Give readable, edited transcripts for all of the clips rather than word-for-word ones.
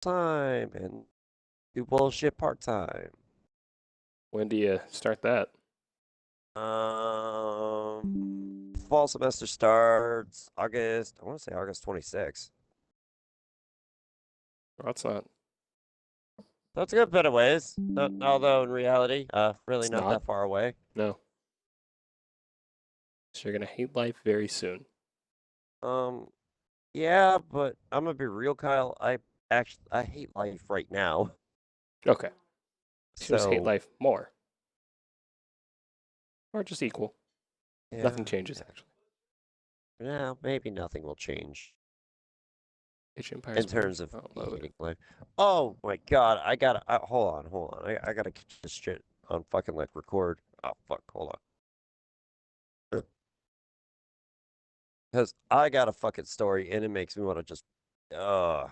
time and do bullshit part-time. When do you start that? Fall semester starts August. I want to say August 26th. Well, that's not. That's a good bit of ways. Although in reality, really It's not not. that far away. No. So you're gonna hate life very soon. Um, yeah, but I'm gonna be real, Kyle. I hate life right now. Okay. You should just hate So life more, or just equal. yeah, Nothing changes actually. yeah, maybe nothing will change Age of in Empires terms of me load. hating life. Oh my God, I gotta hold on. I gotta get this shit on fucking like record. Oh fuck, hold on. Because I got a fucking story and it makes me want to just, uh,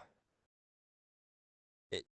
it,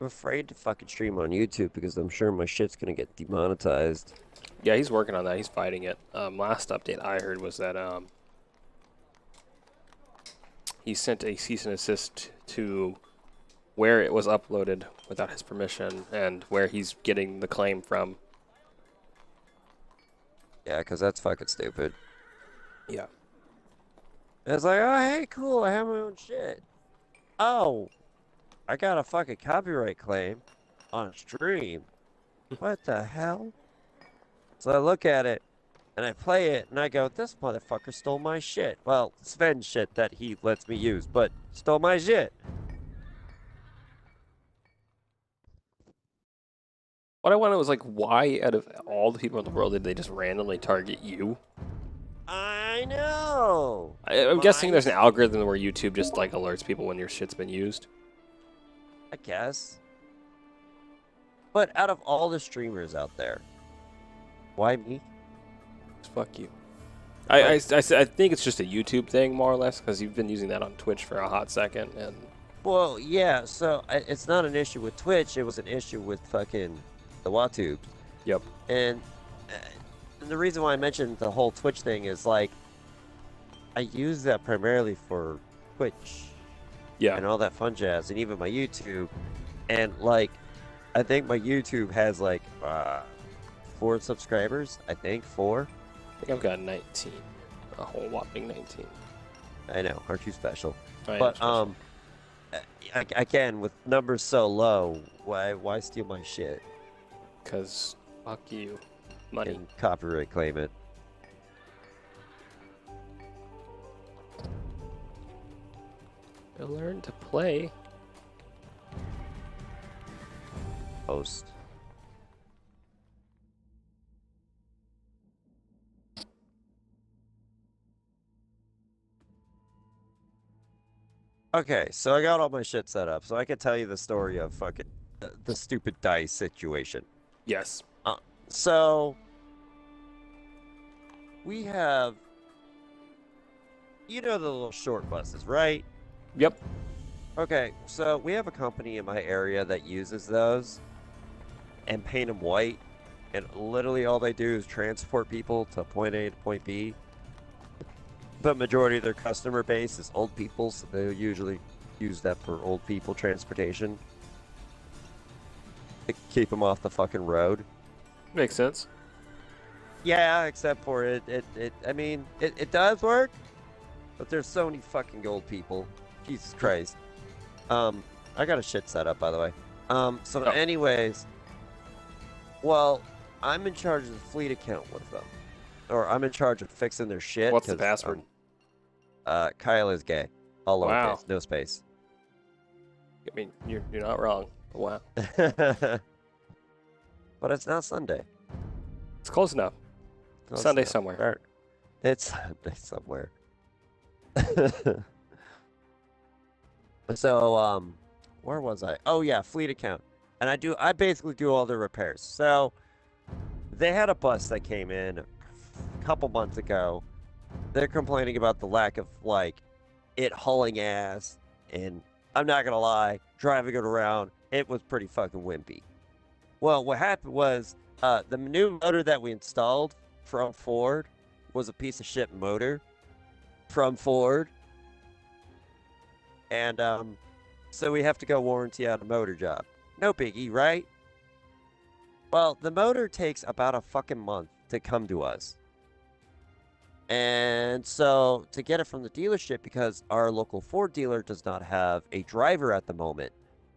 I'm afraid to fucking stream on YouTube because I'm sure my shit's gonna get demonetized. Yeah, he's working on that. He's fighting it. Last update I heard was that he sent a cease and desist to where it was uploaded without his permission and where he's getting the claim from. Yeah, because that's fucking stupid. Yeah. It's like, oh, hey, cool, I have my own shit. Oh, I got a fucking copyright claim on stream. What the hell? So I look at it and I play it and I go, this motherfucker stole my shit. Well, Sven's shit that he lets me use, but stole my shit. What I wanted was like, why out of all the people in the world did they just randomly target you? I know. I'm guessing there's an algorithm where YouTube just like alerts people when your shit's been used. I guess. But out of all the streamers out there, why me? Fuck you. I think it's just a YouTube thing, more or less, because you've been using that on Twitch for a hot second. And Well, yeah, so it's not an issue with Twitch. It was an issue with fucking the WaTubes. Yep. And the reason why I mentioned the whole Twitch thing is like, I use that primarily for Twitch. Yeah. And all that fun jazz, and even my YouTube. And like, I think my YouTube has like 4 subscribers. I think 4. I think I've got 19. A whole whopping 19. I know, aren't you special? I am But special. again, with numbers so low, why steal my shit Because fuck you. Money. and copyright claim it? I learned to play. Post. Okay, so I got all my shit set up, so I can tell you the story of fucking the stupid dice situation. Yes. So we have, you know, the little short buses, right? Yep. Okay, so we have a company in my area that uses those and paint them white, and literally all they do is transport people to point A to point B. But majority of their customer base is old people, so they usually use that for old people transportation to keep them off the fucking road. Makes sense. Yeah, except for I mean, it does work, but there's so many fucking old people. Jesus Christ. I got a shit set up, by the way. So Oh. anyways, well, I'm in charge of the fleet account with them. Or I'm in charge of fixing their shit. What's the 'cause, password? Kyle is gay. All Wow. lowercase, no space. I mean, you're not wrong. Wow. But it's not Sunday. It's close enough. Close Sunday enough. somewhere. It's Sunday somewhere. So, where was I? Oh yeah, fleet account. And I basically do all the repairs. So, they had a bus that came in a couple months ago. They're complaining about the lack of, like, it hauling ass. And I'm not gonna lie, driving it around, it was pretty fucking wimpy. Well, what happened was, the new motor that we installed from Ford was a piece of shit motor from Ford. And, so we have to go warranty out a motor job. No biggie, right? Well, the motor takes about a fucking month to come to us. And so to get it from the dealership, because our local Ford dealer does not have a driver at the moment,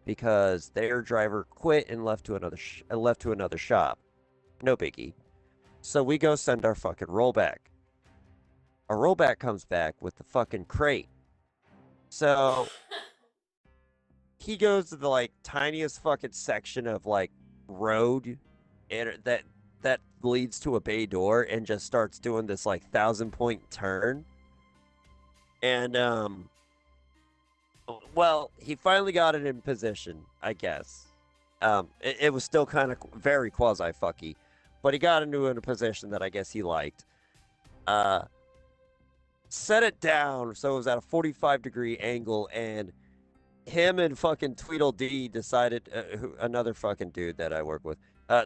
because their driver quit and left to another shop. No biggie. So we go send our fucking rollback. Our rollback comes back with the fucking crate. So he goes to the like tiniest fucking section of like road and that leads to a bay door and just starts doing this like 1,000-point turn. And well, he finally got it in position, I guess. It was still kind of very quasi fucky, but he got into it in a position that I guess he liked. Set it down so it was at a 45-degree angle, and him and fucking Tweedledee decided, another fucking dude that I work with,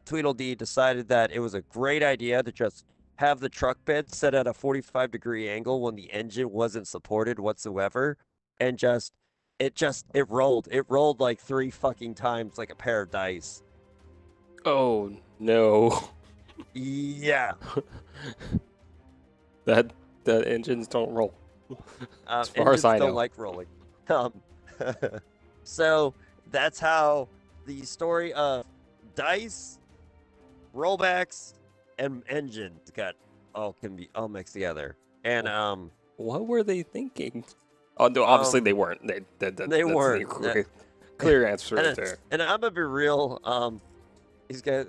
Tweedledee decided that it was a great idea to just have the truck bed set at a 45-degree angle when the engine wasn't supported whatsoever, and it rolled like 3 fucking times like a pair of dice. Oh no. Yeah. That engines don't roll. As far Engines as I know. don't like rolling. So that's how the story of dice, rollbacks, and engines got all mixed together. And What were they thinking? Oh no, obviously they weren't. They that's weren't. The clear answer right there. and I'm gonna be real. These guys,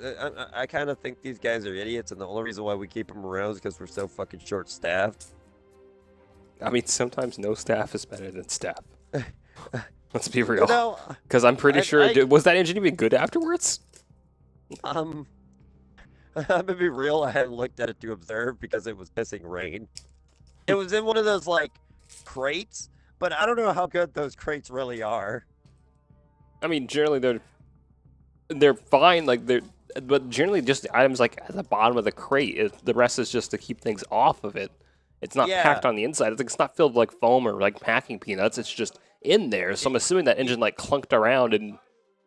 I kind of think these guys are idiots, and the only reason why we keep them around is because we're so fucking short-staffed. I mean, sometimes no staff is better than staff. Let's be real. You know, Because I'm pretty sure. I- Was that engine even good afterwards? I'm gonna be real. I hadn't looked at it to observe because it was pissing rain. It was in one of those like crates, but I don't know how good those crates really are. I mean, generally they're fine. But generally just the items like at the bottom of the crate. The rest is just to keep things off of it. It's not Yeah. packed on the inside. It's not filled with like foam or like packing peanuts. It's just in there. So I'm assuming that engine like clunked around, and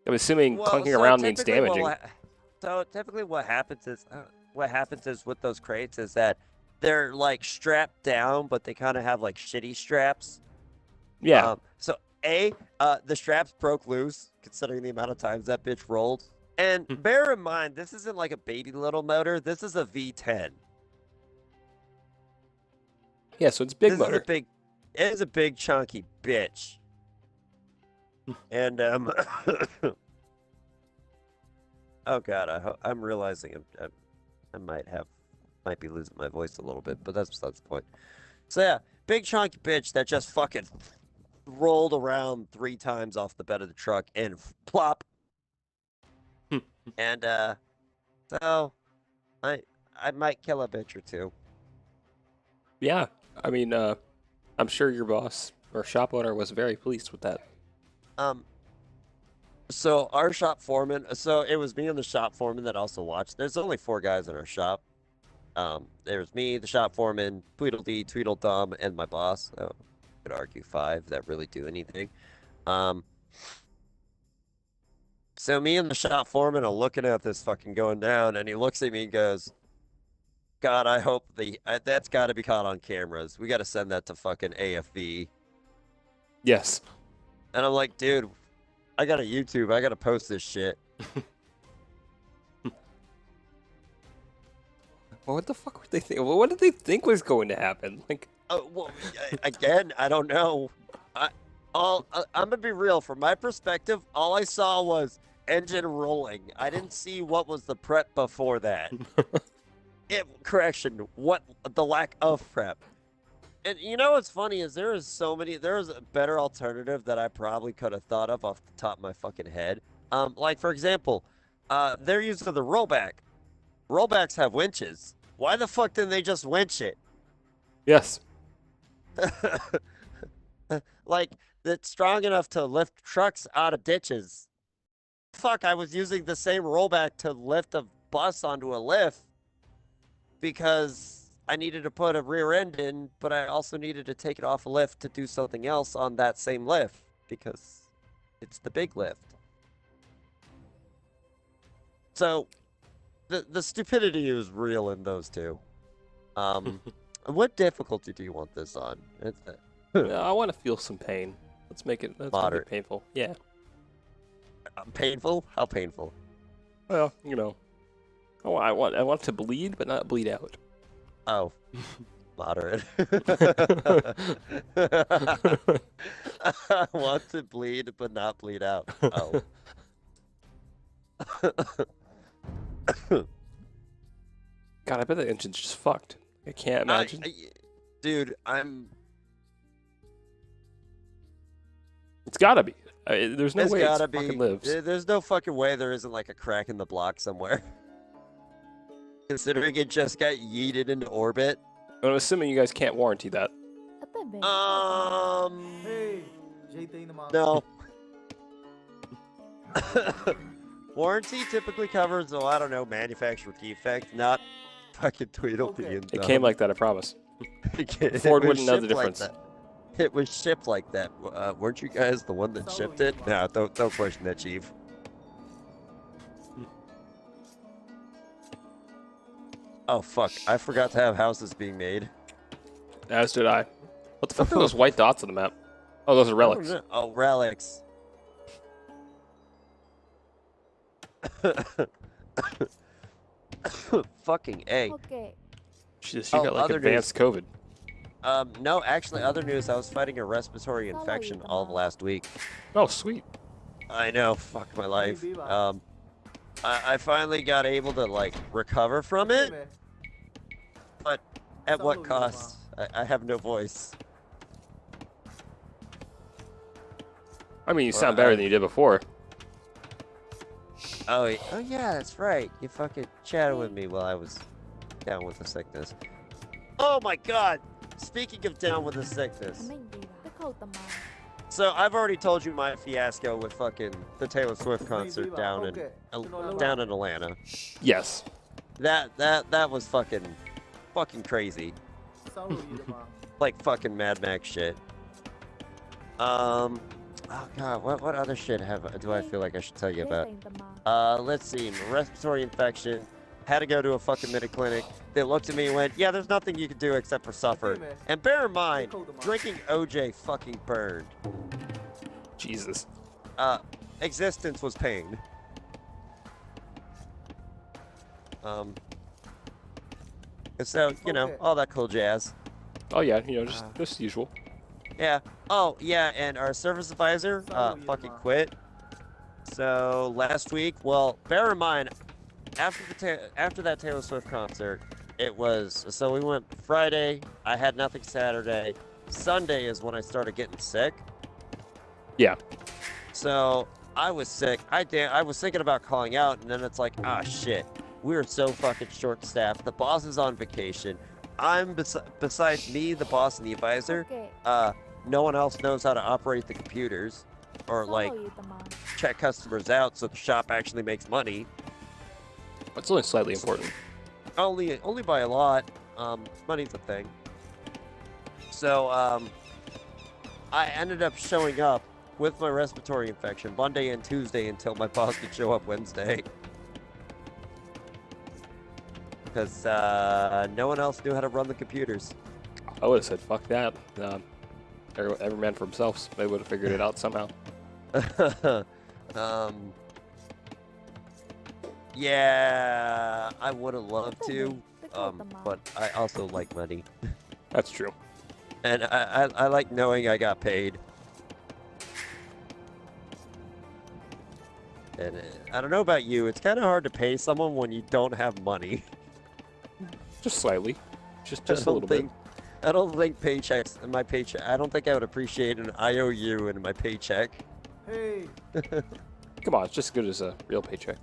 I'm assuming clunking so around means typically damaging. So typically, what happens is with those crates is that they're like strapped down, but they kind of have like shitty straps. Yeah. So the straps broke loose, considering the amount of times that bitch rolled. And bear in mind, this isn't like a baby little motor. This is a V10. Yeah, so it's big This motor. it is a big chunky bitch. And oh god, I'm realizing I might be losing my voice a little bit, but that's besides the point. So yeah, big chunky bitch that just fucking rolled around 3 times off the bed of the truck and plop. And so I might kill a bitch or two. Yeah, I mean, I'm sure your boss or shop owner was very pleased with that. So our shop foreman, so it was me and the shop foreman that also watched. There's only 4 guys in our shop. There's me, the shop foreman, Tweedledee, Tweedledum, and my boss. So I could argue 5 that really do anything. So me and the shop foreman are looking at this fucking going down, and he looks at me and goes, God, I hope that's got to be caught on cameras. We got to send that to fucking AFV. Yes. And I'm like, dude, I got a YouTube. I got to post this shit. Well, what the fuck were they thinking? What did they think was going to happen? Like, Well, again, I don't know. I'm gonna be real. From my perspective, all I saw was engine rolling. I didn't see what was the prep before that. Correction, what the lack of prep. And you know what's funny is there is a better alternative that I probably could have thought of off the top of my fucking head. Like for example, they're using the rollback. Rollbacks have winches. Why the fuck didn't they just winch it? yes. Like, that's strong enough to lift trucks out of ditches. Fuck, I was using the same rollback to lift a bus onto a lift because I needed to put a rear end in, but I also needed to take it off a lift to do something else on that same lift because it's the big lift. So, the stupidity is real in those two. What difficulty do you want this on? I want to feel some pain. Let's make it Moderate. painful. Yeah. Painful? How painful? Well, you know, I want to bleed, but not bleed out. Oh, moderate. I want to bleed, but not bleed out. Oh. God, I bet the engine's just fucked. I can't imagine. Dude, It's gotta be. There's no way gotta it be. fucking lives. There's no fucking way there isn't like a crack in the block somewhere. Considering it just got yeeted into orbit. I'm assuming you guys can't warranty that. No. Warranty typically covers, oh, I don't know, manufacturer defect, not fucking Tweedledee. Okay. It came like that, I promise. Ford wouldn't know the difference. Like it was shipped like that. Weren't you guys the one that shipped it? No, don't question that, Chief. Oh, fuck. I forgot to have houses being made. As did I. What the fuck are those white dots on the map? Oh, those are relics. Oh, relics. Fucking A. Okay. She got like advanced COVID. No, actually, other news. I was fighting a respiratory infection all of last week. Oh, sweet. I know. Fuck my life. I finally got able to like recover from it, but at what cost? I have no voice. I mean, you sound better than you did before. Oh yeah, that's right. You fucking chatted with me while I was down with the sickness. Oh my god! Speaking of down with the sickness. So I've already told you my fiasco with fucking the Taylor Swift concert down in Atlanta. Yes. That was fucking crazy. Like fucking Mad Max shit. Oh god, what other shit do I feel like I should tell you about? Let's see, respiratory infection, had to go to a fucking mini clinic. They looked at me and went, yeah, there's nothing you can do except for suffer. And bear in mind, drinking OJ fucking burned. Jesus. Existence was pain. So, you know, all that cool jazz. Oh yeah, you know, just usual. Yeah. Oh, yeah, and our service advisor fucking quit. So, last week, well, bear in mind, after that Taylor Swift concert, it was, so we went Friday, I had nothing Saturday. Sunday is when I started getting sick. Yeah. So, I was sick. I was thinking about calling out, and then it's like, ah, shit. We're so fucking short-staffed. The boss is on vacation. Besides me, the boss, and the advisor, no one else knows how to operate the computers or, like, check customers out so the shop actually makes money. It's only slightly important. Only by a lot. Money's a thing. So, I ended up showing up with my respiratory infection Monday and Tuesday until my boss could show up Wednesday. Because no one else knew how to run the computers. I would have said, fuck that. Every man for himself. They would have figured it out somehow. Yeah, I would have loved to, but I also like money. That's true. And I like knowing I got paid. And I don't know about you, it's kind of hard to pay someone when you don't have money. Just slightly. Just a little bit. I don't think paychecks in my paycheck. I don't think I would appreciate an IOU in my paycheck. Hey. Come on, it's just as good as a real paycheck.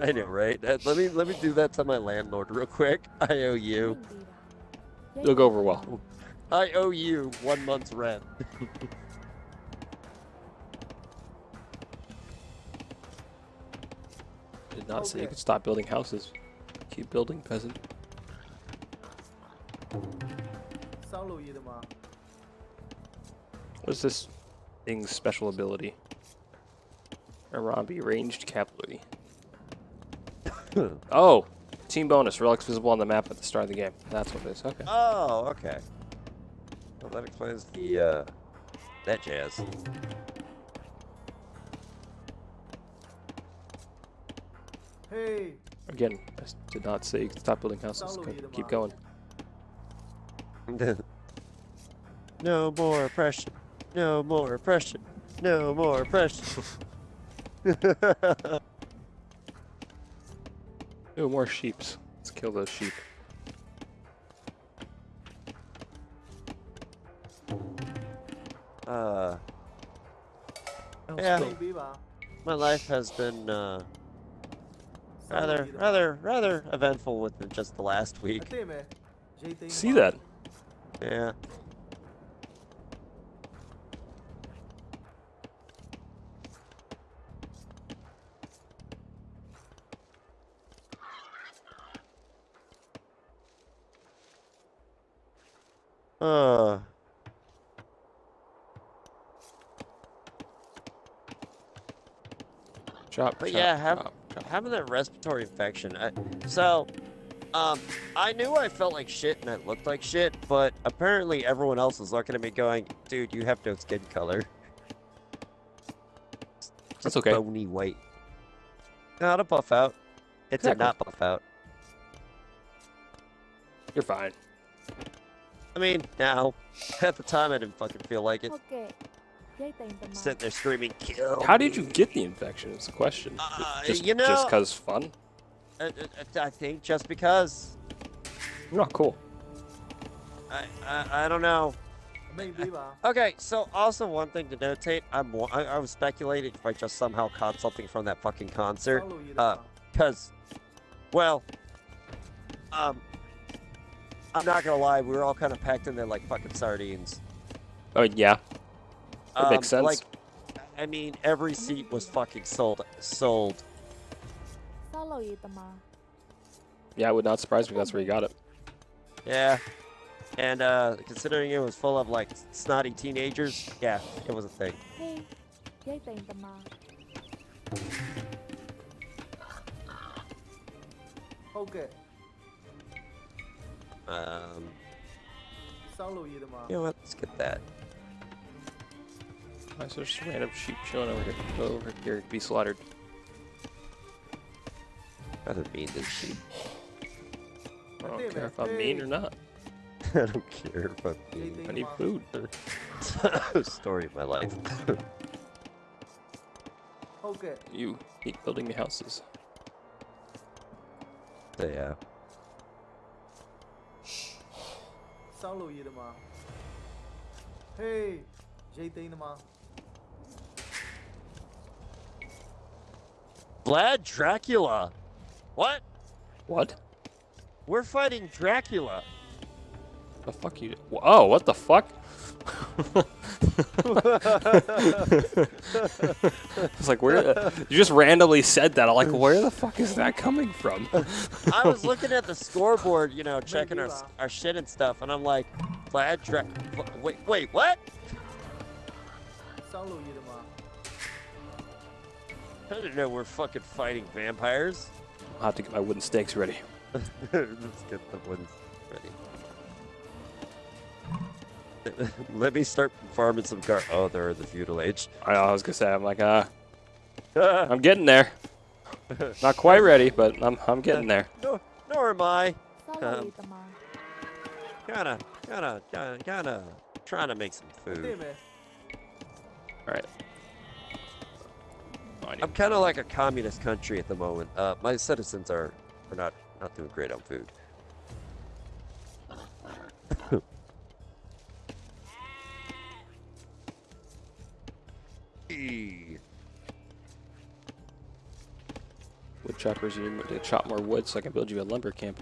I know, right? Let me do that to my landlord real quick. I owe you. It'll go over well. I owe you 1 month's rent. Did not say you could stop building houses. Keep building, peasant. What's this thing's special ability? Arambi ranged cavalry. Oh! Team bonus. Relics visible on the map at the start of the game. That's what it is. Okay. Oh, okay. Well, that explains the, that jazz. Hey. Again, I did not say you could stop building houses. Keep going. No more oppression. No more oppression. No more oppression. Ooh, more sheeps. Let's kill those sheep. Yeah. My life has been rather eventful within just the last week. See that? Yeah. But yeah, having that respiratory infection. I knew I felt like shit and I looked like shit, but apparently everyone else was looking at me going, dude, you have no skin color. That's okay. Bony white. Not a buff out. It's a not buff out. You're fine. I mean, now. At the time, I didn't fucking feel like it. Sitting there screaming, kill. How did you get the infection? Is the question. Just because fun? I think just because. Oh, cool. I don't know. Okay, so also one thing to notate, I was speculating if I just somehow caught something from that fucking concert. Because, well, I'm not gonna lie, we were all kind of packed in there like fucking sardines. Oh, yeah. That makes sense. Like, I mean, every seat was fucking sold. Yeah, it would not surprise me if that's where you got it. Yeah. And considering it was full of like snotty teenagers, yeah, it was a thing. Okay. You know what? Let's get that. Why is there just random sheep chilling over here? Go over here to be slaughtered. Rather mean than sheep. I don't care if I'm mean or not. I don't care if I'm mean. I need food. Story of my life. Okay. You keep building me houses. Yeah. Hey, JT Vlad Dracula. What? What? We're fighting Dracula. The fuck you? Oh, what the fuck? It's like, where? You just randomly said that. I'm like, where the fuck is that coming from? I was looking at the scoreboard, you know, checking our shit and stuff, and I'm like, Vlad wait, what? I didn't know we're fucking fighting vampires. I'll have to get my wooden stakes ready. Let's get the wooden ready. Let me start farming some car. Oh, they're in the feudal age. I was gonna say, I'm like, I'm getting there. Not quite ready, but I'm getting there. Nor am I. Kinda trying to make some food. All right. I'm kind of like a communist country at the moment. My citizens are not doing great on food. Wood choppers, you need to chop more wood so I can build you a lumber camp.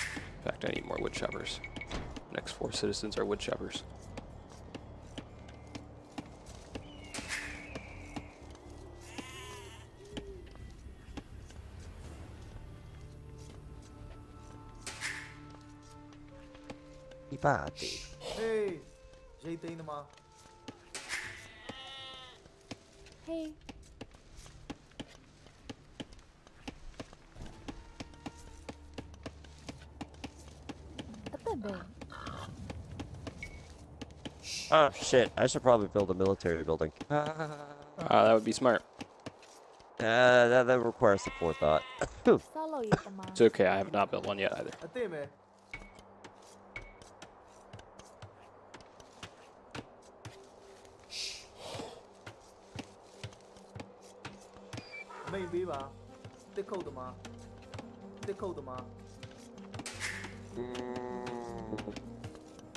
In fact, I need more wood choppers. Next 4 citizens are wood choppers. Hey, JT Hey. Apa ba? Oh shit! I should probably build a military building. That would be smart. That requires some forethought. Solo ya teman. It's okay, I have not built one yet either.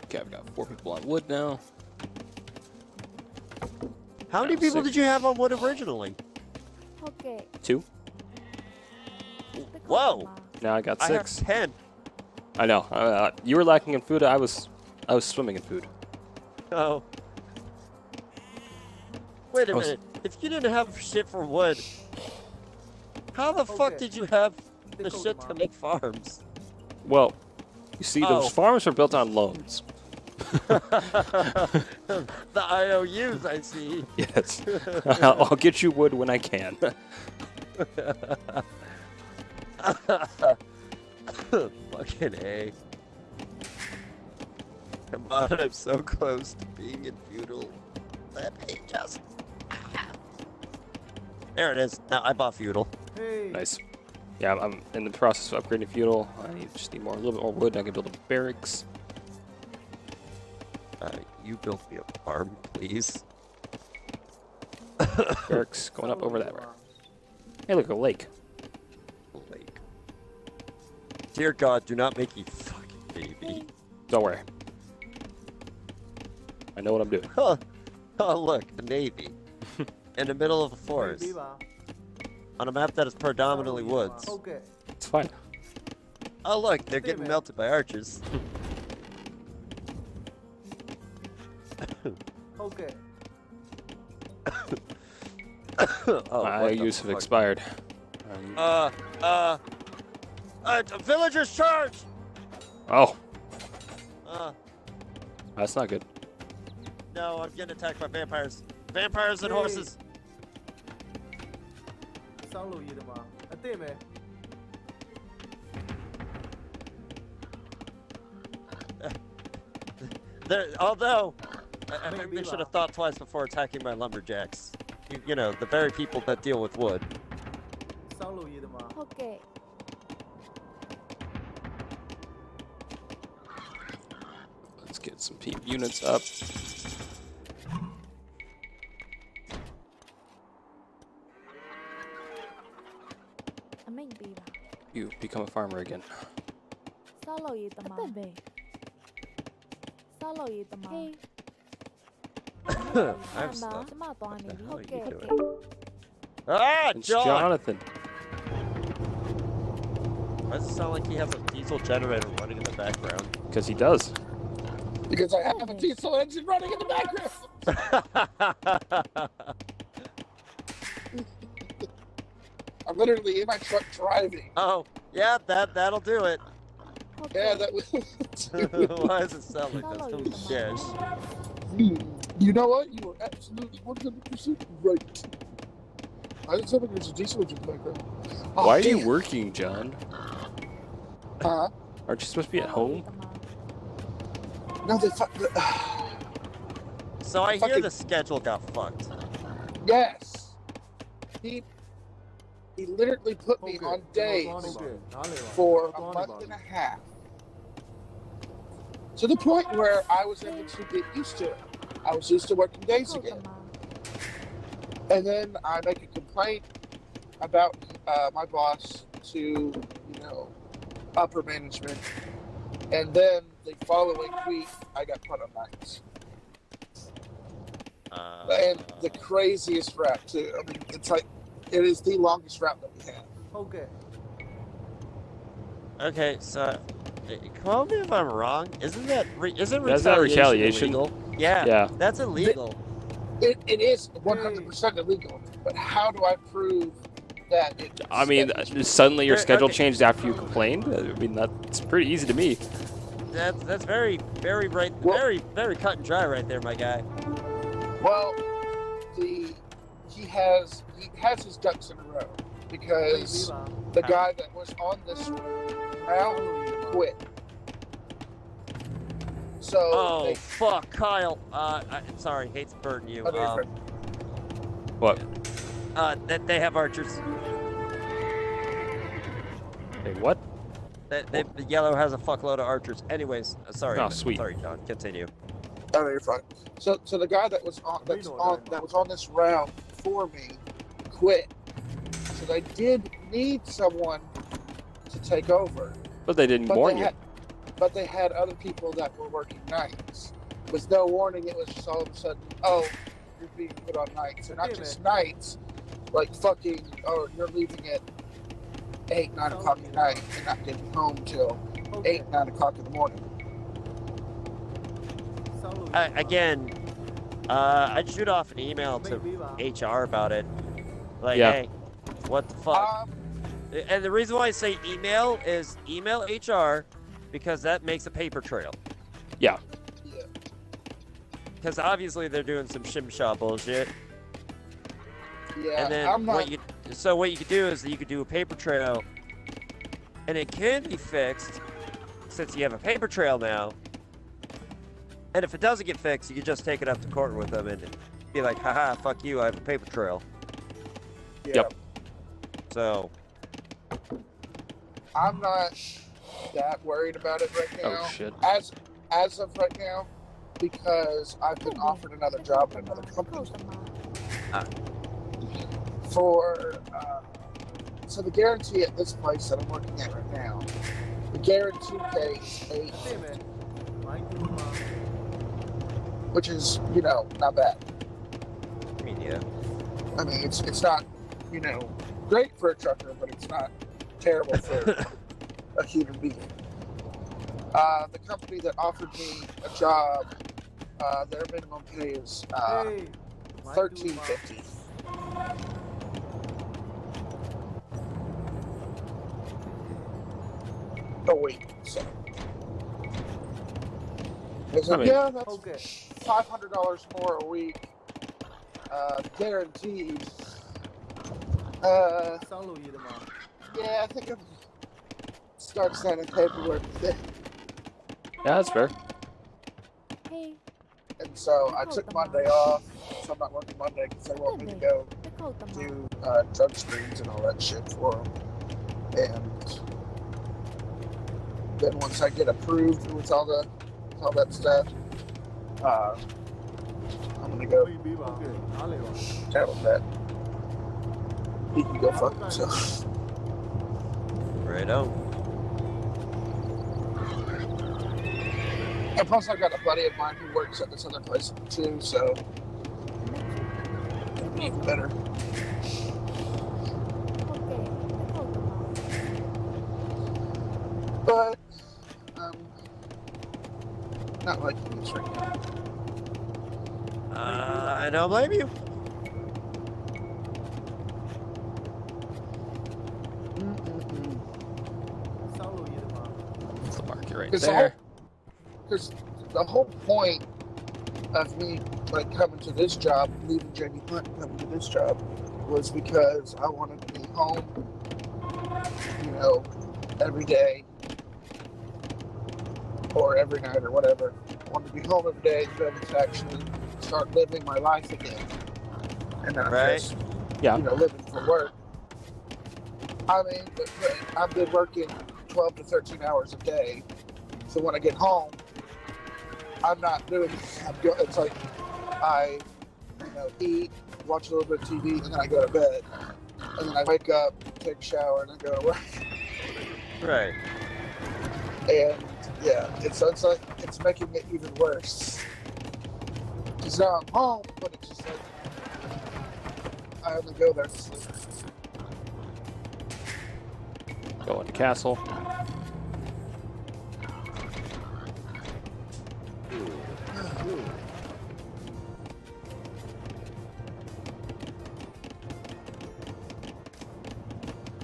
Okay, I've got 4 people on wood now. How many people did you have on wood originally? Okay. 2. Whoa! Now I got I have 6. 10. I know. You were lacking in food. I was swimming in food. Oh. Wait a minute. If you didn't have shit for wood, how the fuck did you have the shit to make farms? Well, you see, those farms were built on loans. The IOUs, I see. Yes. I'll get you wood when I can. Fucking A. Come on, I'm so close to being in feudal. Let me just... There it is. Now I bought feudal. Nice. Yeah, I'm in the process of upgrading feudal. I just need a little bit more wood. I can build a barracks. You build me a farm, please. Barracks going up over that way. Hey, look, a lake. Lake. Dear God, do not make me fucking baby. Don't worry. I know what I'm doing. Oh, look, the Navy. In the middle of a forest. On a map that is predominantly woods. It's fine. Oh, look, they're getting melted by archers. My use have expired. Villagers charge! Oh. That's not good. No, I'm getting attacked by vampires. Vampires and horses. စောင်းလို့ရည်တမအသင့်ပဲ Although, I maybe should have thought twice before attacking my lumberjacks. You know, the very people that deal with wood. စောင်းလို့ရည်တမ ဟုတ်ကဲ့ Let's get some peep units up. အမိန်ပေးပါ You become a farmer again. စောက်လို့ရည်တမအသက်ပဲစောက်လို့ရည်တမ Hey I'm ပါ stuck. ကျမသွားနေပြီ What ဟုတ် the hell ကဲ့ are you ဟုတ် doing? ကဲ့ Ah, It's John! Jonathan. Why does it sound like he has a diesel generator running in the background? Because he does. Because I have a diesel engine running in the background. I'm literally in my truck driving. Oh, yeah, that'll do it. ဟုတ် Yeah, ကဲ့ that was. Why does it sound like this? Holy shit. You know what? You are absolutely 100% right. I didn't sound like there's a diesel engine in the background. Oh, Why are you damn. working, John? Huh? Aren't you supposed to be at home? No, they So I hear Fucking- the schedule got fucked. Yes. He literally put me on ဟုတ်ကဲ့ days နားလေပါ for a သွားနေ month ပါ and a half. To the point where I was able to get used to it. I was used to working days ဟုတ်ကဲ့ again. ပါ And then I make a complaint about my boss to, you know, upper management. And then the following week, I got put on nights. And the craziest route, too. I mean, it's like, it is the longest route that we have. ဟုတ်ကဲ့ Okay, so call me if I'm wrong. Isn't That's not retaliation. illegal? Yeah, Yeah. that's illegal. It is 100% illegal. But how do I prove that it I mean, suddenly your Okay. schedule changed after you complained? I mean, that's pretty easy to me. That's very right, Well- very cut and dry right there, my guy. Well, he has his ducks in a row because the guy that was on this round quit. So Oh they, fuck, Kyle. Sorry, hate to burden you. oh, no, you're fine. What? That they have archers. Hey, what? The yellow has a fuckload of archers. Anyways, sorry. Oh, sweet. Sorry, John. Continue. Oh, no, you're fine. So the guy that was on this round before me quit. So they did need someone to take over. But they didn't warn you. But they had other people that were working nights. With no warning, it was just all of a sudden, oh, you're being put on nights. And not just nights, like fucking, oh, you're leaving at 8, 9 o'clock at night and not getting home till 8, 9 o'clock in the morning. စောင်းလို့ရည်တမ Again, I'd shoot off an email မိတ် to ပေးပါ HR about it. Like, Yeah. hey, what the fuck? And the reason why I say email is email HR because that makes a paper trail. Yeah. Yeah. Because obviously they're doing some shimshaw bullshit. Yeah, And then I'm not. what you could do is you could do a paper trail, and it can be fixed since you have a paper trail now. And if it doesn't get fixed, you can just take it up to court with them and be like, haha, fuck you, I have a paper trail. Yeah. Yep. So, I'm not that worried about it right now. Oh, shit. As of right now, because I've been offered another job at another ဟုတ် company တမ for. So the guarantee at this place that I'm working at right now, the guarantee pays အသင့်ပဲ $8, မိုင်းတူပါ which is, you know, not bad. I mean, yeah. I mean, it's not, you know, great for a trucker, but it's not terrible for a human being. The company that offered me a job, their minimum pay is ဟေးမိုင်းတူပါ $13.50 a week. So, I was like, I mean- yeah, that's Okay. $500 more a week, guaranteed. 上路一的吗？ Yeah, I think I'm start signing paperwork today. Yeah, that's fair. Hey, And so I took Monday off, so I'm not working Monday because they want me to go ไปเข้าตำมา do drug screens and all that shit for them. And then once I get approved with all that stuff, I'm gonna go 可以背吧？哪里吧？ chat with that. He can go fuck himself. Right on. And plus, I've got a buddy of mine who works at this other place too, so it'll be even better. โอเคไปเข้าตำมา But not liking this right now. I don't blame you. Mm-mm-mm. 上路一的吗？ That's the market right Because there. the whole point of me like coming to this job, leaving Jamie Hunt and coming to this job, was because I wanted to be home, you know, every day or every night or whatever. I wanted to be home every day and be able to actually start living my life again, and not Right. just Yeah. you know living for work. I mean, but I've been working 12 to 13 hours a day, so when I get home, I'm not doing. It's like I, you know, eat, watch a little bit of TV, and then I go to bed, and then I wake up, take a shower, and then go to work. Right. And yeah, it's like it's making it even worse. Because now I'm home, but it's just like I only go there to sleep. Go into castle.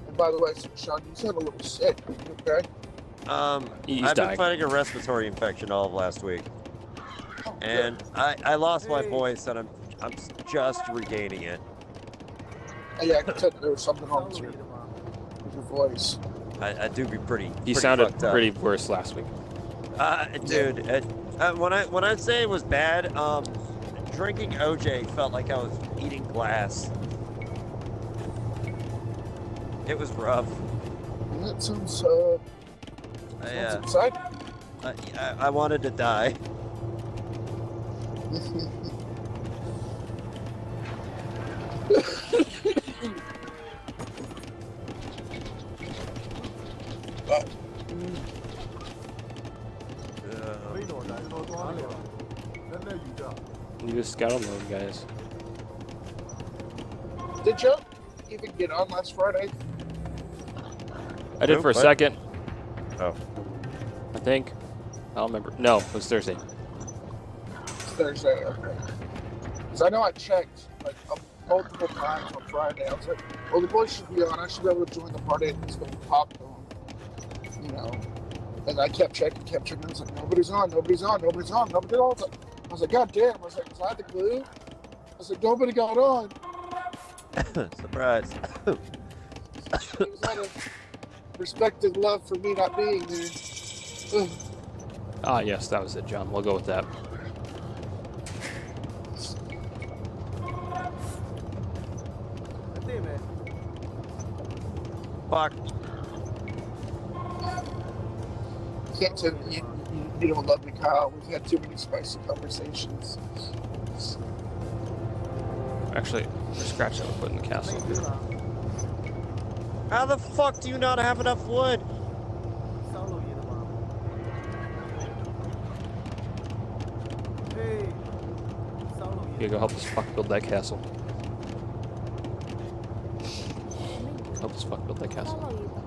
And by the way, Sean, you sound a little sick. Okay. He's I've been dying. fighting a respiratory infection all of last week, Oh, and I lost my Hey. voice, and I'm just regaining it. good. Yeah, I could tell there was something wrong 上 with 路一的吗？ your voice. I do be pretty. He pretty sounded fucked up. pretty worse last week. Dude. When I say it was bad, drinking OJ felt like I was eating glass. It was rough. That sounds Yeah. exciting. I wanted to die. But 飞诺燃烧哪里吧？在那雨着。 You just got alone, guys. did you even get on last Friday? I did Nope, for a what? second. Oh. I think. I don't remember. No, it was Thursday. Thursday, okay. Because I know I checked like multiple times on Friday. I was like, well, the boys should be on. I should be able to join the party and just go talk to them, you know. And I kept checking. I was like, nobody's on. I was like, God damn. I was like, was I the glue? I was like, nobody got on. Surprise. It was out of respected love for me not being there. Ugh. Ah, yes, that was it, John. We'll go with that. Damn it. Fuck. Can't say that you don't love me, Kyle. We've had too many spicy conversations. Actually, scratch that and put in the 没 castle. 雨了。 How the fuck do you not have enough wood? 上路一的吗？嘿，上路 You 一 gotta go help this fuck build that castle. Help this fuck build that 上 castle. 路一的吗？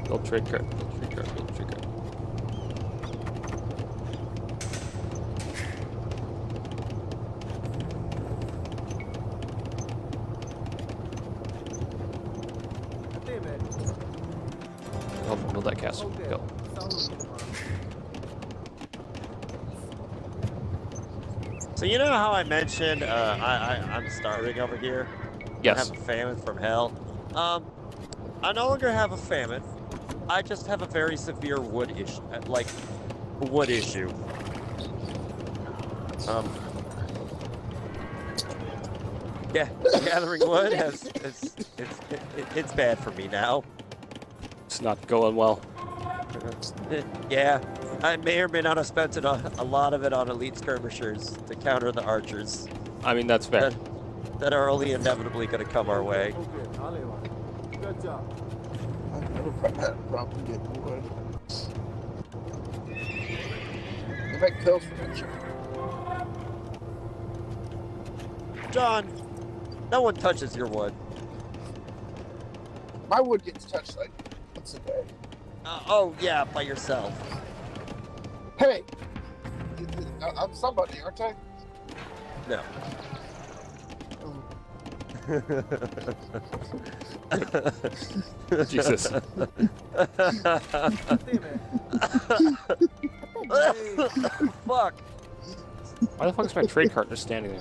Build trade cart. Build trade cart. Build trade cart. build that castle. Go. So you know how I mentioned I'm starving over here? Yes. I have a famine from hell. I no longer have a famine. I just have a very severe wood issue, wood issue. Yeah, gathering wood it's bad for me now. It's not going well. Yeah, I may or may not have spent a lot of it on elite skirmishers to counter the archers I mean, that's fair. that are only inevitably going to come our way. Good job. I've never had a problem getting wood. They make pills for that shit. John, no one touches your wood. My wood gets touched like once a day. Oh yeah, by yourself. Hey, I'm somebody, aren't I? No. Jesus. Fuck. Why the fuck is my trade cart just standing there?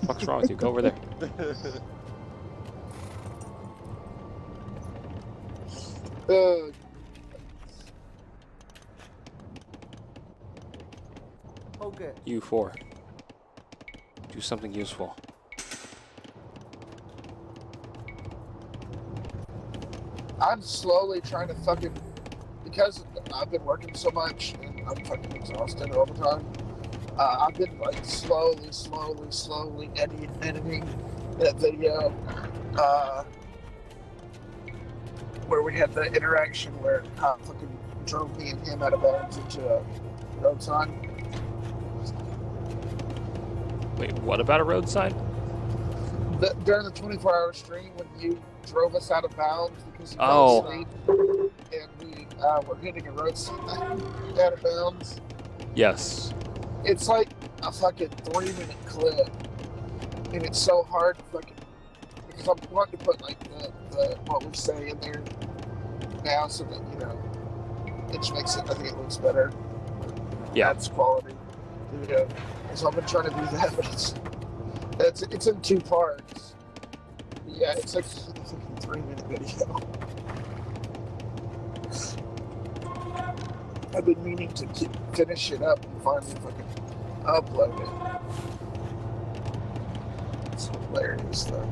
What's wrong with you? Go over there. Okay. You 4. Do something useful. I'm slowly trying to fucking, because I've been working so much and I'm fucking exhausted all the time. I've been like slowly editing that video where we had the interaction where cop fucking drove me and him out of bounds into a road sign. Wait, what about a road sign? During the 24-hour stream when you drove us out of bounds because you fell Oh. asleep and we were hitting a road sign out of bounds. Yes. It's like a fucking 3-minute clip, and it's so hard to fucking, because I'm wanting to put like the what we say in there now so that it just makes it. I think it looks better. Yeah. That's quality. Yeah. So I've been trying to do that, but it's in 2 parts. Yeah, it's like a 3-minute video. I've been meaning to finish it up and finally fucking upload it. It's hilarious though.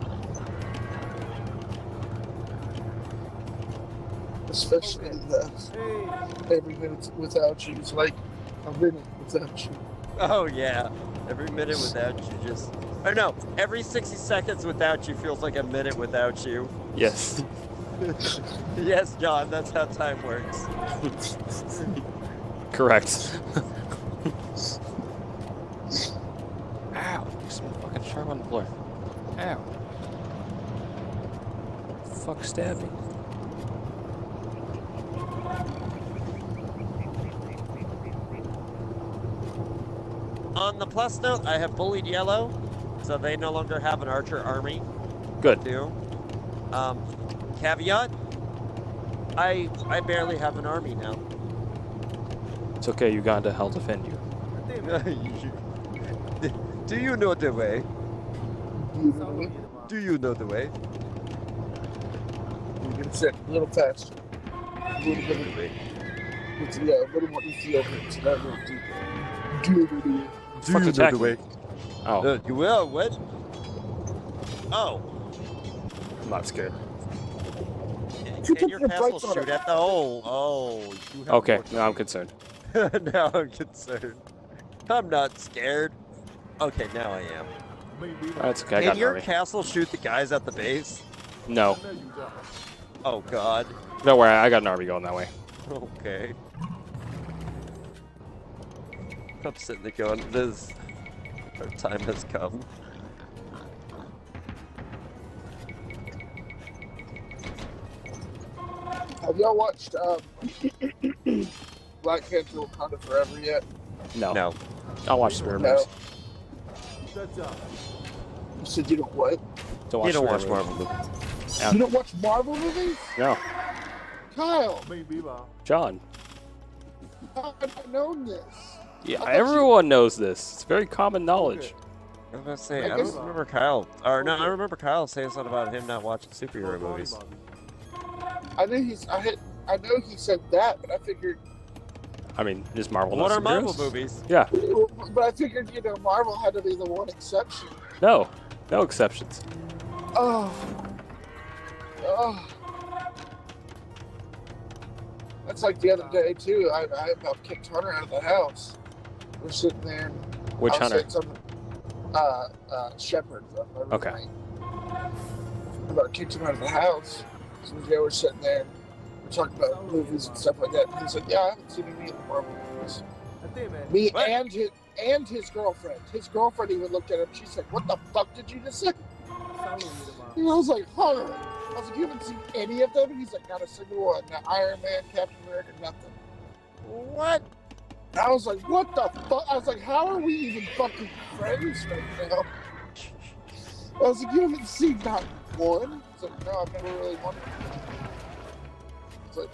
Especially the every minute without you is like a minute without you. Oh yeah, every minute without you just. Or no, every 60 seconds without you feels like a minute without you. Yes. Yes, John, that's how time works. Correct. Ow! There's some fucking sharp on the floor. Ow. Fuck stabbed me. On the plus note, I have bullied yellow, so they no longer have an archer army. Good. Do. Caveat, I barely have an army now. It's okay, Uganda, I'll defend you. Do you know the way? Do you know the way? You can sit a little faster. A little bit of it. Yeah, a little more Ethiopian, so that little deeper. Do Fuck you know attack the way? Oh, You will, what? Oh. I'm not scared. Can your castle shoot at the hole? Oh. You have Okay, more now I'm concerned. now I'm concerned. I'm not scared. Okay, now I am. That's okay, I Can got your an army. castle shoot the guys at the base? No. Oh god. Don't worry, I got an army going that way. Okay. I'm sitting there going, this, our time has come. Have y'all watched Black Panther Wakanda Forever yet? No. No. I'll watch Spirit No. Moves. Good job. You said you don't what? Don't watch You don't watch Spirit Marvel movies. Yeah. You don't watch Marvel movies? No. Kyle, Maybe, but John. how have I known this? Yeah, I thought everyone knows this. It's very common knowledge. I was gonna say, I I guess- don't remember Kyle, or no, I remember Kyle saying something about him not watching superhero movies. I knew I know he said that, but I figured. I mean, is Marvel What not are Marvel superheroes? movies? Yeah. But I figured, Marvel had to be the one exception. No. No exceptions. Oh. Oh. That's like the other day too. I about kicked Hunter out of the house. We're sitting there. Which I was Hunter? saying something, Shepherd. Okay. I about kicked him out of the house. So we're sitting there. We're talking about movies and stuff like that. And he's like, "Yeah, I haven't seen any of the Marvel movies." Me What? and his girlfriend. His girlfriend even looked at him. She said, "What the fuck did you just say?" And I was like, "Hunter." I was like, "You haven't seen any of them?" And he's like, "Not a single one. Not Iron Man, Captain America, nothing." What? And I was like, "What the fuck?" I was like, "How are we even fucking friends right now?" I was like, "You haven't seen not one?" He's like, "No, I've never really wanted to." It's like,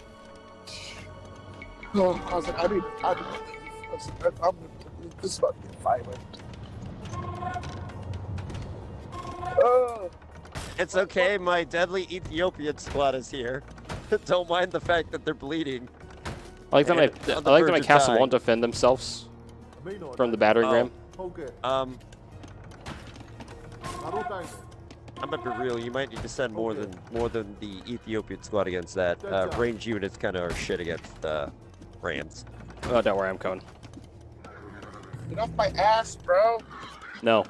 oh, I was like, I need to leave. I was like, this is about to get violent. Oh. It's okay, my deadly Ethiopian squad is here. Don't mind the fact that they're bleeding. I like that my And on the I like that my verge of castle dying. won't defend themselves from the battering ram. Okay. I'm gonna be real. You might need to send more than the Ethiopian squad against that. Range units kind of are shit against Rams. Oh, don't worry, I'm coming. Get off my ass, bro. No.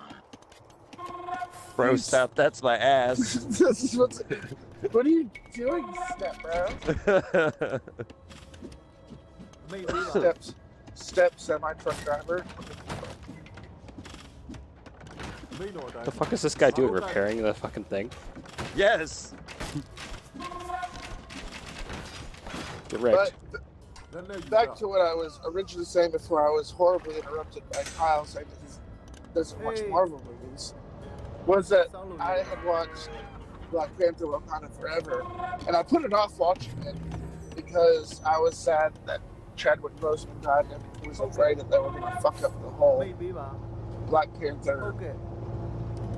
Bro, stop! That's my ass. This is what are you doing, step bro? Step semi-truck driver. What the fuck is this guy doing? Repairing the fucking thing? Yes. Get wrecked. But back to what I was originally saying before I was horribly interrupted by Kyle saying that he doesn't watch Marvel movies, was that I had watched Black Panther Wakanda Forever, and I put it off watching it because I was sad that Chadwick Boseman died and I was afraid that they were going to fuck up the whole Black Panther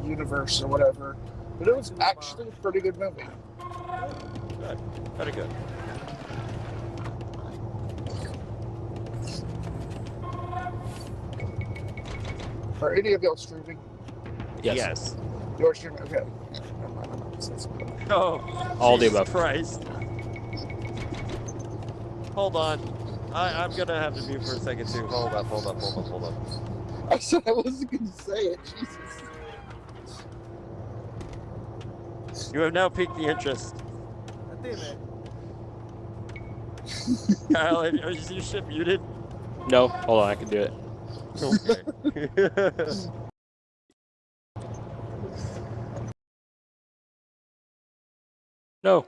universe or whatever. But it was actually a pretty good movie. Good. Very good. Are any of y'all streaming? Yes. You're streaming? Okay. Oh, All the Jesus above. Christ. Hold on. I'm gonna have to mute for a second too. Hold up. I said I wasn't going to say it. Jesus. You have now piqued the interest. Kyle, is your shit muted? No, hold on, I can do it. Okay. No.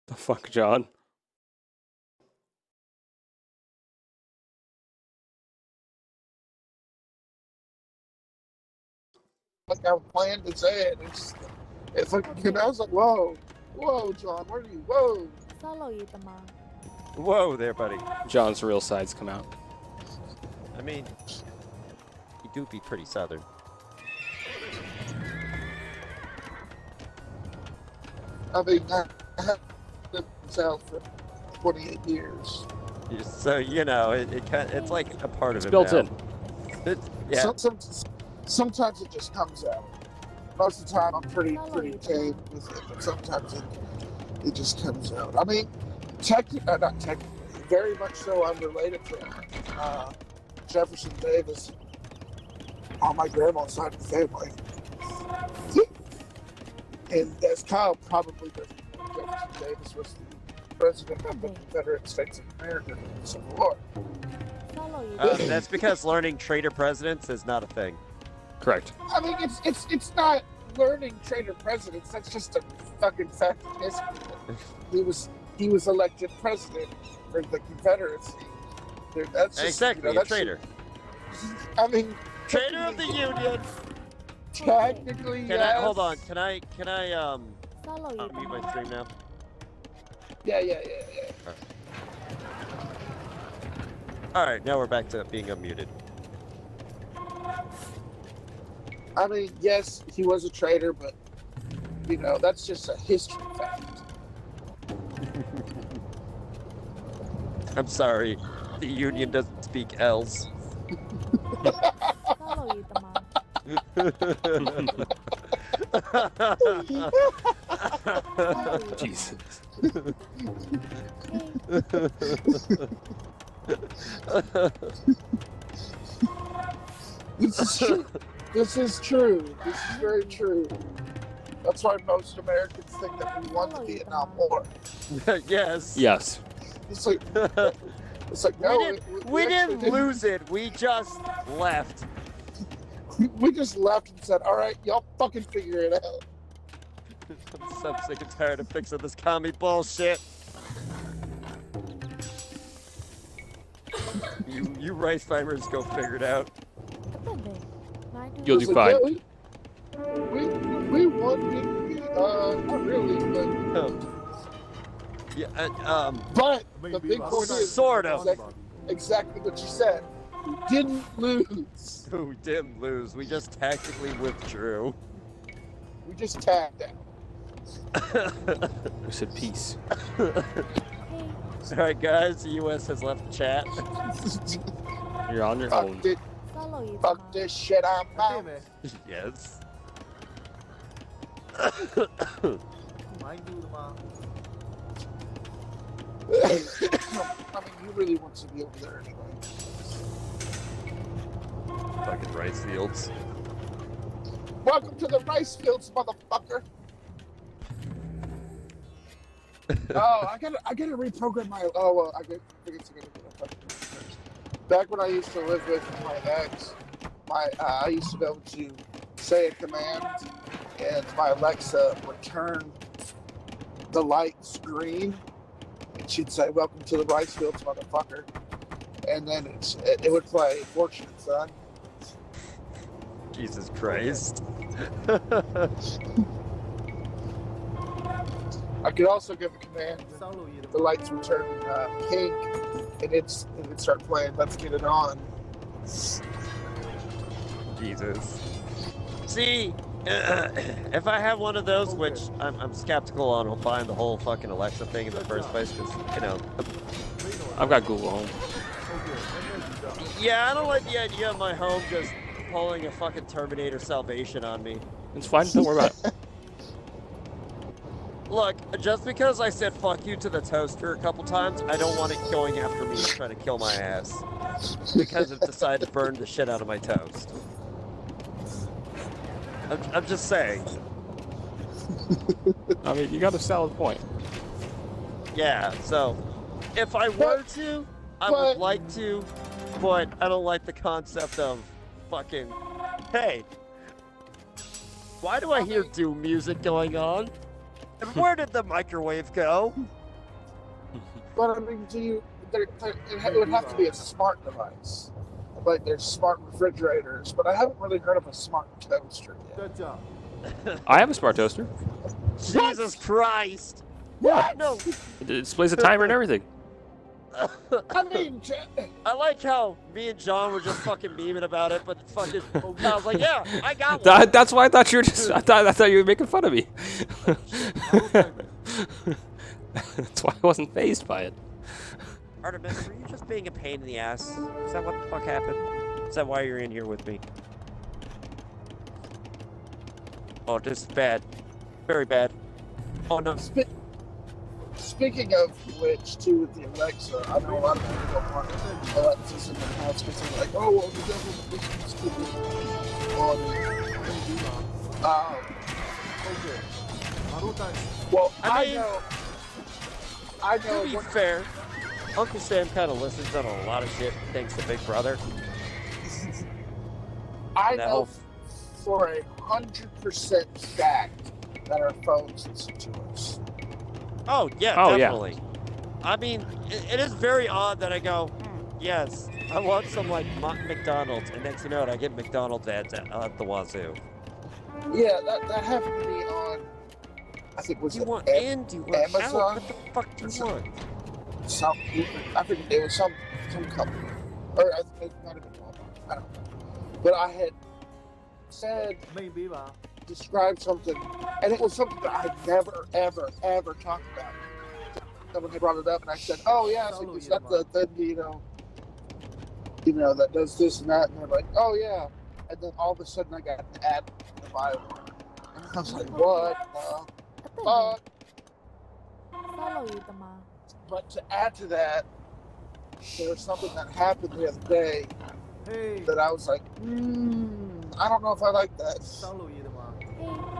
The fuck, John? Like I planned to say it. It's like, I was like, whoa, John, where are you? Whoa. Solo you teman. Whoa there, buddy. John's real sides come out. I mean, you do be pretty southern. I mean, I have lived in the South for 28 years. So it's like a part of It's it built now. in. Yeah. Sometimes it just comes out. Most of the time, I'm pretty tame with it, but sometimes it just comes out. I mean, not technically, very much so. I'm related to Jefferson Davis on my grandma's side of the family. And as Kyle probably doesn't know, Jefferson Davis was president of the Confederate States of America in the Civil War. That's because learning traitor presidents is not a thing. Correct. I mean, it's not learning traitor presidents. That's just a fucking fact of history. He was elected president for the Confederacy. That's just, exactly, that's a traitor. I mean, Traitor of the Union. Technically, yes. Hold on. Can I mute my stream now? Yeah. All right, now we're back to being unmuted. I mean, yes, he was a traitor, but that's just a history fact. I'm sorry, the Union doesn't speak L's. Jesus. This is true. This is true. This is very true. That's why most Americans think that we won the Vietnam War. Yes. Yes. It's like no, we didn't lose it. We just left. We just left and said, "All right, y'all fucking figure it out." I'm so sick and tired of fixing this commie bullshit. You rice farmers go figure it out. You'll do fine. We won, didn't we? Not really, but yeah. But the big point is sort of exactly what you said. We didn't lose. We didn't lose. We just tactically withdrew. We just tagged out. We said peace. All right, guys. The U.S. has left the chat. You're on your own. Fuck this shit, I'm out. Yes. I mean, you really want to be over there anyway. Fucking rice fields. Welcome to the rice fields, motherfucker. I gotta reprogram my. Oh well, I guess I gotta get a fucking. Back when I used to live with my ex, I used to be able to say a command, and my Alexa would turn the lights green, and she'd say, "Welcome to the rice fields, motherfucker," and then it would play "Fortunate Son." Jesus Christ. I could also give a command, and the lights would turn pink, and it would start playing "Let's Get It On." Jesus. See, if I have one of those, which I'm skeptical on buying the whole fucking Alexa thing in the first place, because, I've got Google Home. Yeah, I don't like the idea of my home just pulling a fucking Terminator Salvation on me. It's fine. Don't worry about it. Look, just because I said fuck you to the toaster a couple times, I don't want it going after me and trying to kill my ass. Because it decided to burn the shit out of my toast. I'm just saying. I mean, you got a solid point. Yeah, so if I were to, I would like to, but I don't like the concept of fucking, hey, why do I hear Doom music going on? And where did the microwave go? But I mean, it would have to be a smart device. Like there's smart refrigerators, but I haven't really heard of a smart toaster yet. Good job. I have a smart toaster. Jesus Christ! What? No. It displays a timer and everything. I mean, I like how me and John were just fucking memeing about it, but fucking, I was like, yeah, I got one. That's why I thought you were just. I thought you were making fun of me. That's why I wasn't fazed by it. Artemis, were you just being a pain in the ass? Is that what the fuck happened? Is that why you're in here with me? Oh, this is bad. Very bad. Oh no. Speaking of which, too, with the Alexa, I know a lot of people don't want Alexas in their house because they're like, oh, well, the devil is stupid. Well, I know. I To know be what, fair, Uncle Sam kind of listens on a lot of shit thanks to Big Brother. I That know whole for 100% fact that our phones listen to us. Oh, yeah, Oh, yeah. definitely. I mean, it is very odd that I go, yes, I want some, like, McDonald's, and next you know it, I get McDonald's ads at the wazoo. Yeah, that happened to me on, I think, was Do you it want in? Do you want out? Amazon? What the fuck do you want? Some, I think it was some company, or I think it might have been Walmart. I don't know. But I had said, described something, and it was something that I never, ever, ever talked about. Someone had brought it up, and I said, "Oh yeah, so is that the thing, that does this and that?" And they're like, "Oh yeah," and then all of a sudden I got an ad to buy one, and I was like, "What the fuck?" Follow you, teman. But to add to that, there was something that happened the other day that I was like, I don't know if I like that.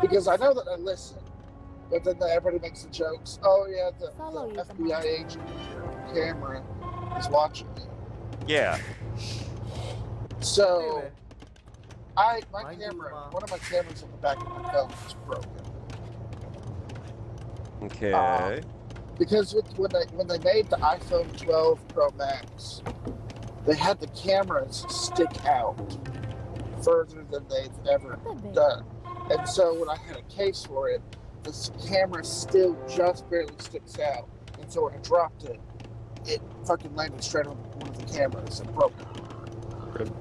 Because I know that I listen, but then everybody makes the jokes. Oh yeah, the FBI agent on your camera is watching you. Yeah. So, one of my cameras on the back of my phone is broken. Okay. Because when they made the iPhone 12 Pro Max, they had the cameras stick out further than they've ever done. And so when I had a case for it, the camera still just barely sticks out. And so when I dropped it, it fucking landed straight on one of the cameras and broke it.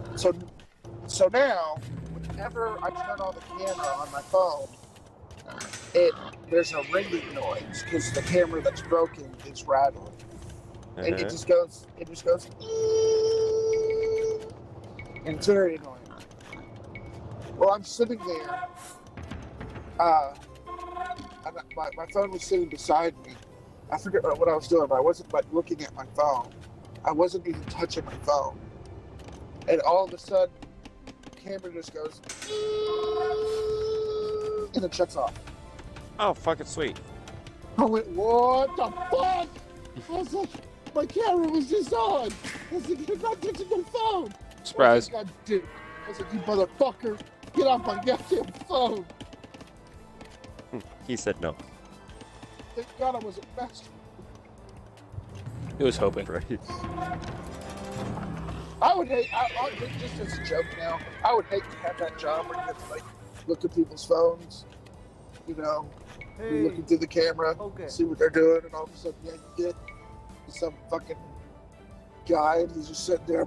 So now, whenever I turn on the camera on my phone, there's a ringing noise because the camera that's broken is rattling. And it just goes, and it's very annoying. Well, I'm sitting there, and my phone was sitting beside me. I forget what I was doing, but I wasn't like looking at my phone. I wasn't even touching my phone. And all of a sudden, the camera just goes, and it shuts off. Oh, fucking sweet. I went, what the fuck? I was like, my camera was just on. I was like, you're not touching my phone. Surprise. I was like, you motherfucker, get off my goddamn phone. He said no. Thank God I was a master. He was hoping. Right. I would hate, just as a joke now, I would hate to have that job where you have to like look at people's phones, you're looking through the camera, see what they're doing, and all of a sudden, you get some fucking guy, and he's just sitting there.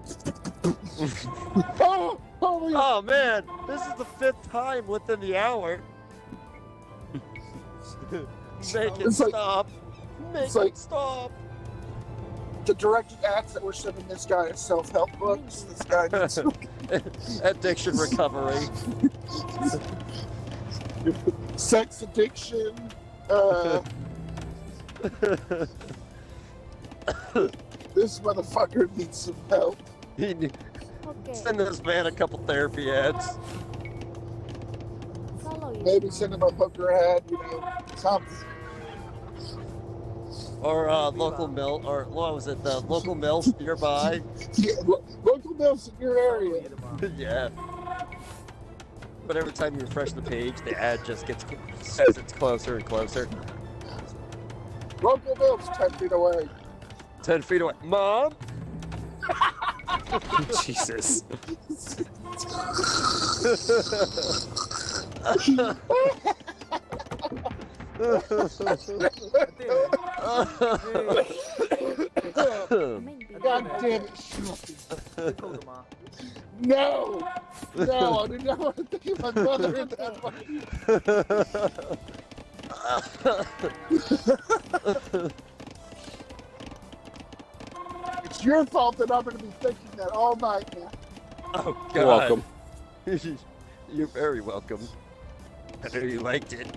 Oh man, this is the 5th time within the hour. Make it stop. Make it stop. The directed acts that we're sending this guy is self-help books. This guy needs addiction recovery. Sex addiction. This motherfucker needs some help. Send this man a couple therapy ads. Maybe send him a hooker ad, something. Or local mill, or what was it? The local mills nearby. Yeah, local mills in your area. Yeah. But every time you refresh the page, the ad just says it's closer and closer. Local mills 10 feet away. 10 feet away. Mom? Jesus. God damn it, Shmucky. No! No, I did not want to think of my mother in that way. It's your fault that I'm going to be thinking that all night now. Oh, God. You're welcome. You're very welcome. I know you liked it.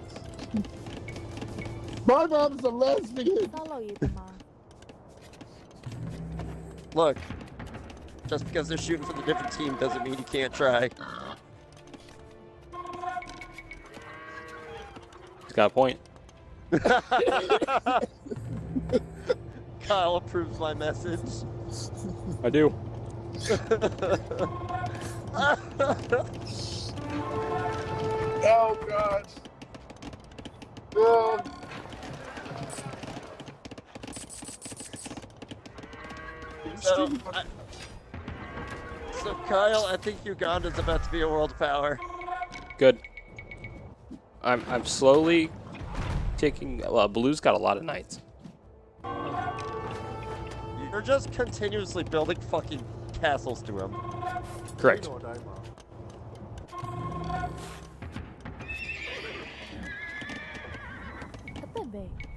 My mom's a lesbian. Follow you, teman. Look, just because they're shooting for the different team doesn't mean you can't try. He's got a point. Kyle approves my message. I do. Oh God. Oh. So Kyle, I think Uganda's about to be a world power. Good. I'm slowly taking. Well, Blue's got a lot of knights. You're just continuously building fucking castles to him. Correct.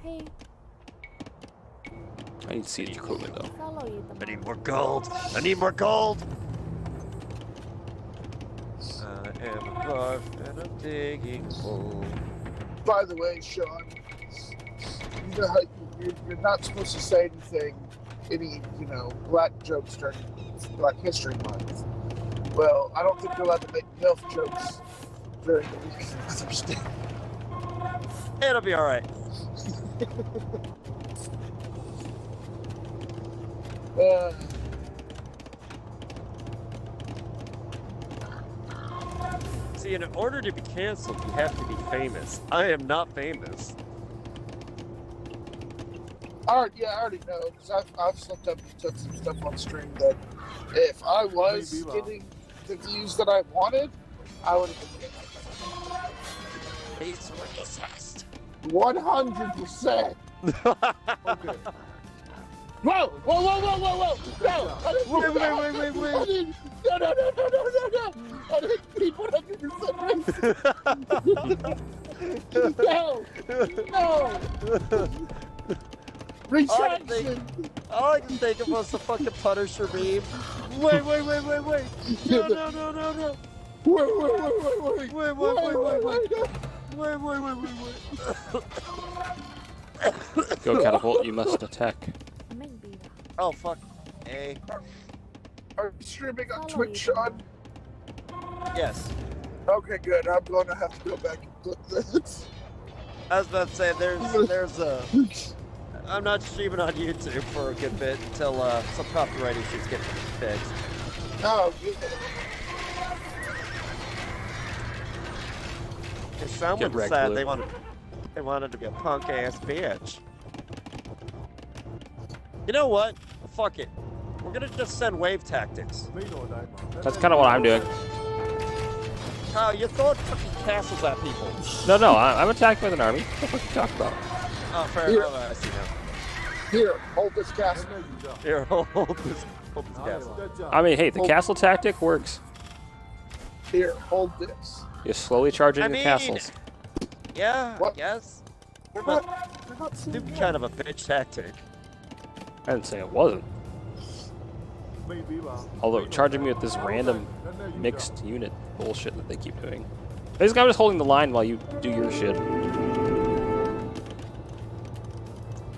Hey, I need siege equipment though. follow you. I need more gold. I need more gold. I am a dwarf and I'm digging hole. By the way, Sean, you know how you're not supposed to say any black jokes during Black History Month. Well, I don't think you're allowed to make MILF jokes during the week of Mother's Day. It'll be alright. See, in order to be canceled, you have to be famous. I am not famous. I already know, because I've slipped up and took some stuff on stream that if I was getting the views that I wanted, I would have been getting He's racist. 100%. Okay. Whoa! Whoa! Whoa! Whoa! Whoa! Whoa! No! I didn't Wait, do wait, that. wait, wait, wait. I didn't, no! I didn't be 100% racist. No! Retraction! All I can think of was the fucking Punisher meme. Wait. No. Wait! Go catapult. You must attack. Oh, fuck. Hey. Are you streaming on Twitch, Sean? Yes. Okay, good. I'm going to have to go back and clip this. I was about to say, there's a... I'm not streaming on YouTube for a good bit until some copyright issues get fixed. Oh, good. If someone wrecked, said Blue. they wanted to be a punk ass bitch. You know what? Fuck it. We're gonna just send wave tactics. That's kind of what I'm doing. Kyle, you're throwing fucking castles at people. No, I'm attacked with an army. What the fuck are you talking about? Oh, fair Here. enough. I see now. Here, hold this castle. Here, hold this castle. I mean, hey, the castle tactic works. Here, hold this. You're slowly charging I your mean- castles. Yeah, What? yes. They're But not stupid kind of a bitch tactic. I didn't say it wasn't. Although charging me with this random mixed unit bullshit that they keep doing. Basically, I'm just holding the line while you do your shit.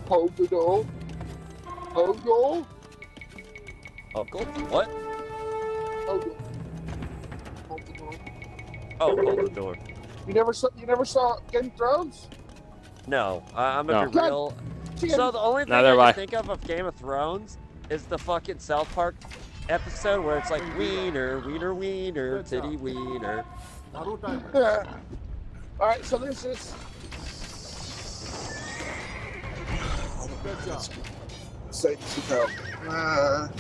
Hold the door. Hold door. Uncle? What? Hold door. Hold the door. Oh, hold the door. You never saw Game of Thrones? No, I'm gonna No. be real. So the only thing Neither have I I. can think of Game of Thrones is the fucking South Park episode where it's like wiener, titty wiener. Yeah. Alright, so there's this. Say this about.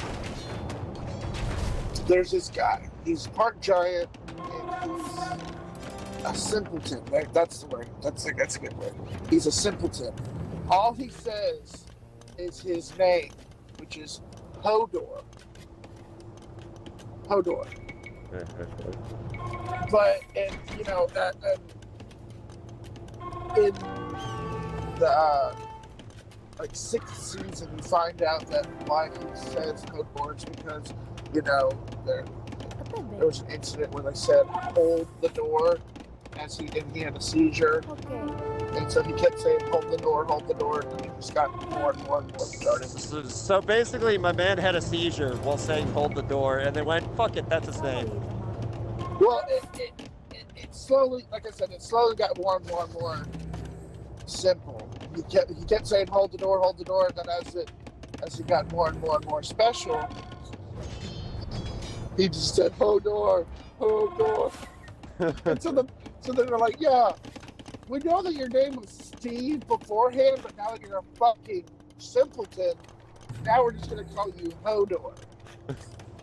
There's this guy. He's part giant and he's a simpleton. Right? That's the word. That's a good word. He's a simpleton. All he says is his name, which is Hodor. Hodor. But in the like 6th season, you find out that why he says Hodor is because there was an incident where they said hold the door, and he had a seizure, and so he kept saying hold the door, and he just got more and more retarded. So basically, my man had a seizure while saying hold the door, and they went, fuck it, that's his name. Well, it slowly, like I said, it slowly got more and more simple. He kept saying hold the door, and then as it got more and more and more special, he just said, Hodor, Hodor. And so they were like, yeah, we know that your name was Steve beforehand, but now that you're a fucking simpleton, now we're just going to call you Hodor.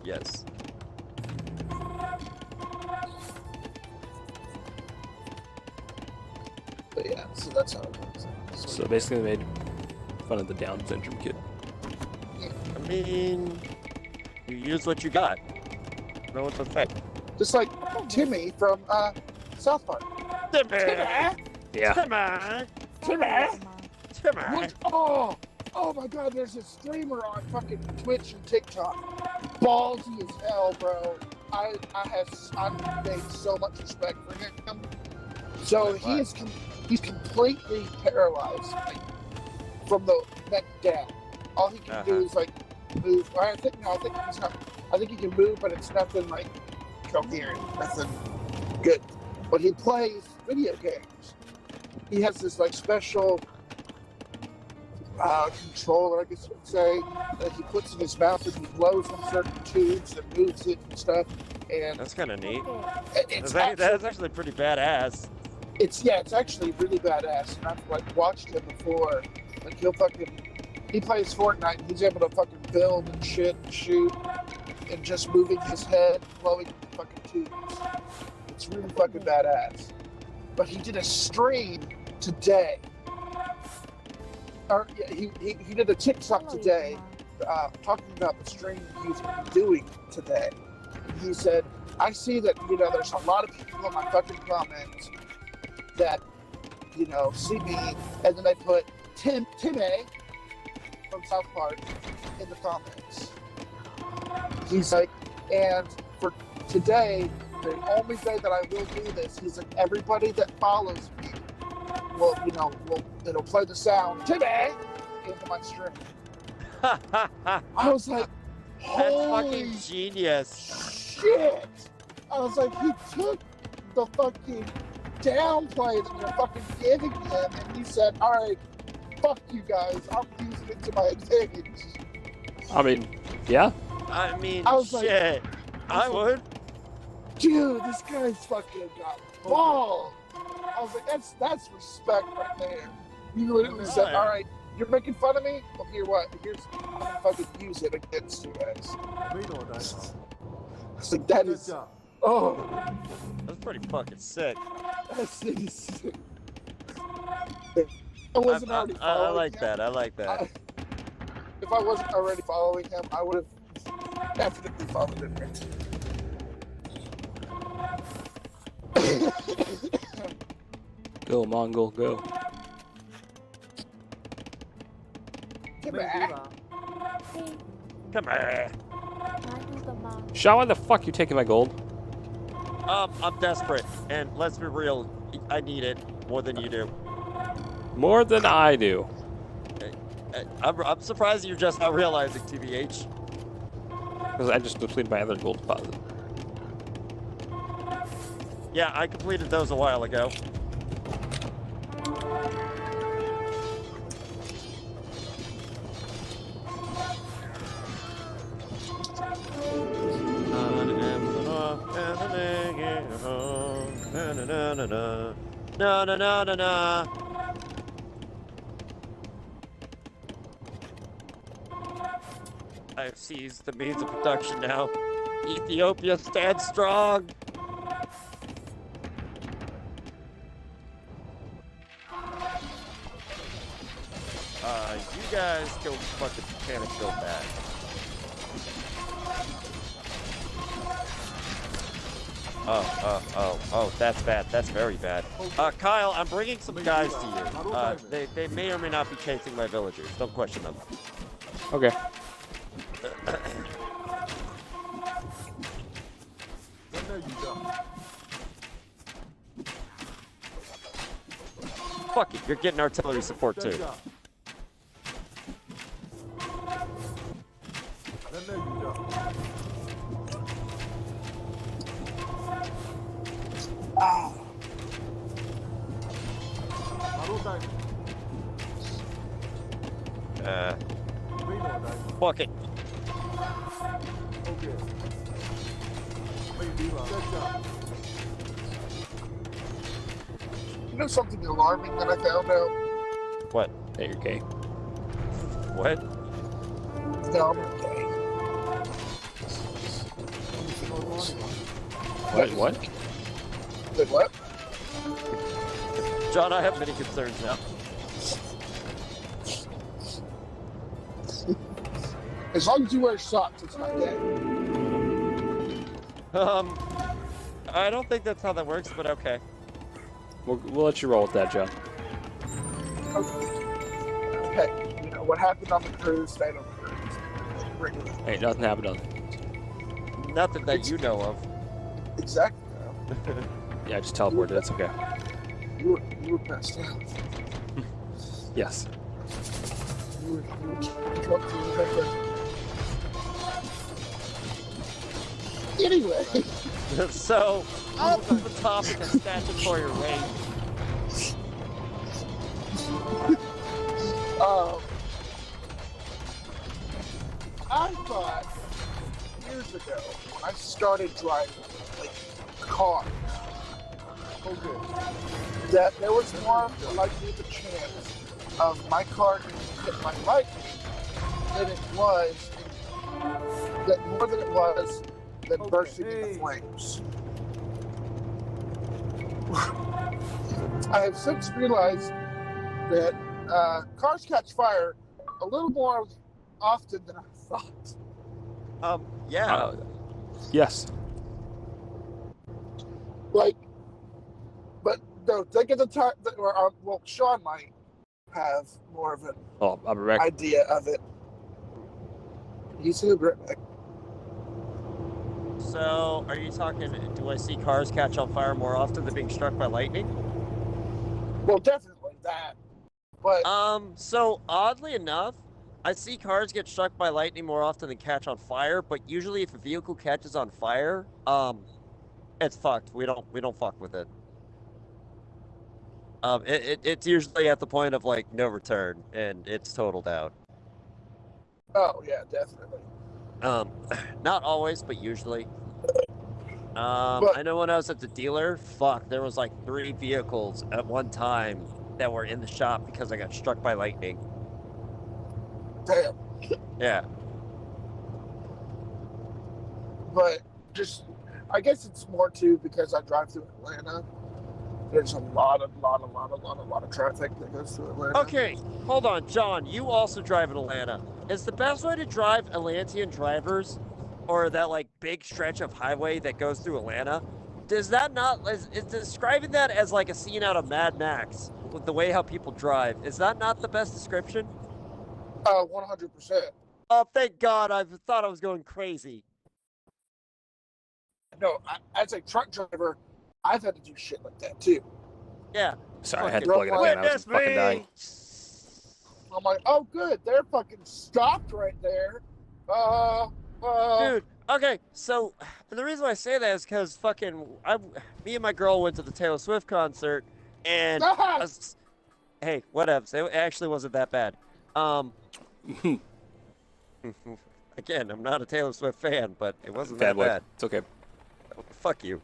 Yes. But yeah, so that's how it goes. So basically, they made fun of the Down syndrome kid. I mean, you use what you got. Know what to say. Just like Timmy from South Park. Timmy! Yeah. Timmy! Timmy! Timmy! Which, oh my god, there's a streamer on fucking Twitch and TikTok. Ballsy as hell, bro. I made so much respect for him. So he's completely paralyzed, like, from the neck down. All he can do is like move. I think he's not. I think he can move, but it's nothing like coherent, nothing good. But he plays video games. He has this like special controller, I guess you would say, that he puts in his mouth and he blows on certain tubes and moves it and stuff. And That's kind of neat. that's actually pretty badass. It's actually really badass. And I've like watched him before. Like he plays Fortnite and he's able to fucking build and shit and shoot and just moving his head, blowing fucking tubes. It's really fucking badass. But he did a stream today. Or yeah, he did a TikTok today talking about the stream he's doing today. And he said, I see that, there's a lot of people in my fucking comments that, see me, and then they put Timmy from South Park in the comments. He's like, and for today, the only day that I will do this, he's like, everybody that follows me it'll play the sound Timmy into my stream. I was like, That's holy fucking genius. shit! I was like, he took the fucking downplay that you're fucking giving him, and he said, all right, fuck you guys, I'm using it to my advantage. I mean, yeah. I mean, I was like- shit. I would. Dude, this guy's fucking got balls. I was like, that's respect right there. You literally said, all right, you're making fun of me? Well, I'm gonna fucking use it against you guys. It's like, that is, oh, That's pretty fucking sick. that's sick. I wasn't already I following like him. that. I like that. If I wasn't already following him, I would have definitely followed him. Go, Mongol, go. Come back. Come here. Shaw, why the fuck you taking my gold? I'm desperate, and let's be real, I need it more than you do. More than I do. I'm surprised you're just not realizing, TBH. Because I just depleted my other gold deposit. Yeah, I completed those a while ago. Na. I've seized the means of production now. Ethiopia stands strong. You guys go fucking panic build that. Oh, that's bad. That's very bad. Kyle, I'm bringing some guys to you. They may or may not be chasing my villagers. Don't question them. Okay. Fuck it, you're getting artillery support too. bucket. Okay. Good job. You know something alarming that I found out? What? There you're gay. What? No, I'm not gay. What? Wait, what? John, I have many concerns now. As long as you wear socks, it's not gay. I don't think that's how that works, but okay. We'll let you roll with that, John. Okay. You know what happened on the cruise? Stayed on the cruise. Regular. Hey, nothing happened on. Nothing that you know of. Exactly. Yeah, I just teleported. It's okay. You were passed out. Yes. You were drunk to the river. Anyway, So, off of the topic of statutory rape, I thought years ago when I started driving like cars, that there was more likely the chance of my car getting hit by lightning than it was, than bursting into flames. I have since realized that cars catch fire a little more often than I thought. yeah. Yes. Like, but no, think of the time that, well, Sean might have more of an Oh, I'll be back. idea of it. He's a redneck. So, are you talking, do I see cars catch on fire more often than being struck by lightning? Well, definitely that. But So oddly enough, I see cars get struck by lightning more often than catch on fire, but usually if a vehicle catches on fire, it's fucked. We don't fuck with it. It's usually at the point of like no return, and it's totaled out. oh yeah, definitely. Not always, but usually. But- I know when I was at the dealer, fuck, there was like 3 vehicles at one time that were in the shop because I got struck by lightning. Damn. Yeah. But just, I guess it's more too because I drive through Atlanta. There's a lot of traffic that goes through Atlanta. Okay, hold on, John. You also drive in Atlanta. Is the best way to drive Atlantean drivers, or that like big stretch of highway that goes through Atlanta? Does that not is describing that as like a scene out of Mad Max with the way how people drive? Is that not the best description? 100%. Oh, thank God! I thought I was going crazy. No, as a truck driver, I've had to do shit like that too. Yeah. Sorry, I had to Fucking plug it in. I was Witness fucking me! dying. I'm like, oh good, they're fucking stopped right there. Dude, okay, so the reason why I say that is because me and my girl went to the Taylor Swift concert, and hey, whatevs. It actually wasn't that bad. Again, I'm not a Taylor Swift fan, but it wasn't that bad. It's okay. Fuck you.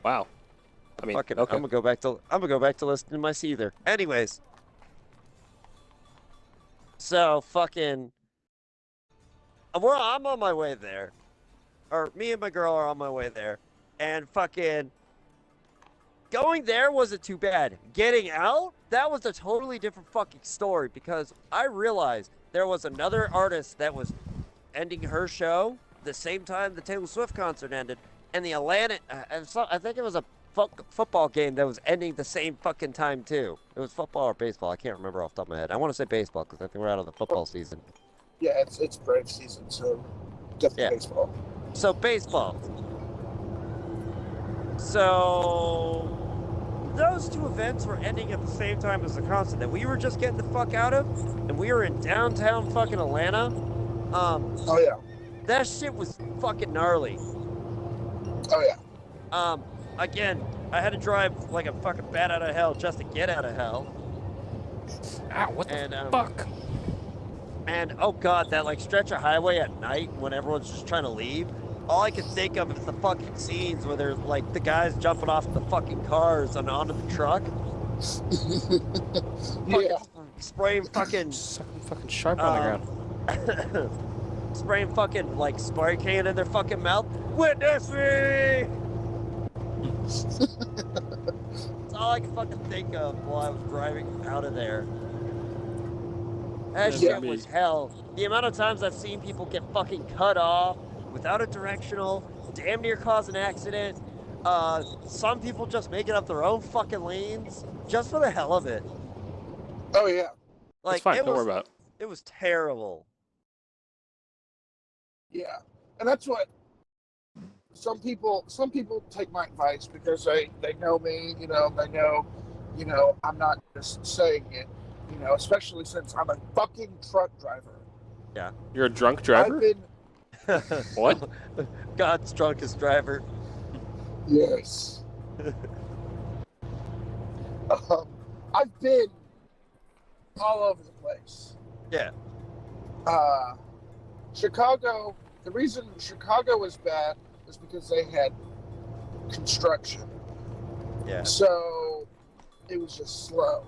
Wow. I mean, Fucking, okay. I'm gonna go back to listening to my Seether. Anyways, so fucking, I'm on my way there, or me and my girl are on my way there, and fucking going there wasn't too bad. Getting out, that was a totally different fucking story because I realized there was another artist that was ending her show the same time the Taylor Swift concert ended, and the Atlanta, I think it was a football game that was ending the same fucking time too. It was football or baseball. I can't remember off the top of my head. I want to say baseball because I think we're out of the football season. Yeah, it's Brave season, so definitely baseball. So baseball. So those 2 events were ending at the same time as the concert that we were just getting the fuck out of, and we were in downtown fucking Atlanta. Oh yeah. That shit was fucking gnarly. Oh yeah. Again, I had to drive like a fucking bat out of hell just to get out of hell. Ow, what the And, fuck? And oh god, that like stretch of highway at night when everyone's just trying to leave. All I can think of is the fucking scenes where there's like the guys jumping off the fucking cars and onto the truck. Yeah. Spraying fucking Sucking fucking sharp on the ground. spraying fucking like spray can in their fucking mouth. Witness me! That's all I can fucking think of while I was driving out of there. That shit was hell. The amount of times I've seen people get fucking cut off without a directional, damn near cause an accident. Some people just making up their own fucking lanes just for the hell of it. Oh yeah. It's fine. Don't worry about it. It was terrible. Yeah. And that's what some people take my advice because they know me, they know, I'm not just saying it, especially since I'm a fucking truck driver. Yeah. You're a drunk driver? I've been What? God's drunkest driver. Yes. I've been all over the place. Yeah. Chicago, the reason Chicago was bad was because they had construction. Yeah. So it was just slow.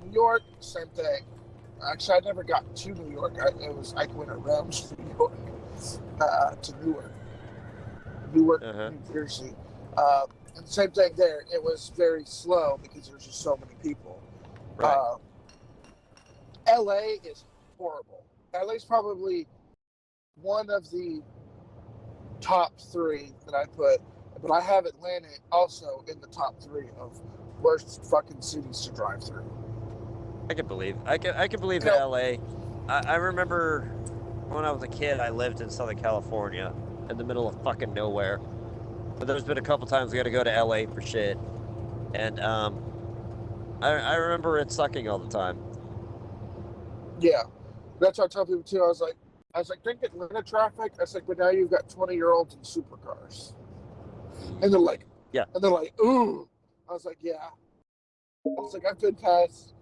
New York, same thing. Actually, I never got to New York. I went around New York to Newark, New Jersey. And same thing there. It was very slow because there's just so many people. Right. LA is horrible. LA is probably one of the top 3 that I put, but I have Atlanta also in the top 3 of worst fucking cities to drive through. I can believe in LA. I remember when I was a kid, I lived in Southern California, in the middle of fucking nowhere. But there's been a couple times we got to go to LA for shit, and I remember it sucking all the time. Yeah, that's what I tell people too. I was like, think Atlanta traffic. I was like, but now you've got 20-year-olds in supercars, and they're like, yeah, and they're like, ooh. I was like, yeah. I was like, I've been passed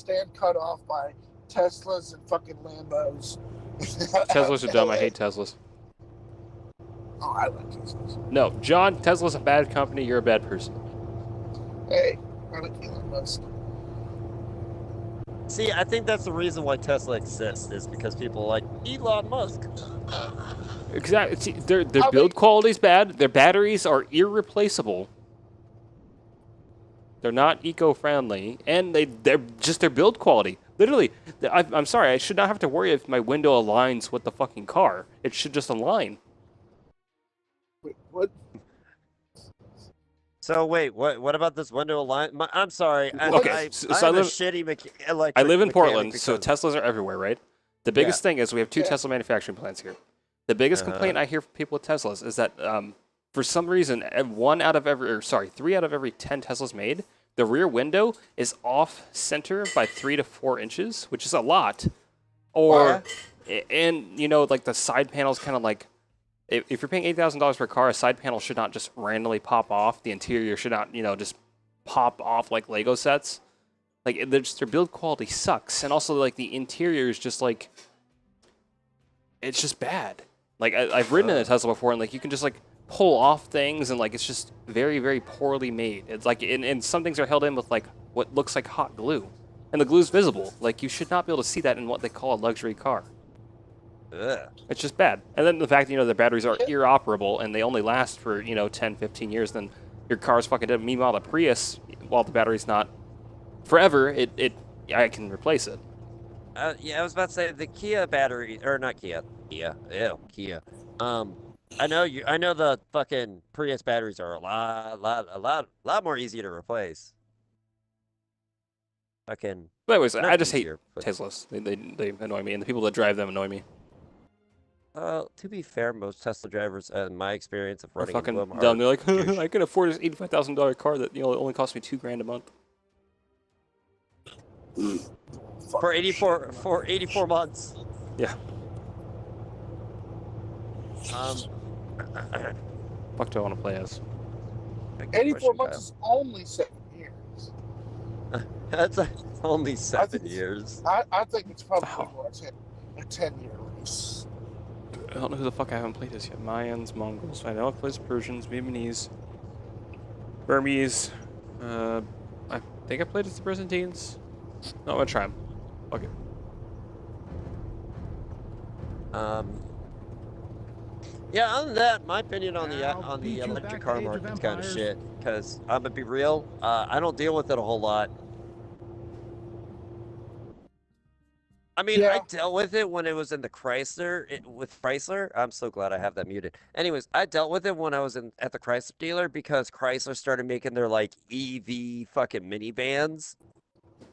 and cut off by Teslas and fucking Lambos. Teslas are dumb. I hate Teslas. Oh, I like Teslas. No, John, Tesla's a bad company. You're a bad person. Hey, I like Elon Musk. See, I think that's the reason why Tesla exists, is because people are like Elon Musk. Exactly. See, their build quality's bad. Their batteries are irreplaceable. They're not eco-friendly, and they're just their build quality. Literally, I'm sorry, I should not have to worry if my window aligns with the fucking car. It should just align. Wait, what? So wait, what about this window align? I'm sorry. Okay, I'm a shitty electric I live in mechanic Portland, because... so Teslas are everywhere, right? The biggest thing is we have 2 Tesla manufacturing plants here. The biggest complaint I hear from people with Teslas is that for some reason, 3 out of every 10 Teslas made, the rear window is off center by 3 to 4 inches, which is a lot. Or, and like the side panel's kind of like, if you're paying $8,000 per a car, a side panel should not just randomly pop off. The interior should not, just pop off like Lego sets. Like, their build quality sucks. And also, like, the interior is just, like, it's just bad. Like, I've ridden in a Tesla before, and, like, you can just, like, pull off things, and, like, it's just very, very poorly made. It's, like, and some things are held in with, like, what looks like hot glue. And the glue's visible. Like, you should not be able to see that in what they call a luxury car. Ugh. It's just bad. And then the fact that, the batteries are inoperable, and they only last for, 10, 15 years, then your car's fucking dead. Meanwhile, the Prius, while the battery's not forever, I can replace it. Yeah, I was about to say the Kia battery, or not Kia. Kia. I know the fucking Prius batteries are a lot more easy to replace. Fucking. But anyways, I just easier, hate Teslas. They annoy me, and the people that drive them annoy me. To be fair, most Tesla drivers, in my experience of running fucking into them, dumb. They're like, I can afford this $85,000 car that only cost me $2,000 a month. For 84 months. Yeah. Fuck do I want to play as? 84 months is only 7 years. That's only I 7 think it's- years. I think it's probably Wow. more a 10-year lease. I don't know who the fuck I haven't played this yet. Mayans, Mongols, I know I played Persians, Vietnamese, Burmese. I think I played as the Byzantines. No, I'm gonna try them. Fuck it. Yeah, other than that, my opinion on I'll the beat you electric back car to Age of market's kind of Empires. shit. Because I'm gonna be real, I don't deal with it a whole lot. I mean, I Yeah. dealt with it when it was in the with Chrysler. I'm so glad I have that muted. Anyways, I dealt with it when I was at the Chrysler dealer because Chrysler started making their like EV fucking minivans,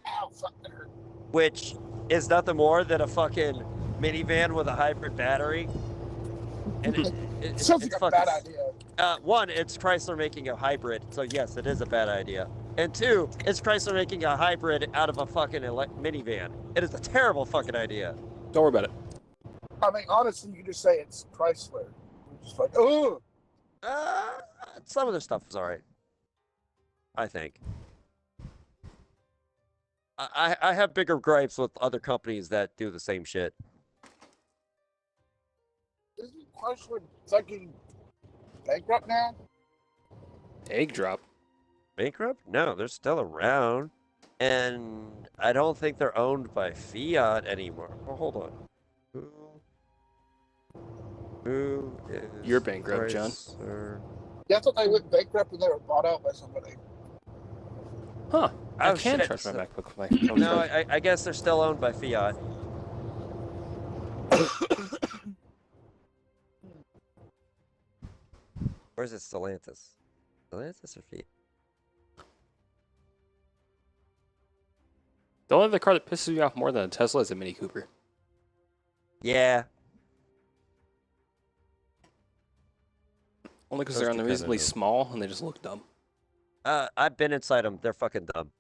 Ow, fuck, that hurt. which is nothing more than a fucking minivan with a hybrid battery. And It sounds like a bad idea. one, it's Chrysler making a hybrid, so yes, it is a bad idea. And two, it's Chrysler making a hybrid out of a fucking minivan. It is a terrible fucking idea. Don't worry about it. I mean, honestly, you just say it's Chrysler. You're just like, oh, Some of their stuff is alright. I think. I have bigger gripes with other companies that do the same shit. isn't Chrysler fucking bankrupt now? Egg drop. Bankrupt? No, they're still around. And I don't think they're owned by Fiat anymore. Oh, hold on. Who is You're bankrupt, John. Chrysler? Yeah, I thought they went bankrupt and they were bought out by somebody. Huh. I Oh, can shit. charge my MacBook with my phone No, charge. I guess they're still owned by Fiat. Or is it Stellantis? Stellantis or Fiat? The only other car that pisses me off more than a Tesla is a Mini Cooper. Yeah. Only because Those they're do kinda unreasonably do. small and they just look dumb. I've been inside them. They're fucking dumb.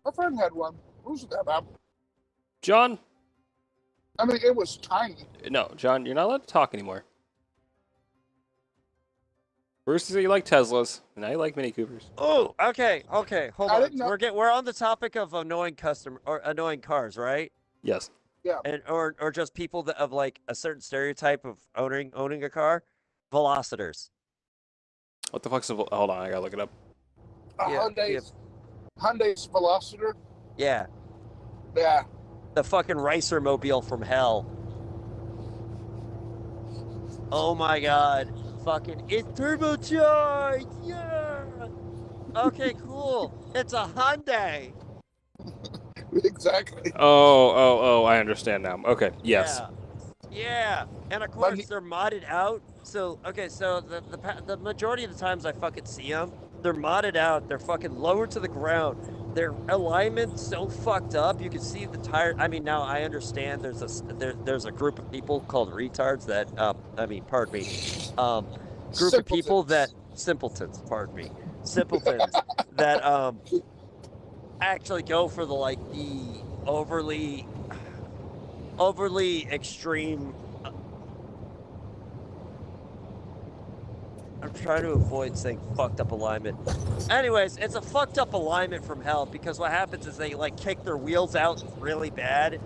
My friend had one. Who's that about? John? I mean, it was tiny. No, John, you're not allowed to talk anymore. First you say you like Teslas, and now you like Mini Coopers. Oh, okay, hold I on. didn't know- We're on the topic of annoying annoying cars, right? Yes. And or just people that of like a certain stereotype of owning a car, velocitors. What the fuck's a... Hold on, I gotta look it up. Hyundai's Velociter. Yeah, Yeah. the fucking racer mobile from hell. Oh my god, fucking it's turbocharged. Yeah. Okay, cool. It's a Hyundai. Exactly. Oh, I understand now. Okay, yes. Yeah. And of course they're modded out. So okay, so the majority of the times I fucking see them, they're modded out. They're fucking lower to the ground. Their alignment's so fucked up. You can see the tire. I mean, now I understand. There's a group of people called retards that pardon me, group of people that simpletons. Pardon me, simpletons that actually go for the overly extreme. I'm trying to avoid saying fucked up alignment. Anyways, it's a fucked up alignment from hell because what happens is they like kick their wheels out really bad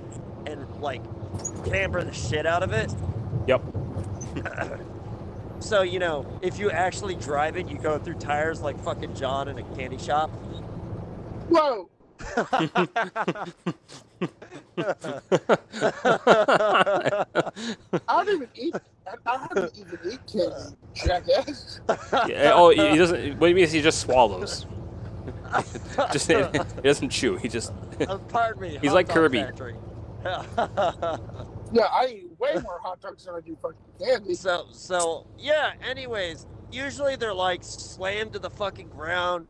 and like camber the shit out of it. Yep. So, you know, if you actually drive it, you go through tires like fucking John in a candy shop. Whoa. I don't even eat. I haven't even eat candy, jackass. Yeah, oh, he doesn't... What he means, he just swallows. Just he doesn't chew. He just... Pardon me. He's hot like dog Kirby. factory. Yeah, I eat way more hot dogs than I do fucking candy. So yeah. Anyways, usually they're like slammed to the fucking ground.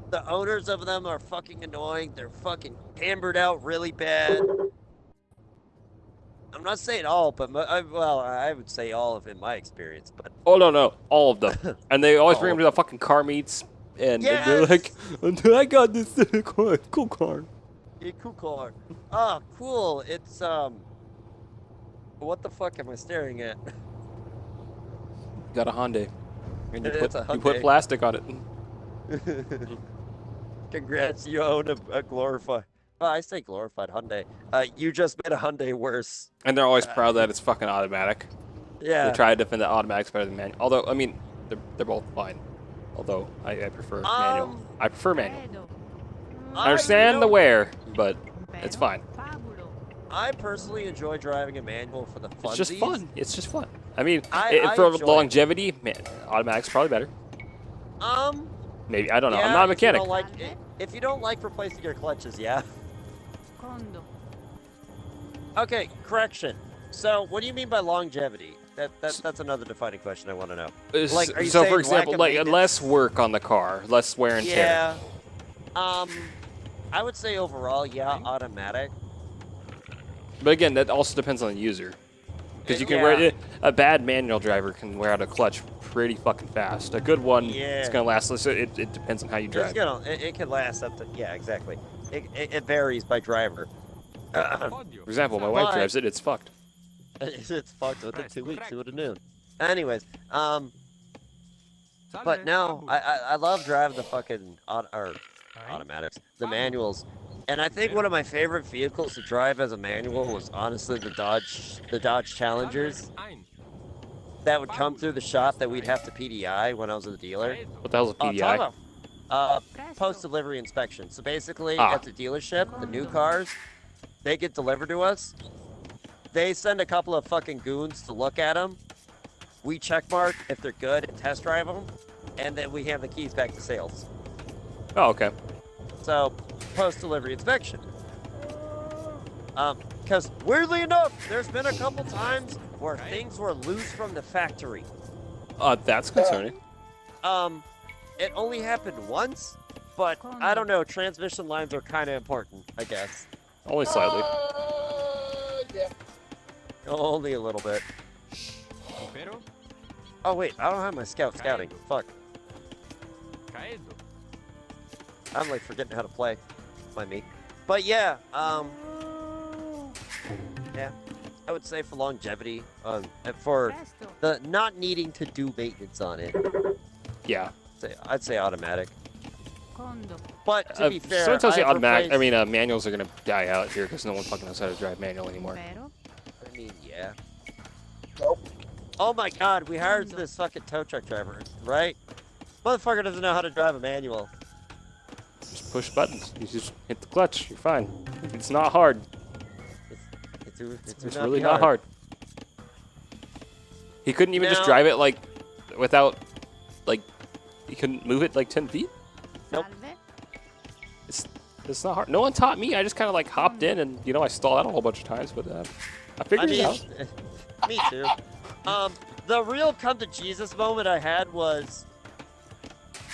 The owners of them are fucking annoying. They're fucking cambered out really bad. I'm not saying all, but I would say all of in my experience. But Oh, no. All of them. And they always bring All them to the fucking car meets. And they're Yes! like, I got this cool car. a cool car. Oh, cool. It's what the fuck am I staring at? Got a Hyundai. And you It's put, a you put Hyundai. plastic on it. Congrats, you own a glorified. Well, I say glorified Hyundai. You just made a Hyundai worse. And they're always proud that it's fucking automatic. Yeah. They try to defend that automatic's better than manual. Although, I mean, they're both fine. Although, I prefer manual. I prefer manual. I understand the wear, but it's fine. I personally enjoy driving a manual for the funsies. It's just fun. It's just fun. I mean, I for enjoy longevity, man, automatic's probably better. Maybe, I don't know. Yeah, I'm not a mechanic. If you don't like replacing your clutches, yeah. Okay, correction. So, what do you mean by longevity? That's another defining question I want to know. Like, are you so, saying for example, lack of like maintenance? less work on the car, less wear and tear. Yeah. I would say overall, yeah, automatic. But again, that also depends on the user. Because you can wear a bad manual driver can wear out a clutch pretty fucking fast. A good one, it's gonna last. So it depends on how you drive. It can last up to exactly. It varies by driver. For example, my wife drives it. It's fucked. It's fucked within 2 weeks. She would have known. Anyways, but no, I love driving the fucking automatics, the manuals. And I think one of my favorite vehicles to drive as a manual was honestly the Dodge Challengers. That would come through the shop that we'd have to PDI when I was at the dealer. What the hell's a PDI? Post-delivery inspection. So basically, at the dealership, the new cars, they get delivered to us. They send a couple of fucking goons to look at them. We checkmark if they're good and test drive them. And then we hand the keys back to sales. Oh, okay. So, post-delivery inspection. Because weirdly enough, there's been a couple times where things were loose from the factory. That's concerning. It only happened once, but I don't know. Transmission lines are kind of important, I guess. Only slightly. Yeah. Only a little bit. Oh wait, I don't have my scouting. Fuck. I'm like forgetting how to play. Mind me. But yeah, yeah, I would say for longevity, for the not needing to do maintenance on it. Yeah. I'd say automatic. But to be fair, someone tells you automatic, manuals are gonna die out here because no one fucking knows how to drive manual anymore. I mean, yeah. Nope. Oh my god, we hired this fucking tow truck driver, right? Motherfucker doesn't know how to drive a manual. Just push buttons. You just hit the clutch. You're fine. It's not hard. It's really not hard. He couldn't even just drive it like without he couldn't move it like 10 feet. Nope. It's not hard. No one taught me. I just kind of like hopped in and I stalled out a whole bunch of times, but I figured it out. Me too. The real come to Jesus moment I had was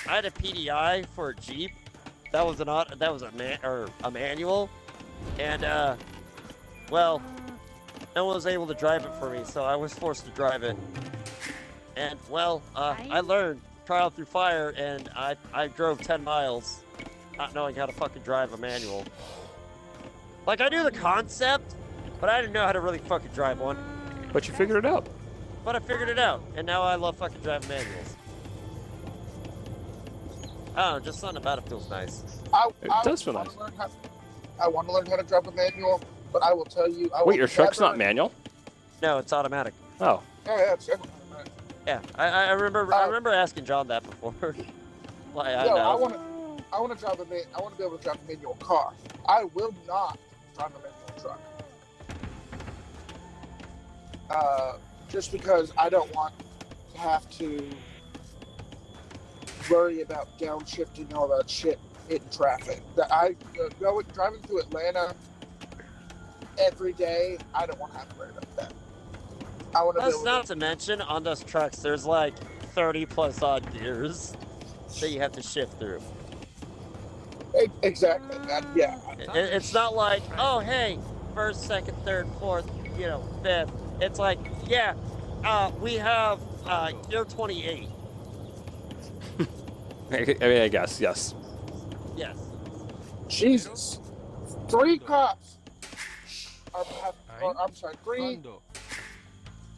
I had a PDI for a Jeep. That was a manual, and well, no one was able to drive it for me, so I was forced to drive it. And well, I learned trial through fire, and I drove 10 miles, not knowing how to fucking drive a manual. Like I knew the concept, but I didn't know how to really fucking drive one. But you figured it out. But I figured it out, and now I love fucking driving manuals. I don't know, just something about it feels nice. It does feel nice. I want to learn how to drive a manual, but I will tell you. Wait, your truck's not manual? No, it's automatic. Oh. Oh yeah, it's automatic. Yeah, I remember asking John that before. Why I know. I want to I want to be able to drive a manual car. I will not drive a manual truck. Just because I don't want to have to worry about downshifting all that shit in traffic. Driving through Atlanta every day, I don't want to have to worry about that. I want to. That's not to mention on those trucks, there's like 30 plus odd gears that you have to shift through. Exactly. Yeah. It's not like, oh hey, first, second, third, fourth, fifth. It's like, yeah, we have gear 28. I guess, yes. Yes. Jesus. 3 cops. Three.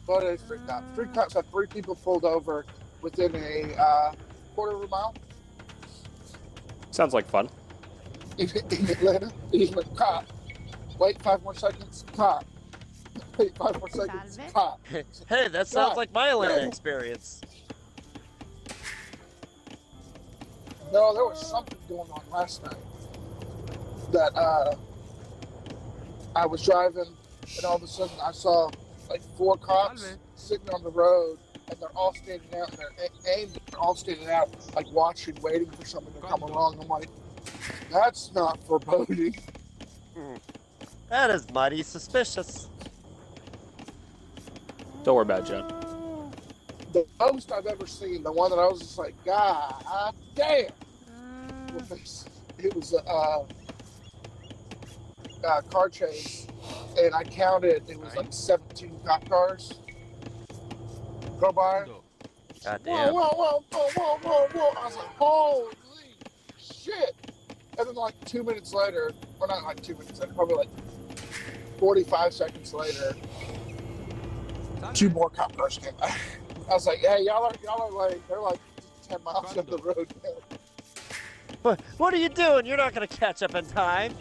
What is 3 cops? 3 cops have 3 people pulled over within a quarter of a mile. Sounds like fun. in Atlanta. He went cop. Wait 5 more seconds. Cop. Wait 5 more seconds. Salve. Cop. Hey, that sounds God like my Atlanta damn. experience. No, there was something going on last night that I was driving, and all of a sudden I saw like 4 cops sitting on the road, and they're all standing out, and they're aimed, they're all standing out, like watching, waiting for something to come along. I'm like, that's not foreboding. That is mighty suspicious. Don't worry about it, John. The most I've ever seen, the one that I was just like, God damn. It was a car chase, and I counted, it was like 17 cop cars go by. God Whoa, damn. whoa, whoa, whoa, whoa, whoa, whoa. I was like, holy shit. And then like 2 minutes later, or not like 2 minutes later, probably like 45 seconds later, 2 more cop cars came by. I was like, hey, y'all are like, they're like 10 miles down the road now. What are you doing? You're not gonna catch up in time.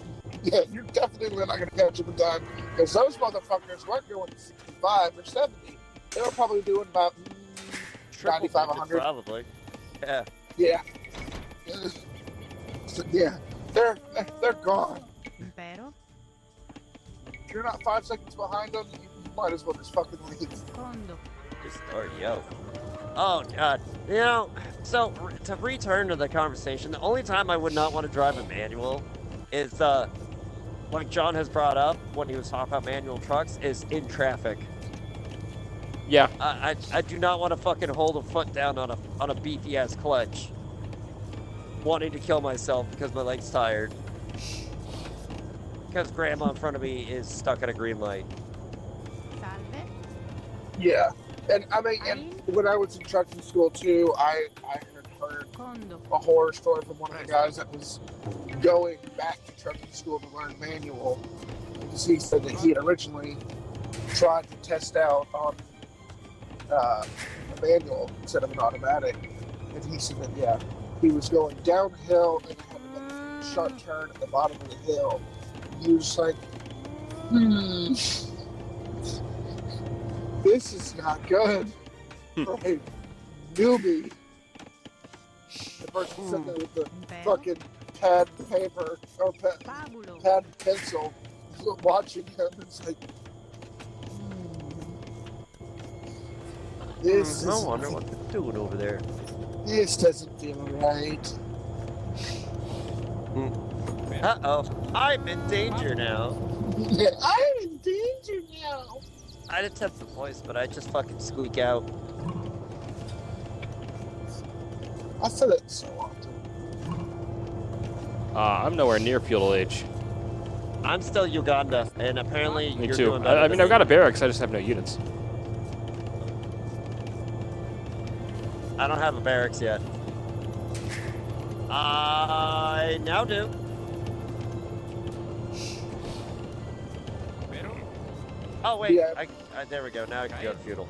Yeah, you're definitely not going to catch up in time, because those motherfuckers weren't doing 65 or 70. They were probably doing about 95, 100. Probably. Yeah. Yeah. Yeah. They're gone. Pero, If you're not 5 seconds behind them, you might as well just fucking leave. condo. Just start, yo. Oh god. You know, so to return to the conversation, the only time I would not want to drive a manual is like John has brought up when he was talking about manual trucks, is in traffic. Yeah. I do not want to fucking hold a foot down on a beefy ass clutch, wanting to kill myself because my leg's tired. Because grandma in front of me is stuck at a green light. Salve. Yeah. And I mean, and when I was in trucking school too, I had heard Condo. a horror story from one of the guys that was going back to trucking school to learn manual, because he said that he had originally tried to test out on a manual instead of an automatic, and he said that yeah, he was going downhill and had to make a sharp turn at the bottom of the hill. He was like, this is not good for a newbie. The person sitting there with the fucking pad and paper or Fabulo. pad and pencil watching him. It's like, this I is, wonder what they're doing over there. this doesn't feel right. Uh-oh. I'm in danger now. Yeah, I'm in danger now. I'd attempt the voice, but I just fucking squeak out. I said it so often. I'm nowhere near feudal age. I'm still Uganda, and apparently Me you're too. doing better I mean, than I've got me. a barracks, I just have no units. I don't have a barracks yet. I now do. Oh wait, Yeah. there we go. Now I can go to feudal.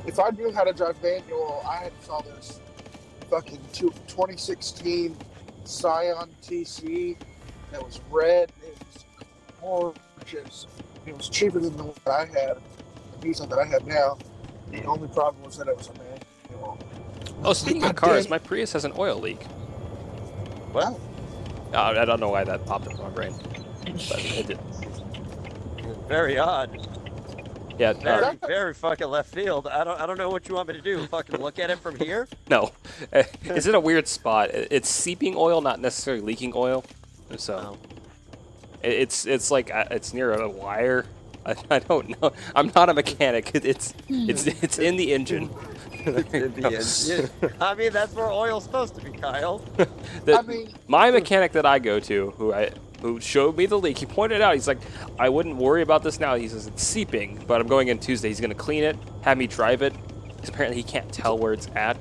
If I knew how to drive manual, I saw this fucking 2016 Scion TC that was red. It was gorgeous. It was cheaper than the one that I had, the diesel that I have now. The only problem was that it was a manual. Oh, speaking of cars, my Prius has an oil leak. What? I don't know why that popped into my brain, but it did. Very odd. Yeah, Very fucking left field. I don't know what you want me to do. Fucking look at it from here? no. It's in a weird spot. It's seeping oil, not necessarily leaking oil. So it's like it's near a wire. I don't know. I'm not a mechanic. It's in the engine. I mean, that's where oil's supposed to be, Kyle. I mean, My mechanic that I go to, who showed me the leak, he pointed out, he's like, I wouldn't worry about this now. He says, it's seeping, but I'm going in Tuesday. He's going to clean it, have me drive it, because apparently he can't tell where it's at,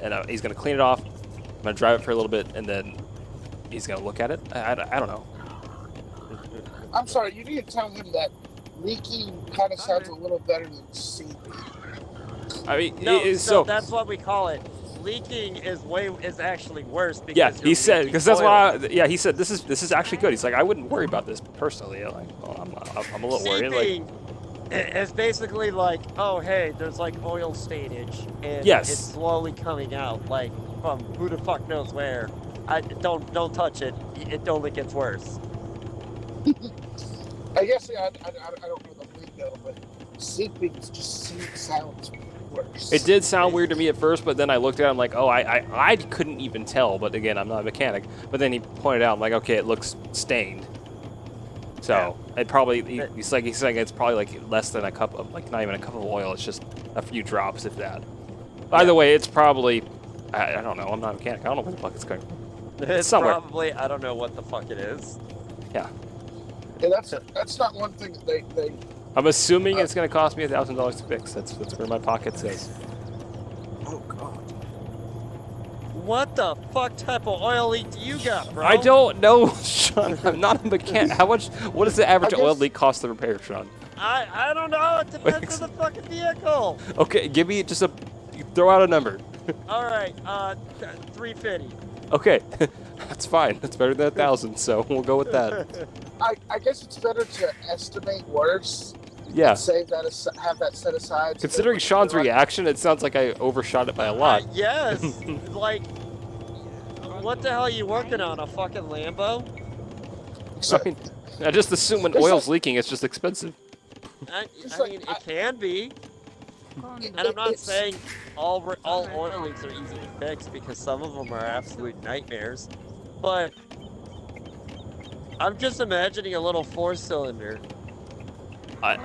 and he's going to clean it off. I'm going to drive it for a little bit, and then he's going to look at it. I don't know. I'm sorry, you need to tell him that leaking kind of sounds a little better than seeping. I mean, No, so that's what we call it. leaking is actually worse because Yeah, he you're said leaking because that's oil. why. Yeah, he said this is actually good. He's like, I wouldn't worry about this personally. Like, well, I'm a little worried. Like, Seeping is basically like, oh hey, there's like oil stainage and Yes. it's slowly coming out, like from who the fuck knows where. Don't touch it. It only gets worse. I guess I don't know the lingo, but seeping just sounds worse. it did sound weird to me at first, but then I looked at it. I'm like, oh, I couldn't even tell. But again, I'm not a mechanic. But then he pointed out, I'm like, okay, it looks stained. So it probably he's saying it's probably like less than a cup of, like not even a cup of oil. It's just a few drops, if that. Either way, it's probably I don't know. I'm not a mechanic. I don't know where the fuck it's going. It's somewhere. probably, I don't know what the fuck it is. Yeah. Yeah, that's not one thing that they I'm assuming it's going to cost me $1,000 to fix. That's where my pocket says. Oh god. What the fuck type of oil leak do you got, bro? I don't know, Sean. I'm not a mechanic. What does the average oil guess- leak cost to repair, Sean? I don't know. It depends on the fucking vehicle. Okay, give me just throw out a number. All right, 350. Okay, that's fine. That's better than 1,000, so we'll go with that. I guess it's better to estimate worse. Yeah. Save that, have that set aside. so Considering that- Sean's reaction, it sounds like I overshot it by a lot. Yes. Like, what the hell are you working on? A fucking Lambo? I mean, I just assume when There's oil's like- leaking, it's just expensive. It's I like, mean, it can be. And I'm not saying all oil leaks are easy to fix because some of them are absolute nightmares. But I'm just imagining a little 4-cylinder. I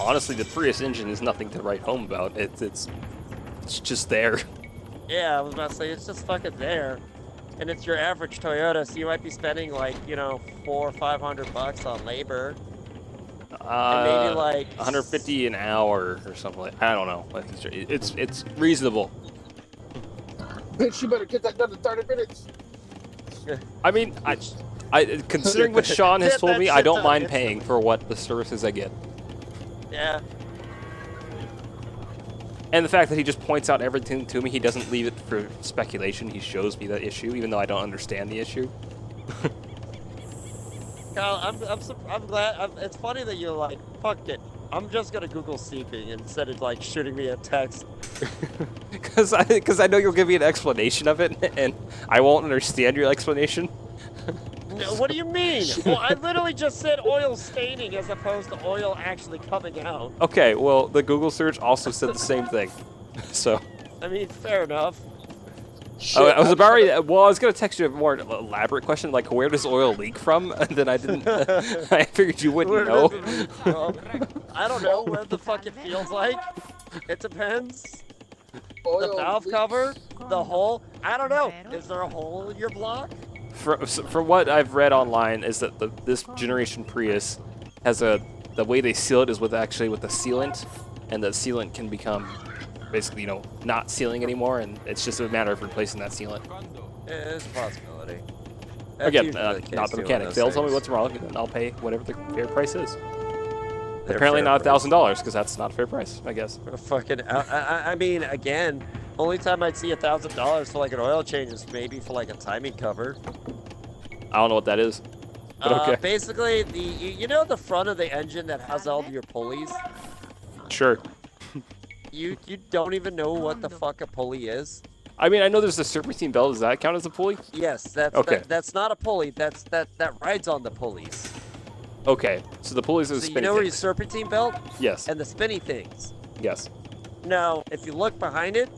honestly, the Prius engine is nothing to write home about. It's just there. Yeah, I was about to say it's just fucking there, and it's your average Toyota, so you might be spending like $400 or $500 on labor, and maybe like 150 an hour or something. Like, I don't know. Like, it's reasonable. Bitch, you better get that done in 30 minutes. I mean, considering what Sean has Get told that me, I shit don't done mind instantly. paying for what the services I get. Yeah. And the fact that he just points out everything to me, he doesn't leave it for speculation. He shows me the issue, even though I don't understand the issue. Kyle, I'm glad. It's funny that you're like, fuck it. I'm just gonna Google seeping instead of like shooting me a text. Because I know you'll give me an explanation of it, and I won't understand your explanation. No, what do you mean? Well, I literally just said oil staining as opposed to oil actually coming out. Okay, well, the Google search also said the same thing. So, I mean, fair enough. I was about ready. Well, I was gonna text you a more elaborate question, like where does oil leak from? And then I didn't. I figured you wouldn't know. I don't know where the fuck it feels like. It depends. The Oil valve leaks. cover, the hole. I don't know. Is there a hole in your block? From what I've read online, is that this generation Prius has the way they seal it is with the sealant, and the sealant can become basically not sealing anymore, and it's just a matter of replacing that sealant. It's a possibility. That's Again, usually not case the too with mechanic. those They'll tell me things. what's wrong, and then I'll pay whatever the fair price is. Their Apparently fair not price. $1,000, because that's not a fair price, I guess. Fucking, I mean, again, only time I'd see $1,000 for like an oil change is maybe for like a timing cover. I don't know what that is. But okay. Basically, you know the front of the engine that has all of your pulleys? Sure. You don't even know what the fuck a pulley is? I mean, I know there's the serpentine belt. Does that count as a pulley? Yes, that's Okay. that's not a pulley. That rides on the pulleys. Okay, so the pulleys are the So you spinning know where your things. serpentine belt Yes. and the spinny things. Yes. Now, if you look behind it,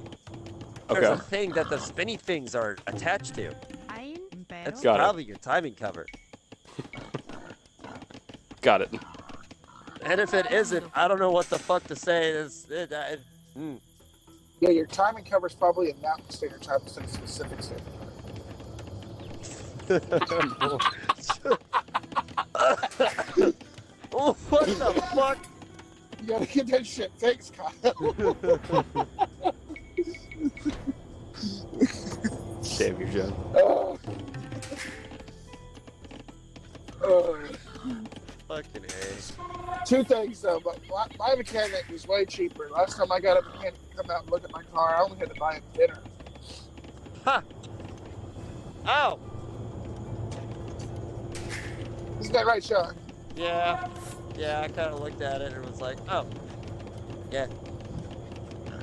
there's a Okay. thing that the spinny things are attached to. That's Got it. probably your timing cover. Got it. And if it isn't, I don't know what the fuck to say. Yeah, your timing cover's probably in Mountain Standard Time instead of Pacific Standard Time. Oh, what the fuck? You gotta get that shit fixed, Kyle. Damn you, John. Oh. Oh. Fucking A. Two things though, but my mechanic was way cheaper. Last time I got a mechanic to come out and look at my car, I only had to buy him dinner. Ha! Oh! Isn't that right, Sean? Yeah. Yeah, I kind of looked at it and was like, oh. Yeah.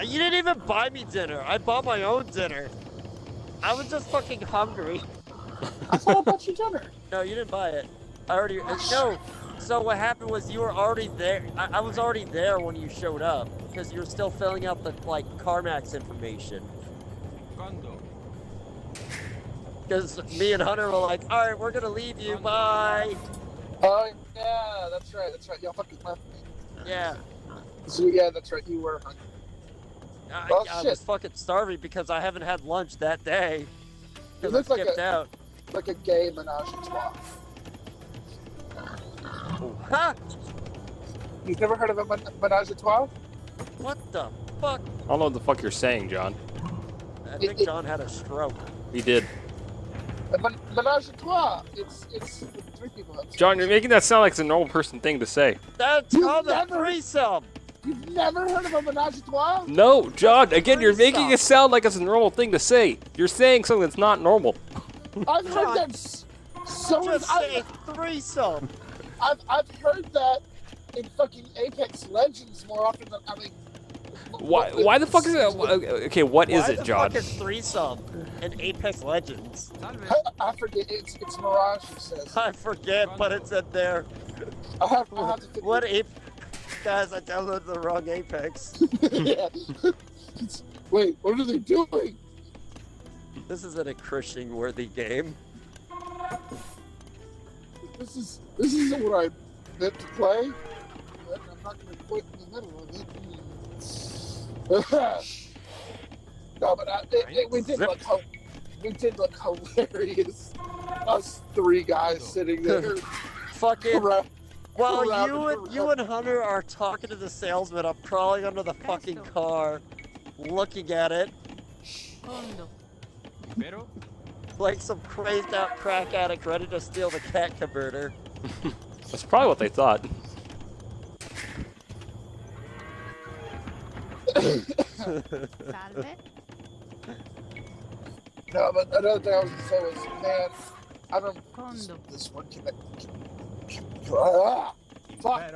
You didn't even buy me dinner. I bought my own dinner. I was just fucking hungry. I thought I bought you dinner. No, you didn't buy it. I already. No. So what happened was you were already there. I was already there when you showed up because you were still filling out the like CarMax information. Because me and Hunter were like, all right, we're gonna leave you. Bye. Oh yeah, that's right. That's right. Y'all fucking left me. Yeah. So yeah, that's right. You were hungry. I was fucking starving because I haven't had lunch that day. You Because I look like skipped out. like a gay menage a trois. Huh? You've never heard of a menage a trois? What the fuck? I don't know what the fuck you're saying, John. I think John had a stroke. He did. A menage a trois. It's three people. John, you're making that sound like it's a normal person thing to say. That's You've called a never- threesome. You've never heard of a menage a trois? No, John, again, you're making threesome. it sound like it's a normal thing to say. You're saying something that's not normal. I've heard John, that so Just say threesome. I've heard that in fucking Apex Legends more often than I mean. Why the fuck is it? Okay, what is Why it, the John? fuck is threesome in Apex Legends? I forget. It's Mirage. It says. I forget, but it's in there. I have to figure What Guys, I downloaded the wrong Apex. yeah. Wait, what are they doing? This isn't a Christian-worthy game. This isn't what I meant to play. But I'm not going to quit in the middle of it. No, but we did look hilarious. Us three guys sitting there. Fucking. around- While around you and Hunter are talking to the salesman, I'm crawling under the fucking car, looking at it like some crazed out crack addict ready to steal the cat converter. That's probably what they thought. No, but another thing I was gonna say was, man, I don't. This one fuck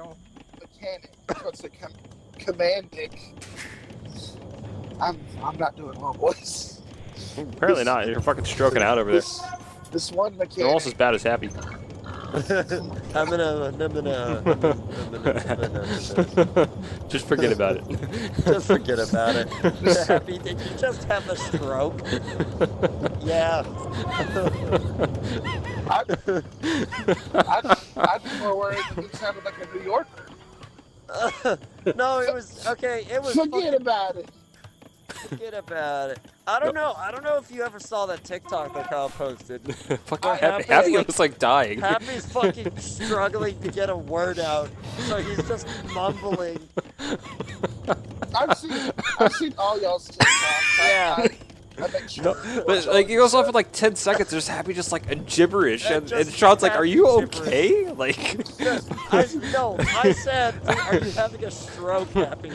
mechanic. What's the commandic? I'm not doing well, boys. Apparently not. You're fucking stroking out over there. This one mechanic. You're almost as bad as Happy. Just forget about it. Just forget about it. Happy, did you just have a stroke? Yeah. I'd be more worried that it sounded like a New Yorker. No, it was okay. It was. Forget about it. Forget about it. I don't know. I don't know if you ever saw that TikTok that Kyle posted. Fucking Happy, Happy like- was like dying. Happy's fucking struggling to get a word out, so he's just mumbling. I've seen all y'all's TikToks. Yeah. I make sure. No, but like he goes off for like 10 seconds. There's Happy just like a gibberish, and Just Sean's like, "Are you Happy okay?" Like, I said, are you having a stroke, Happy?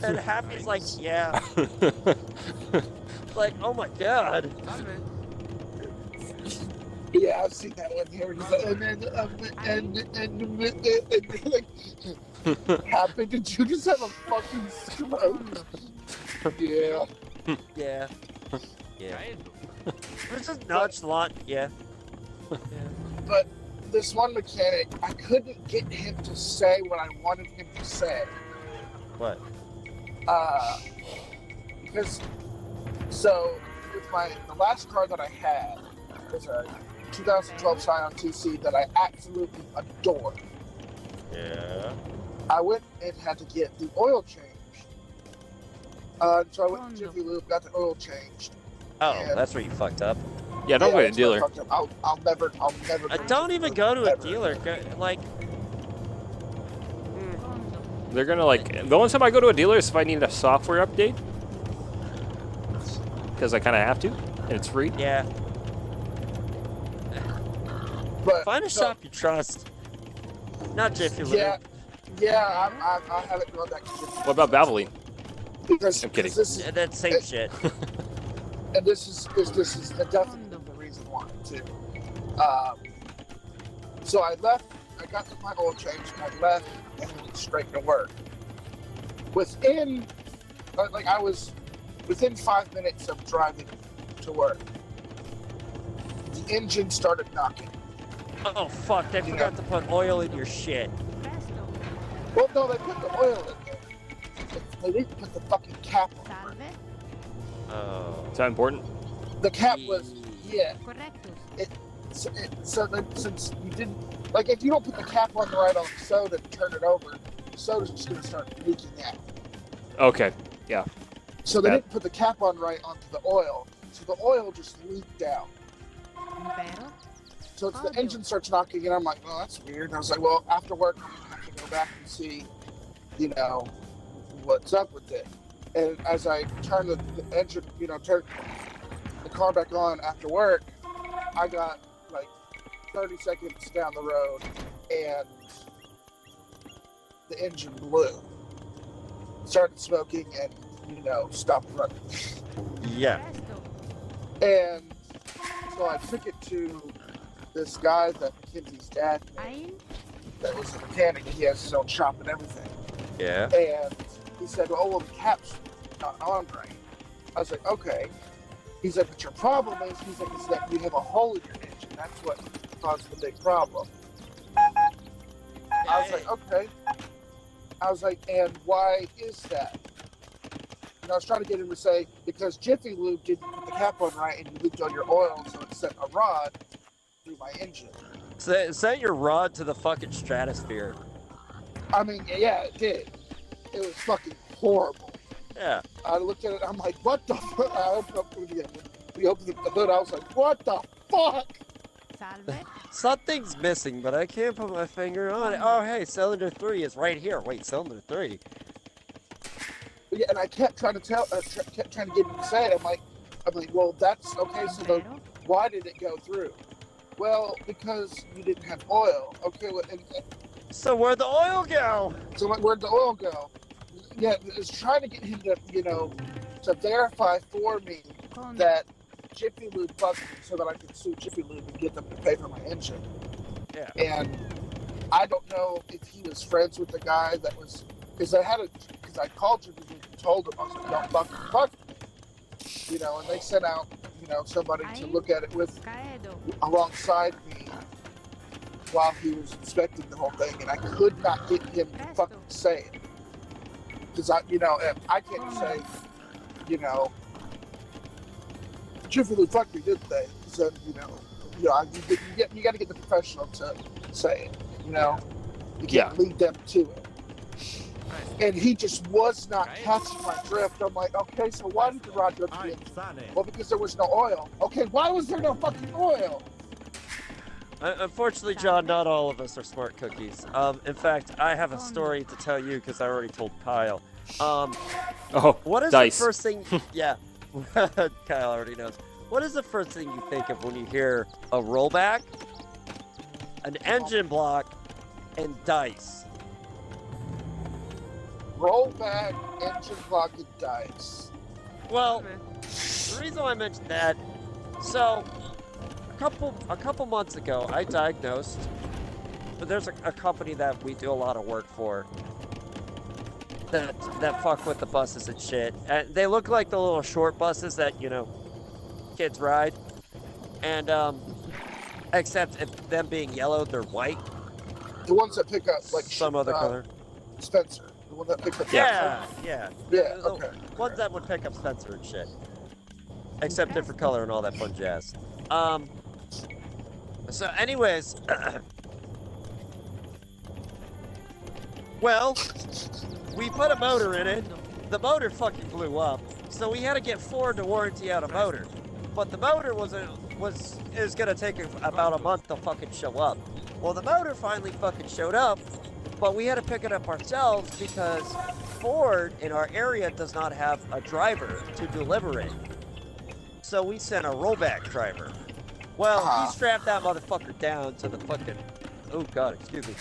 And Happy's like, yeah. Like, oh my god. Yeah, I've seen that one here. And like, Happy, did you just have a fucking stroke? Yeah. Yeah. Yeah. This is nonchalant. Yeah. But this one mechanic, I couldn't get him to say what I wanted him to say. What? Because so with the last car that I had was a 2012 Scion TC that I absolutely adore. Yeah. I went and had to get the oil changed. So I went to Jiffy Lube, got the oil changed. Oh, And- that's where you fucked up. yeah, don't go to a that's where I dealer. fucked up. I'll never. Don't even go to a Never. dealer. Like, They're gonna like. The only time I go to a dealer is if I need a software update, because I kind of have to, and it's free. yeah. But Find a so- shop you trust. Not Jiffy Lube. Yeah, I haven't gone back to Jiffy What about Valvoline? because I'm kidding. This, Yeah, that's same shit. and this is definitely the reason why too. So I left. I got my oil change. I left and went straight to work. I was within 5 minutes of driving to work. The engine started knocking. Oh fuck! They forgot to put oil in your shit. Well, no, they put the oil in there. They didn't put the fucking cap on it. Oh. Is that important? The cap was, yeah. So since you didn't, like, if you don't put the cap on right on the soda and turn it over, the soda's just going to start leaking out. Okay, yeah. So they didn't put the cap on right onto the oil, so the oil just leaked out. So the engine starts knocking, and I'm like, well, that's weird. And I was like, well, after work, I'm going to have to go back and see, what's up with it. And as I turn the engine, turn the car back on after work, I got like 30 seconds down the road, and the engine blew. Started smoking and, stopped running. Yeah. And so I took it to this guy that Mackenzie's dad knew, that was a mechanic. He has his own shop and everything. Yeah. And he said, oh, well, the cap's not on right. I was like, okay. He's like, but your problem is that you have a hole in your engine. That's what caused the big problem. I was like, okay. I was like, and why is that? And I was trying to get him to say, because Jiffy Lube didn't put the cap on right and you leaked all your oil, so it sent a rod through my engine. Sent your rod to the fucking stratosphere. I mean, yeah, it did. It was fucking horrible. Yeah. I looked at it, I'm like, what the fuck? I opened up we opened the hood, I was like, what the fuck? Something's missing, but I can't put my finger on it. Oh, hey, cylinder 3 is right here. Wait, cylinder 3. Yeah, and I kept trying to kept trying to get him to say it. I'm like, well, that's okay. So why did it go through? Well, because you didn't have oil. Okay, well, so where'd the oil go? So where'd the oil go? Yeah, I was trying to get him to, to verify for me that Jiffy Lube fucked me so that I could sue Jiffy Lube and get them to pay for my engine. Yeah. And I don't know if he was friends with the guy that was, because I called Jiffy Lube and told him, I was like, don't fucking fuck me. And they sent out, somebody to look at it alongside me while he was inspecting the whole thing, and I could not get him to fucking say it. Because I can't say, Jiffy Lube fucked me, didn't they? So, you got to get the professional to say it, You can't lead them to it. And he just was not catching my drift. I'm like, okay, so why did the rod go to the engine? Well, because there was no oil. Okay, why was there no fucking oil? Unfortunately, John, not all of us are smart cookies. In fact, I have a story to tell you because I already told Kyle. What is dice. the first thing? Yeah, Kyle already knows. What is the first thing you think of when you hear a rollback, an engine block, and dice? Rollback, engine block, and dice. Well, the reason why I mentioned that, so a couple months ago, I diagnosed, but there's a company that we do a lot of work for that fuck with the buses and shit. And they look like the little short buses that, kids ride. And, except if them being yellow, they're white. The ones that pick up, like, some other color. Spencer. The one that picked up. Yeah. Okay. Ones that would pick up Spencer and shit. Except different color and all that fun jazz. So anyways, well, we put a motor in it. The motor fucking blew up, so we had to get Ford to warranty out a motor. But the motor is gonna take about a month to fucking show up. Well, the motor finally fucking showed up, but we had to pick it up ourselves because Ford in our area does not have a driver to deliver it. So we sent a rollback driver. Well, he strapped that motherfucker down to the fucking... Oh, God, excuse me.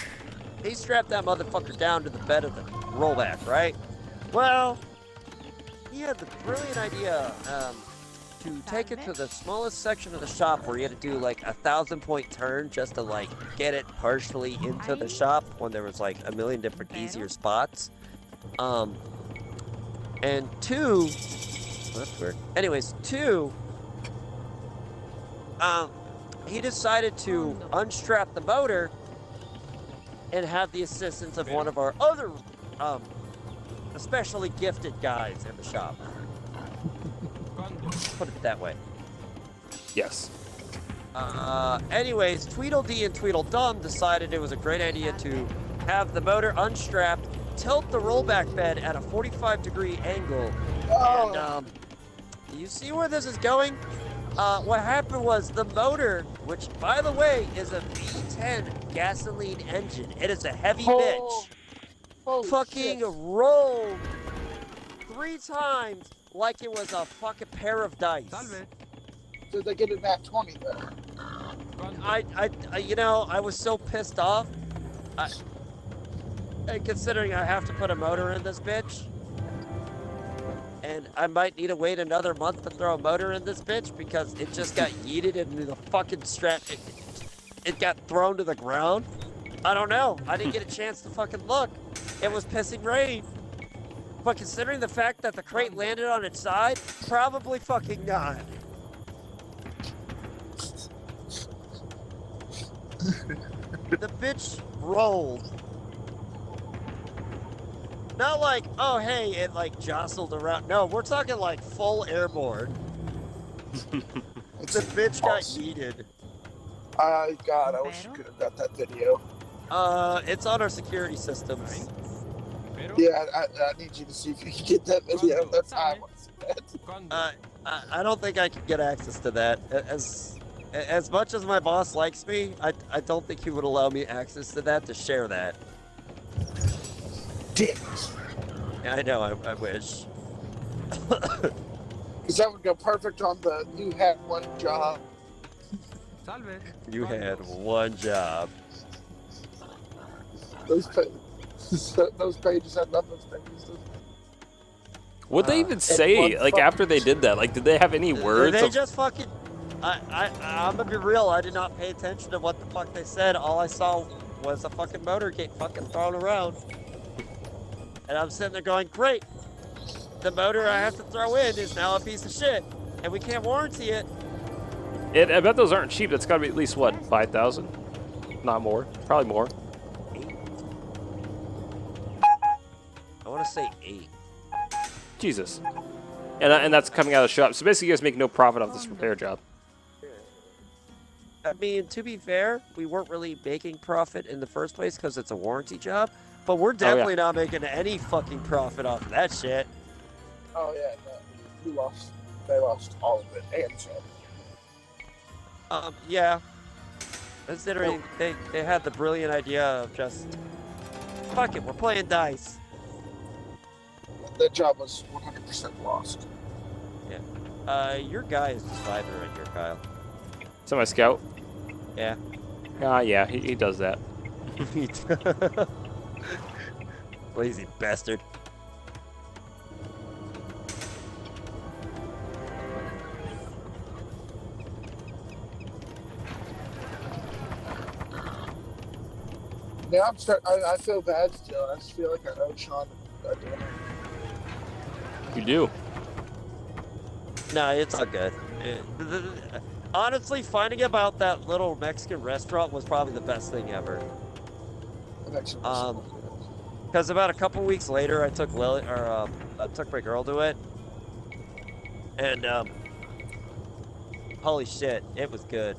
He strapped that motherfucker down to the bed of the rollback, right? Well, he had the brilliant idea. to take it to the smallest section of the shop where you had to do like 1,000-point turn just to like get it partially into the shop when there was like a million different easier spots. And two, that's weird. Anyways, two, he decided to unstrap the motor and have the assistance of one of our other, especially gifted guys in the shop. Put it that way. Yes. Anyways, Tweedledee and Tweedledum decided it was a great idea to have the motor unstrapped, tilt the rollback bed at a 45-degree angle, and you see where this is going? What happened was the motor, which by the way is a V10 gasoline engine, it is a heavy bitch, fucking rolled 3 times like it was a fucking pair of dice. Did they get a nat 20 there? I was so pissed off. Considering I have to put a motor in this bitch, and I might need to wait another month to throw a motor in this bitch because it just got yeeted into the fucking strap. It got thrown to the ground. I don't know. I didn't get a chance to fucking look. It was pissing rain. But considering the fact that the crate landed on its side, probably fucking not. The bitch rolled. Not like, oh hey, it like jostled around. No, we're talking like full airborne. The bitch got yeeted. God, I wish you could have got that video. It's on our security systems. Yeah, I need you to see if you can get that video. That's how I want to see that. I don't think I can get access to that. As much as my boss likes me, I don't think he would allow me access to that to share that. Damn. Yeah, I know, I wish. Because that would go perfect on the you had one job. You had one job. Those pages had nothing. What'd they even say, like, after they did that? Like, did they have any words? They just fucking... I'm gonna be real, I did not pay attention to what the fuck they said. All I saw was a fucking motor get fucking thrown around. And I'm sitting there going, great. The motor I have to throw in is now a piece of shit. And we can't warranty it. I bet those aren't cheap. That's gotta be at least, what, 5,000? Not more. Probably more. 8. I want to say 8. Jesus. And that's coming out of the shop. So basically you guys make no profit off this repair job. I mean, to be fair, we weren't really making profit in the first place because it's a warranty job. But we're definitely not making any fucking profit off of that shit. Oh yeah, no. They lost all of it and some. Yeah. Considering they had the brilliant idea of just, fuck it, we're playing dice. That job was 100% lost. Yeah. Your guy is just vibing right here, Kyle. So my scout? Yeah. Yeah, he does that. Lazy bastard. Yeah, I feel bad still. I just feel like I owe Sean a dinner. You do. No, it's all good. Honestly, finding about that little Mexican restaurant was probably the best thing ever. Because about a couple weeks later, I took I took my girl to it, and holy shit, it was good.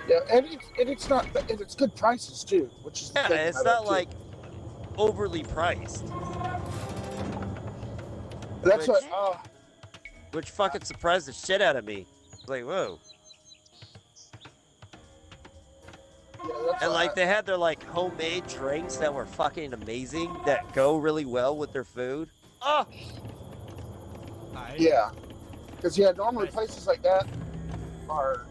Yeah, and it's good prices too, which is Yeah, it's not like overly priced. That's which fucking surprised the shit out of me. Like, whoa. Yeah, and like they had their like homemade drinks that were fucking amazing that go really well with their food. Oh. Yeah, because normally places like that are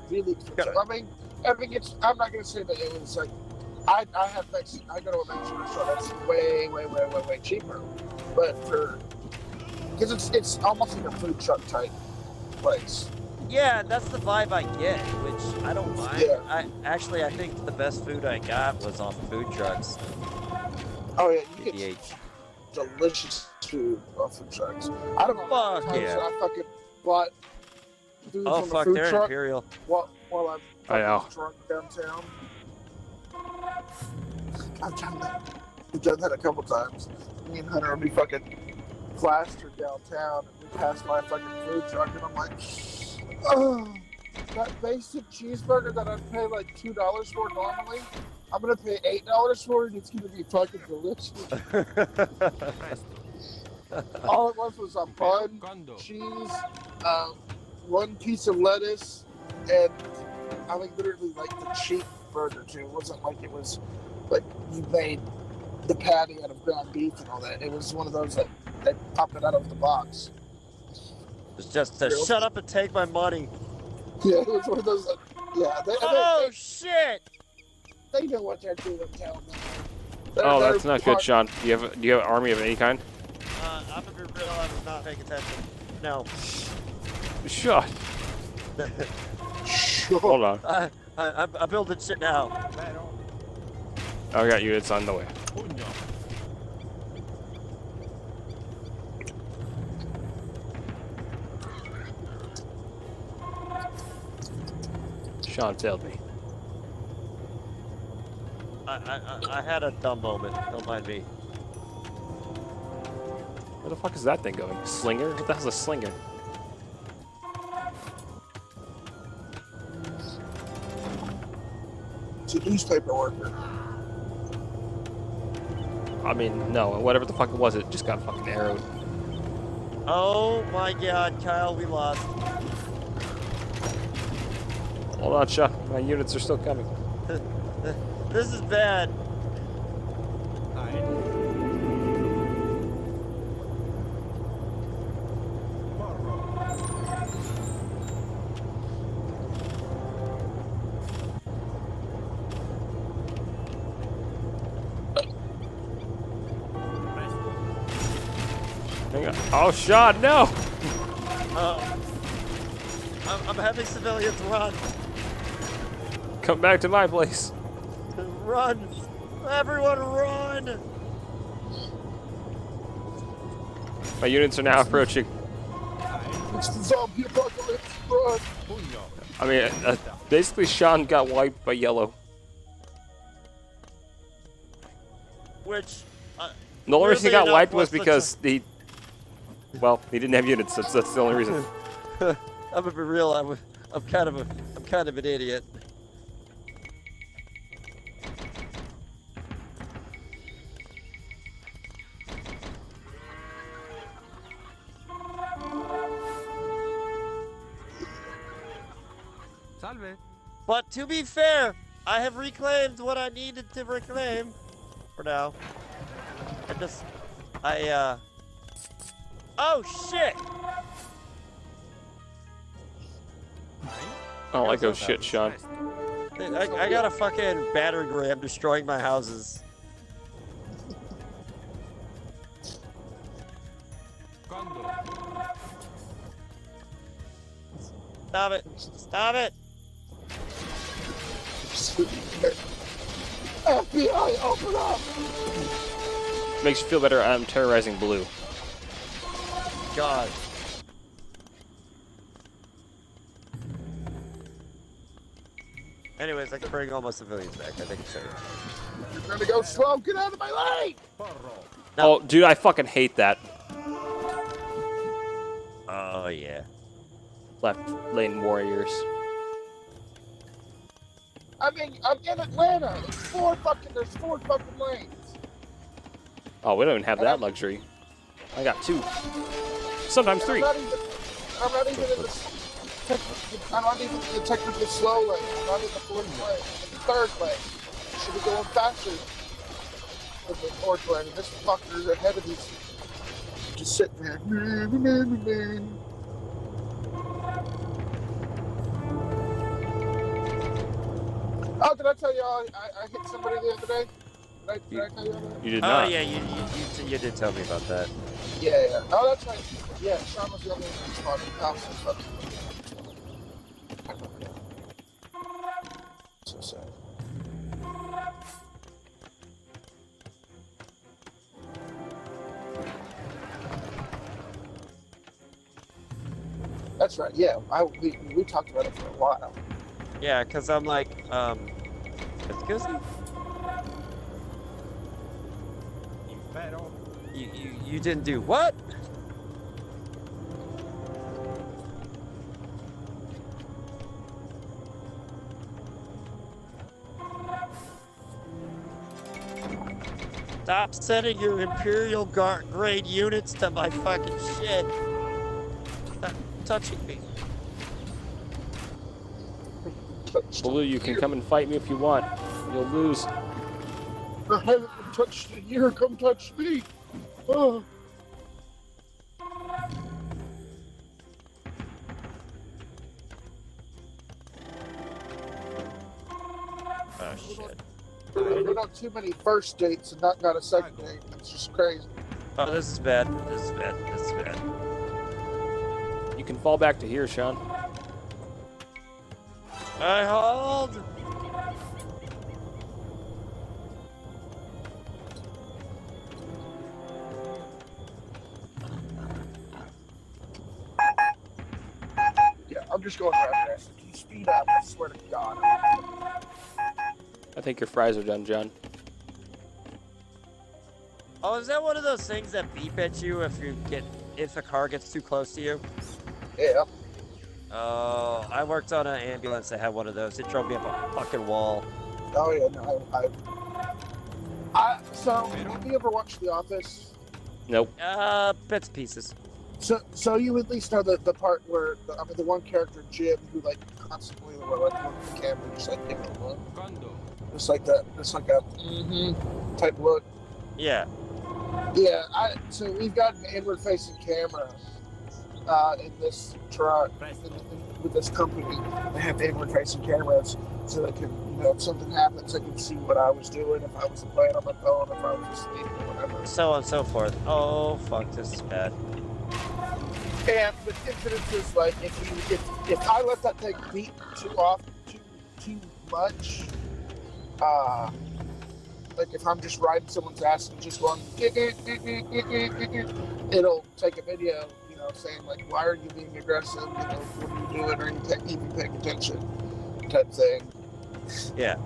really expensive. I mean, I'm not gonna say that it was like I go to a Mexican restaurant that's way cheaper, but for because it's almost like a food truck type place. Yeah, that's the vibe I get, which I don't mind. Yeah. I think the best food I got was off food trucks. Oh yeah, you get PDH. delicious food off food trucks. I don't know how Fuck many times yeah. I fucking bought food Oh from a fuck, food they're truck Imperial. while I'm I know. fucking drunk downtown. I've done that a couple times. Me and Hunter will be fucking plastered downtown, and we pass by a fucking food truck, and I'm like, oh, that basic cheeseburger that I'd pay like $2 for normally, I'm gonna pay $8 for it. And it's gonna be fucking delicious. All it was a bun, cheese, one piece of lettuce, and I mean literally like the cheap burger too. It wasn't like it was like you made the patty out of ground beef and all that. It was one of those that they popped it out of the box. It's just to shut up and take my money. Yeah, it was one of those. Oh shit! They know what they're doing. Tell them. Oh, that's not good, Sean. Do you have an army of any kind? I'm gonna be real. I was not paying attention. No. Shut. Sure. Hold on. I'm building shit now. I got you. It's on the way. Sean failed me. I had a dumb moment. Don't mind me. Where the fuck is that thing going? Slinger? What the hell's a slinger? It's a newspaper worker. I mean, no. Whatever the fuck it was, it just got fucking arrowed. Oh my god, Kyle, we lost. Hold on, Sean. My units are still coming. This is bad. Hang on. Oh, Sean, no! I'm having civilians run. Come back to my place. Run! Everyone run! My units are now approaching. It's the zombie apocalypse. Run. I mean, basically Sean got wiped by yellow. Which, The only reason he got weirdly wiped enough, was because he didn't have units. That's the only reason. I'm gonna be real. I'm kind of an idiot. Salve. But to be fair, I have reclaimed what I needed to reclaim. For now. Oh shit! I don't like those shit, Sean. I got a fucking battering ram destroying my houses. Stop it! Stop it! FBI, open up! Makes you feel better. I'm terrorizing blue. God. Anyways, I can bring all my civilians back. I think it's safe. You're gonna go slow. Get out of my lane! Oh, dude, I fucking hate that. Oh yeah. Left lane warriors. I mean, I'm in Atlanta. There's four fucking lanes. Oh, we don't even have that luxury. I got 2. Sometimes 3. I'm not even in the technically slow lane. I'm not in the fourth lane. I'm in the third lane. I should be going faster than the fourth lane. This fucker ahead of me just sitting there. Oh, did I tell you I hit somebody the other day? Did I tell you all that? You did Oh not. yeah, you did tell me about that. Yeah. Oh, that's right. Yeah, Sean was the only one who spotted the house and stuff. So sad. That's right. Yeah, we talked about it for a while. Yeah, because I'm like, excuse me? You didn't do what? Stop sending your Imperial Guard grade units to my fucking shit. Stop touching me. Blue, you can come and fight me if you want. You'll lose. I haven't been touched in a year. Come touch me. Oh. Oh shit. We don't too many first dates and not got a second date. It's just crazy. Oh, this is bad. This is bad. This is bad. You can fall back to here, Sean. I hold. Yeah, I'm just going around this. Can you speed up? I swear to God. I think your fries are done, John. Oh, is that one of those things that beep at you if a car gets too close to you? Yeah. Oh, I worked on an ambulance that had one of those. It drove me up a fucking wall. Oh yeah. No, so have you ever watched The Office? Nope. Bits and pieces. So you at least know the part where the one character Jim who like constantly like look at the camera just like give it a look, just like that, just like a type look. Yeah. Yeah. So we've got an inward-facing camera in this truck with this company. They have inward-facing cameras so they can, if something happens, they can see what I was doing, if I was playing on my phone, if I was asleep or whatever. So on and so forth. Oh fuck, this is bad. And with incidences like if I let that thing beat too much, like if I'm just riding someone's ass and just going, it'll take a video, saying like, why are you being aggressive? What are you doing? Are you even paying attention? Type thing. Yeah.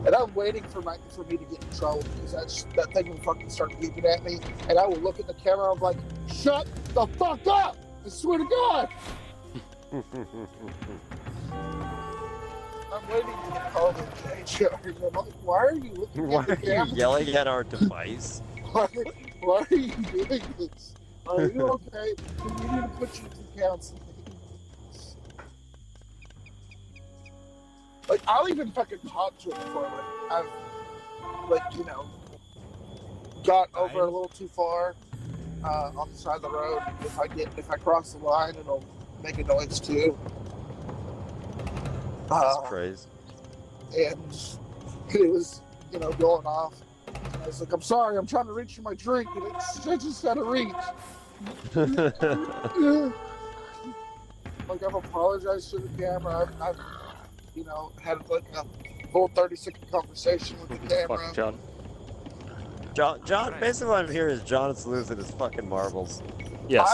And I'm waiting for me to get in trouble because that thing will fucking start beeping at me, and I will look at the camera. I'm like, shut the fuck up! I swear to God. I'm waiting to get called in HR. I'm like, why are you looking Why at the are you camera? yelling at our device? Why are you doing this? Are you okay? We need to put you through counseling. Like, I'll even fucking talk to it before I've, got over a little too far on the side of the road. If I cross the line, it'll make a noise too. That's crazy. And it was, going off. And I was like, I'm sorry, I'm trying to reach for my drink, and I just gotta reach. Like, I've apologized to the camera. I've had like a full 30-second conversation with the camera. Fuck, John, basically what I'm hearing is John's losing his fucking marbles. Yes.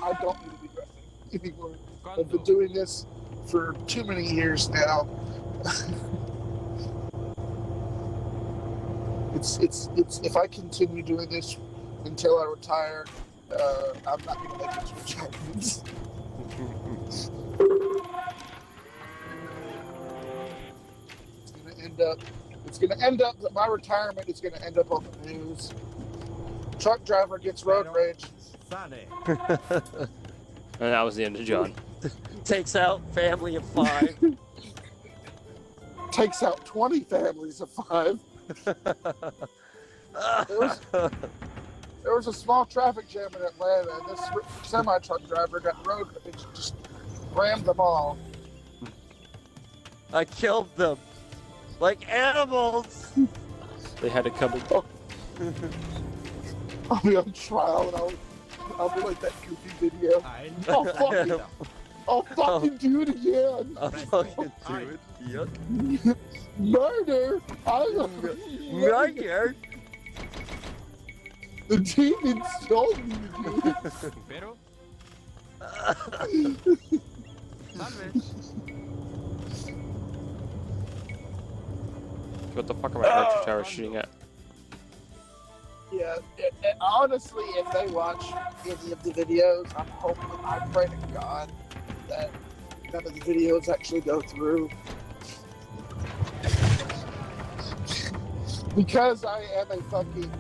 I don't need to be driving anymore. I've been doing this for too many years now. It's if I continue doing this until I retire, I'm not going to make it to retirement. It's going to end up that my retirement is going to end up on the news. Truck driver gets road rage. And that was the end of John. Takes out family of 5. Takes out 20 families of 5. There was a small traffic jam in Atlanta, and this semi-truck driver got road rage, just rammed them all. I killed them. Like animals. They had to come. I'll be on trial, and I'll be like that goofy video. I'll fucking do it again. I'll fucking do it. Yep. Murder. Murder. The demon stole me, dude. Pero. What the fuck am I archer tower shooting at? Yeah, honestly, if they watch any of the videos, I pray to God that none of the videos actually go through. Because I am a fucking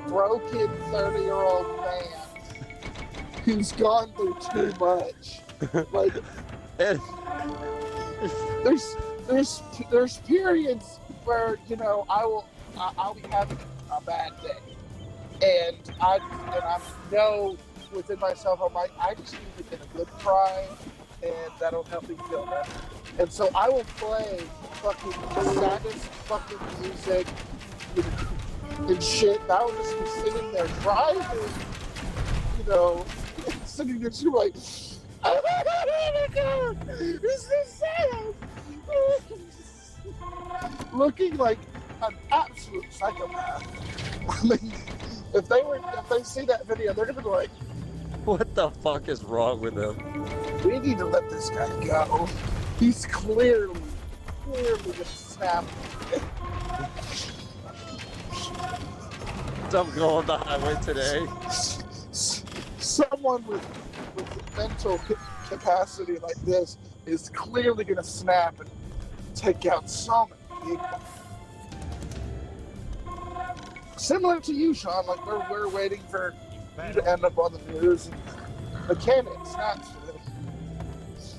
broken 30-year-old man who's gone through too much. Like, there's periods where, you know, I'll be having a bad day, and I know within myself, I'm like, I just need to get a good cry, and that'll help me feel better. And so I will play fucking the saddest fucking music and shit. And I will just be sitting there driving, you know, sitting there too, like, oh my god, this is sad. Looking like an absolute psychopath. I mean, if they see that video, they're gonna be like, What the fuck is wrong with him? we need to let this guy go. He's clearly gonna snap. Don't go on the highway today. Someone with mental capacity like this is clearly gonna snap and take out so many people. Similar to you, Sean, like we're waiting for you to end up on the news. And mechanic snaps for this.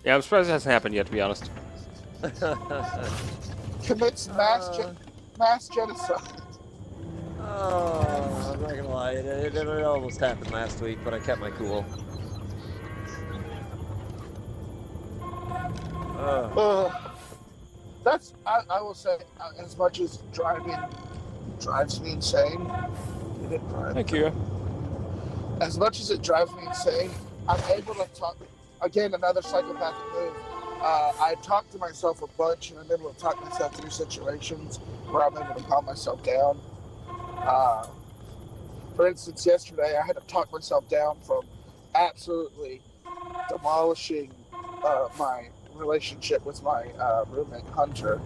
Yeah, I'm surprised it hasn't happened yet, to be honest. Commits mass genocide. Oh, I'm not gonna lie, it almost happened last week, but I kept my cool. That's I will say, as much as driving drives me insane. It didn't drive. Thank you. As much as it drives me insane, I'm able to talk. Again, another psychopathic move. I talk to myself a bunch, and I'm able to talk myself through situations where I'm able to calm myself down. For instance, yesterday I had to talk myself down from absolutely demolishing my relationship with my roommate Hunter.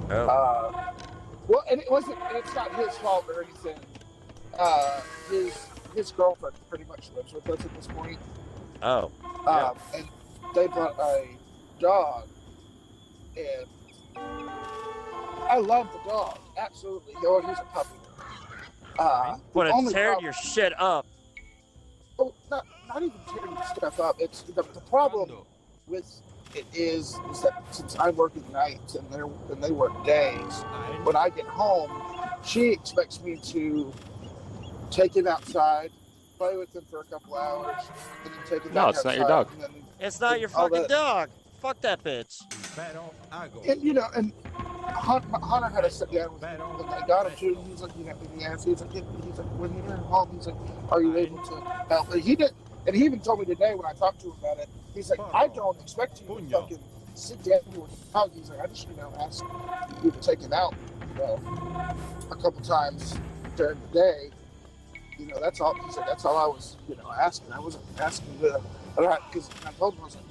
Oh. Well, and it wasn't. And it's not his fault or anything. His girlfriend pretty much lives with us at this point. Oh. Yeah. And they brought a dog, and I love the dog absolutely. Oh, he's a puppy. But only it's tearing problem- your shit up. Oh, not even tearing stuff up. It's the problem with it is that since I'm working nights and they work days, when I get home, she expects me to take him outside, play with him for a couple hours, and then take him back No, it's not your outside, dog. and then- It's not your all fucking that. dog. Fuck that bitch. And you know, and Hunter had to sit down with me when I got him too. He's like, you know, he asked, he's like, when you're home, he's like, are you able to help? And he didn't, and he even told me today when I talked to him about it. He's like, I don't expect you to fucking sit down with your dog. He's like, I just, you know, ask you to take him out, you know, a couple times during the day. You know, that's all. He's like, that's all I was, you know, asking. I wasn't asking because I told him I was like,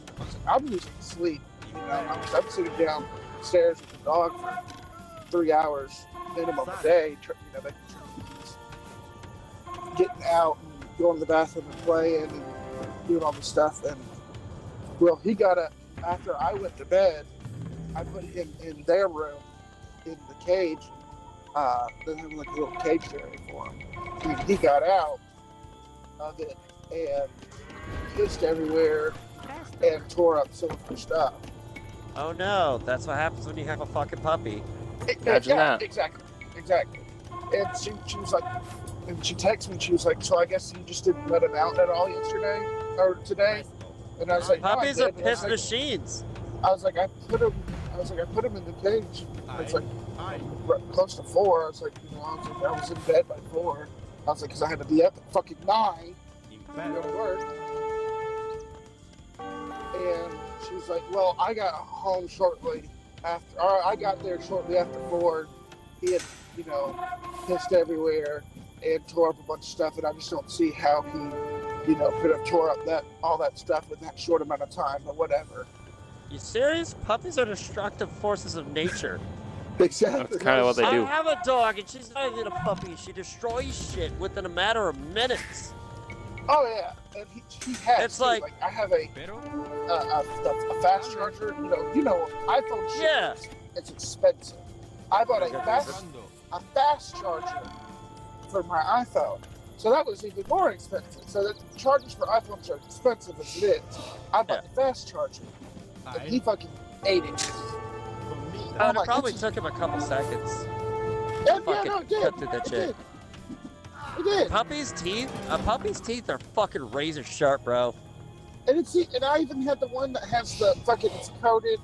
I'm losing sleep. You know, I'm sitting downstairs with the dog for 3 hours minimum a day. You know, making sure he's getting out and going to the bathroom and playing and doing all this stuff. And well, he got up after I went to bed. I put him in their room in the cage. They have like a little cage area for him. He got out of it and pissed everywhere and tore up some of her stuff. Oh no, that's what happens when you have a fucking puppy. Imagine that. Exactly. And she was like, and she texted me, she was like, so I guess you just didn't let him out at all yesterday or today? And I was like, Puppies no, I are did. And I was piss like- machines. I was like, I put him in the cage. It's like close to 4. I was like, you know, I was in bed by 4. I was like, because I had to be up at fucking 9 to go to work. And she was like, well, I got home shortly after, or I got there shortly after 4. He had, you know, pissed everywhere and tore up a bunch of stuff, and I just don't see how he, you know, could have tore up all that stuff in that short amount of time, but whatever. You serious? Puppies are destructive forces of nature. Exactly. That's kind of what they do. I have a dog, and she's not even a puppy. She destroys shit within a matter of minutes. Oh yeah, and he has. It's too. like I have a fast charger. You know, iPhone shit. Yeah. It's expensive. I bought a fast charger for my iPhone, so that was even more expensive. So the chargers for iPhones are expensive as it is. I bought the fast charger, and he fucking ate it. it probably took him a couple seconds. Yeah, Fucking no, it did. cut through that shit. It did. Puppy's teeth are fucking razor sharp, bro. And I even had the one that has the fucking, it's coated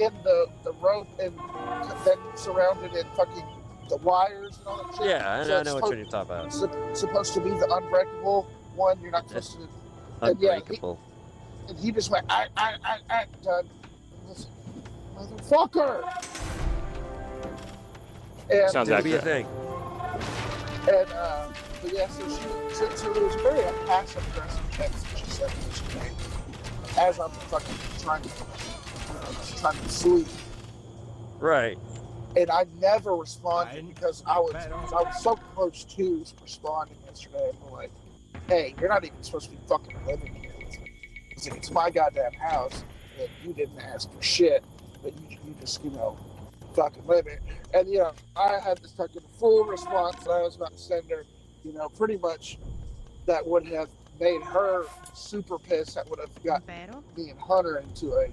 in the rope and then surrounded in fucking the wires and all that shit. Yeah, I know what you're talking about. It's supposed to be the unbreakable one. You're not supposed to. Unbreakable. And he just went, done. Motherfucker. And Sounds That'd be a accurate. thing. And but yeah, so it was very passive aggressive text that she sent me today, as I'm fucking trying to sleep. Right. And I never responded because I was so close to responding yesterday. I'm like, hey, you're not even supposed to be fucking living here. It's my goddamn house, and you didn't ask for shit, but you just, you know, fucking live it. And, you know, I had this fucking full response that I was about to send her, you know, pretty much that would have made her super pissed. That would have got me and Hunter into a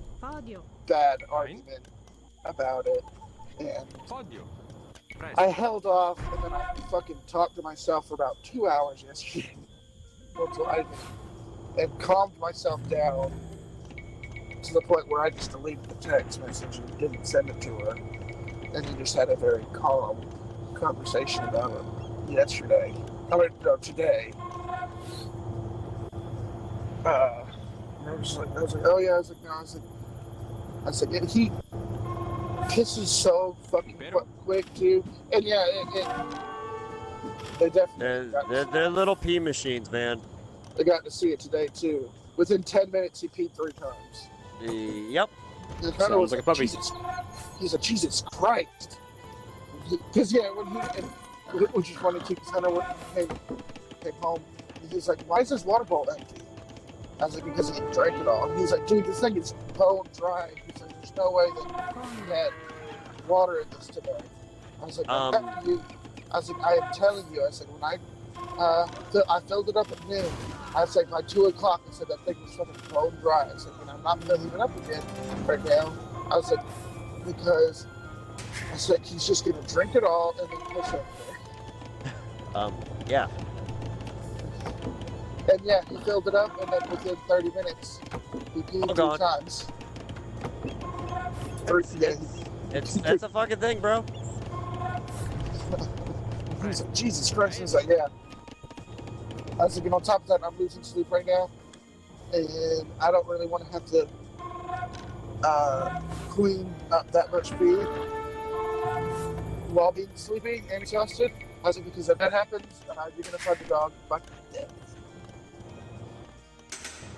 bad argument about it. And I held off, and then I fucking talked to myself for about 2 hours yesterday until and calmed myself down to the point where I just deleted the text message and didn't send it to her. And we just had a very calm conversation about it yesterday. Today. I was like, oh yeah. I was like, and he pisses so fucking quick too. And yeah, they definitely. They're little pee machines, man. They got to see it today too. Within 10 minutes, he peed 3 times. Yep. And Sounds like a puppy. He's a Jesus Christ. Because which is funny too. Because Hunter came home. He's like, "Why is this water bowl empty?" I was like, "Because he drank it all." And he's like, "Dude, this thing is bone dry." He's like, "There's no way that you had water in this today." I was like, I am telling you. I said, when I filled it up at noon. I said by 2 o'clock. I said that thing was fucking bone dry. I said, I'm not filling it up again right now. I was like, because I said he's just gonna drink it all and then push it there. Yeah. And yeah, he filled it up, and then within 30 minutes, he peed 3 times. That's a fucking thing, bro. He's like, Jesus Christ. He's like, yeah. I was like, on top of that, I'm losing sleep right now, and I don't really want to have to clean up that much food while being sleepy and exhausted. I was like, because if that happens, you're gonna find the dog fucking dead.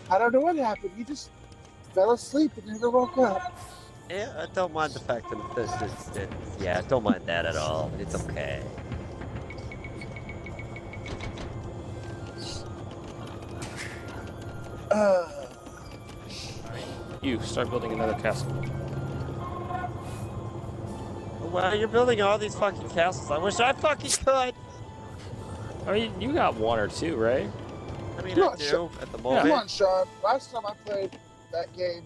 I don't know what happened. He just fell asleep and never woke up. Yeah, I don't mind the fact that yeah, I don't mind that at all. It's okay. You start building another castle. Well, you're building all these fucking castles. I wish I fucking could. I mean, you got 1 or 2, right? I mean, I do at the moment. Come on, Sean. Last time I played that game,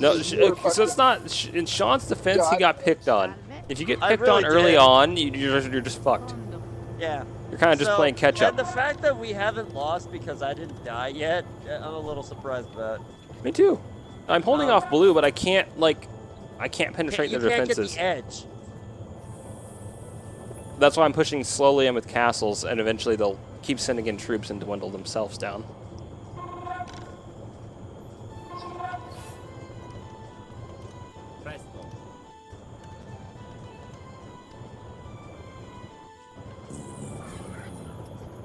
No, so it's not. In Sean's defense, he got picked on. If you get picked really on early did. on, you're just fucked. Yeah. You're kind of just playing catch up. And the fact that we haven't lost because I didn't die yet, I'm a little surprised about. Me too. I'm holding off blue, but I can't penetrate their You can't defenses. get the edge. That's why I'm pushing slowly in with castles, and eventually they'll keep sending in troops and dwindle themselves down.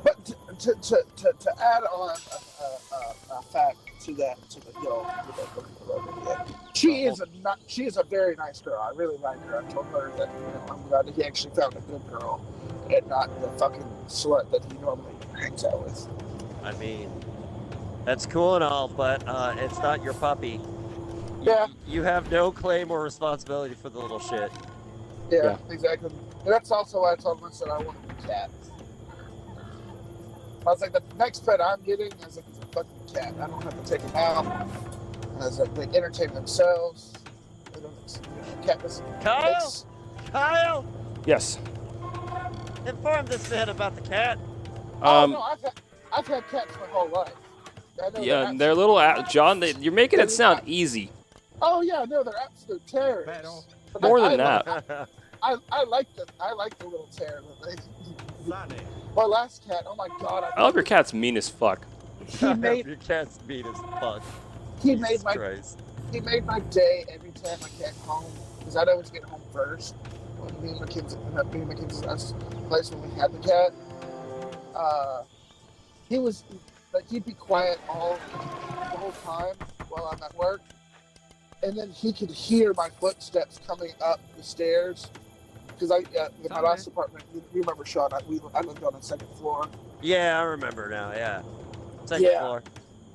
But to add on a fact to that, to the she is a very nice girl. I really like her. I told her that I'm glad that he actually found a good girl and not the fucking slut that he normally hangs out with. I mean, that's cool and all, but it's not your puppy. Yeah. You have no claim or responsibility for the little shit. Yeah. Exactly. And that's also why I told him that I wanted a cat. I was like, the next pet I'm getting is a fucking cat. I don't have to take them out. As like, they entertain themselves. They don't, cat doesn't. Kyle! Yes. Inform this man about the cat. No, I've had cats my whole life. Yeah, they're little. John, you're making it sound easy. Oh yeah, no, they're absolute terrors. More than that. I like the little terror. My last cat, oh my god! I love your cat's mean as fuck. He made your cat's mean as fuck. He made my day every time I came home because I'd always get home first. When me and my kids place when we had the cat, he was like he'd be quiet the whole time while I'm at work, and then he could hear my footsteps coming up the stairs. Because in my last apartment, you remember Sean? I lived on the second floor. Yeah, I remember now. Yeah, second floor.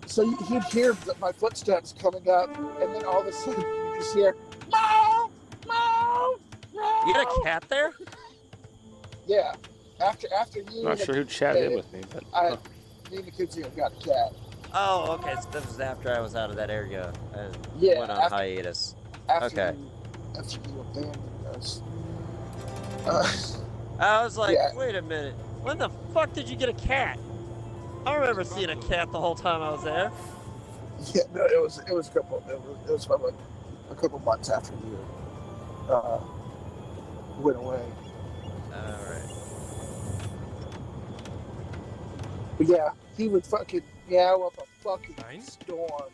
So he'd hear my footsteps coming up, and then all of a sudden you just hear, "Meow, meow, meow." You got a cat there? Yeah. After you. Not sure who chatted in with me, but me and the kids here got a cat. Oh, okay. So this was after I was out of that area and went on hiatus. After you abandoned us. I was like, wait a minute. When the fuck did you get a cat? I remember seeing a cat the whole time I was there. Yeah, no, it was probably a couple months after you went away. Alright. But yeah, he would fucking meow up a fucking storm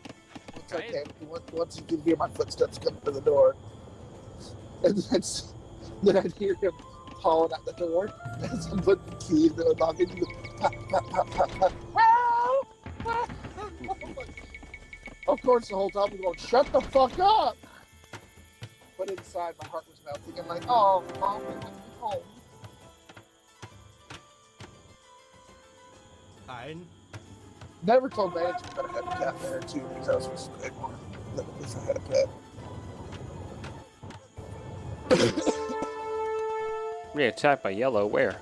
once he could hear my footsteps come to the door. And then I'd hear him hauling at the door as I'm putting the key in the lock and he goes, pop, pop, pop, pop, pop. Of course, the whole time I'm going, shut the fuck up! But inside, my heart was melting. I'm like, oh, Mom, I want to be home. Never told management that I had a cat there, too, because I was supposed to pick one. Because I had a pet. We get attacked by yellow. Where?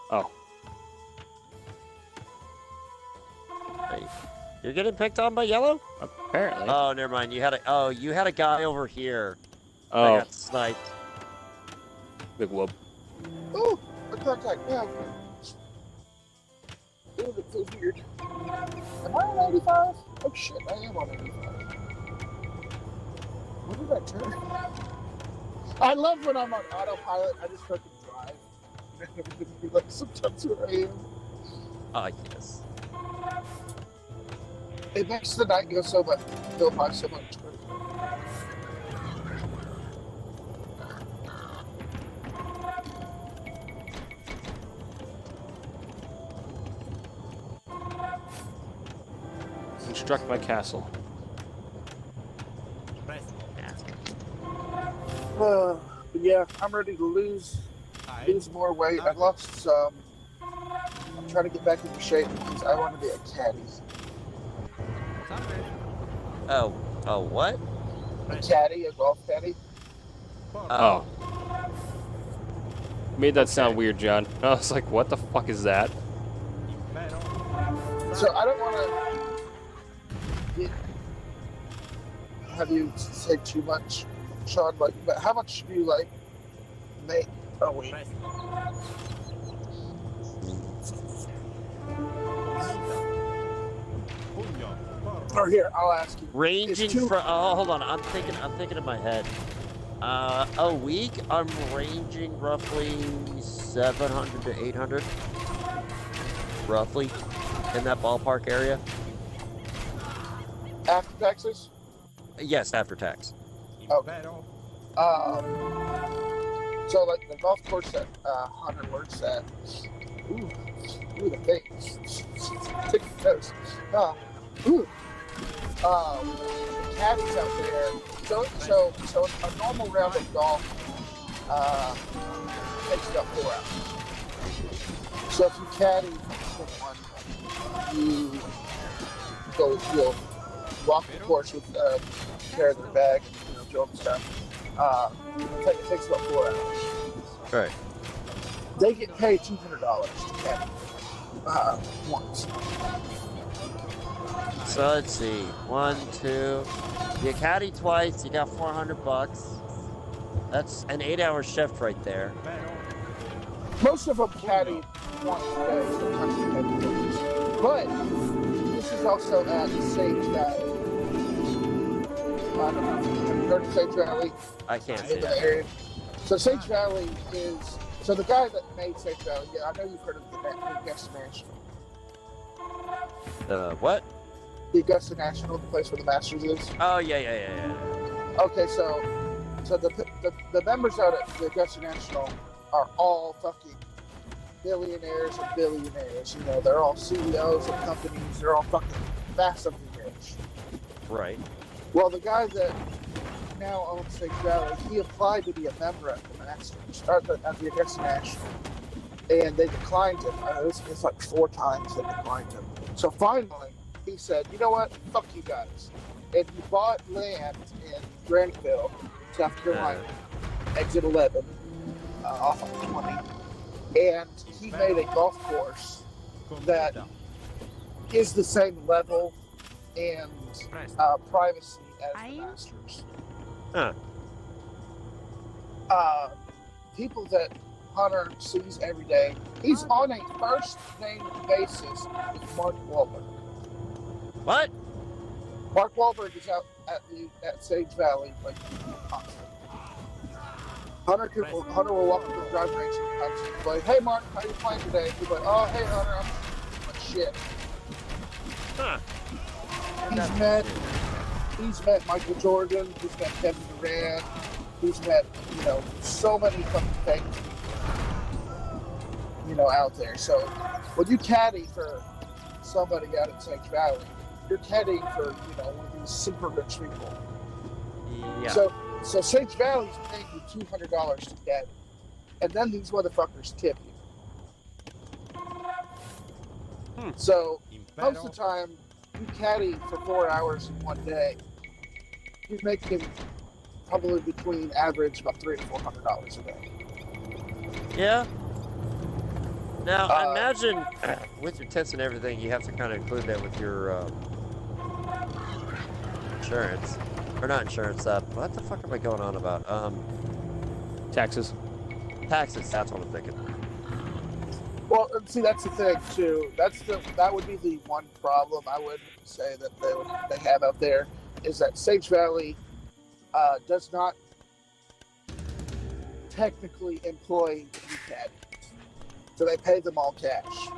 Oh. Wait, you're getting picked on by yellow? Apparently. Oh, never mind. You had a guy over here. Oh. I got sniped. Big whoop. Oh, a contact now. Ooh, that feels weird. Am I on 85? Oh shit, I am on 85. What did I turn? I love when I'm on autopilot. I just fucking drive. Like sometimes where I am. Oh, yes. It makes the night go by so much quicker. Construct my castle. Yeah, I'm ready to lose more weight. I've lost some. I'm trying to get back into shape because I want to be a caddy. Oh, what? A caddy, a golf caddy. Oh. Made that sound weird, John. I was like, what the fuck is that? So I don't want to have you say too much, Sean. But how much do you make a week? Or here, I'll ask you. Ranging from hold on, I'm thinking in my head. A week, I'm ranging roughly 700 to 800. Roughly. In that ballpark area. After taxes? Yes, after tax. Okay. So like the golf course that Hunter works at. Ooh, the face. Take the nose. Ooh. The caddies out there. So a normal round of golf takes about 4 hours. So if you caddy for someone, you'll walk the course with carry their bag, joke and stuff. It takes about 4 hours. Right. They get paid $200 to caddy once. So let's see. 1, 2. You caddy twice, you got $400. That's an 8-hour shift right there. Most of them caddy once a day, sometimes they caddy twice. But this is also at Sage Valley. I don't know. Have you heard of Sage Valley? I can't In see the that. area. So Sage Valley is the guy that made Sage Valley. Yeah, I know you've heard of the Augusta National. What? The Augusta National, the place where the Masters is. Oh, yeah. Okay, so the members out at the Augusta National are all fucking billionaires and billionaires. They're all CEOs of companies. They're all fucking massively rich. Right. Well, the guy that now owns Sage Valley, he applied to be a member at the Masters, at the Augusta National, and they declined him. It's like 4 times they declined him. So finally, he said, "You know what? Fuck you guys," and he bought land in Granville, South Carolina, exit 11, off of 20, and he made a golf course that is the same level and privacy as the Masters. Huh. People that Hunter sees every day, he's on a first name basis with Mark Wahlberg. What? Mark Wahlberg is out at Sage Valley like constantly. Hunter will walk up to the driving range sometimes and be like, "Hey Mark, how you playing today?" He's like, "Oh hey Hunter, I'm like shit." Huh. He's met Michael Jordan, he's met Kevin Durant, he's met, so many fucking things, out there. So when you caddy for somebody out at Sage Valley, you're caddying for, one of these super rich people. Yeah. So Sage Valley's paying you $200 to caddy. And then these motherfuckers tip you. So most of the time, you caddy for 4 hours in one day, you're making probably between average about $300 to $400 a day. Yeah. Now, I imagine with your tents and everything, you have to kind of include that with your insurance. Or not insurance, what the fuck am I going on about? Taxes. Taxes, that's what I'm thinking. Well, see, that's the thing too. That would be the one problem I would say that they have out there, is that Sage Valley does not technically employ caddies, so they pay them all cash.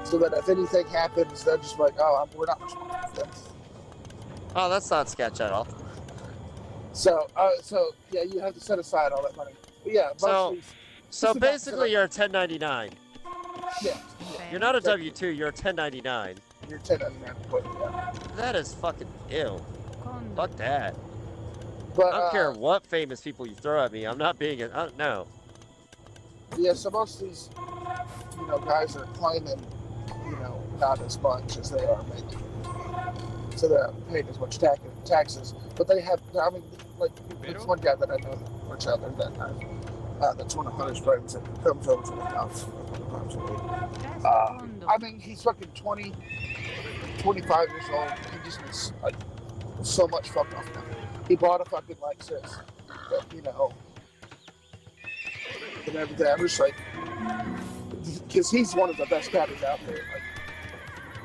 So that if anything happens, they're just like, "Oh, we're not responsible for this." Oh, that's not sketch at all. So yeah, you have to set aside all that money. But yeah, So basically, you're a 1099. Yeah. You're not a W-2, you're a 1099. You're 1099. Yeah. That is fucking ill. Fuck that. But I don't care what famous people you throw at me. I'm not being no. Yeah, so most of these, guys are claiming, not as much as they are making. So they're not paying as much taxes. But they have, there's one guy that I know that works out there that's one of Hunter's friends that comes over to the house a couple times a week. He's fucking 25 years old. He just is so much fucked off now. He bought a fucking Lexus, and everything. I'm just like, because he's one of the best caddies out there. Like,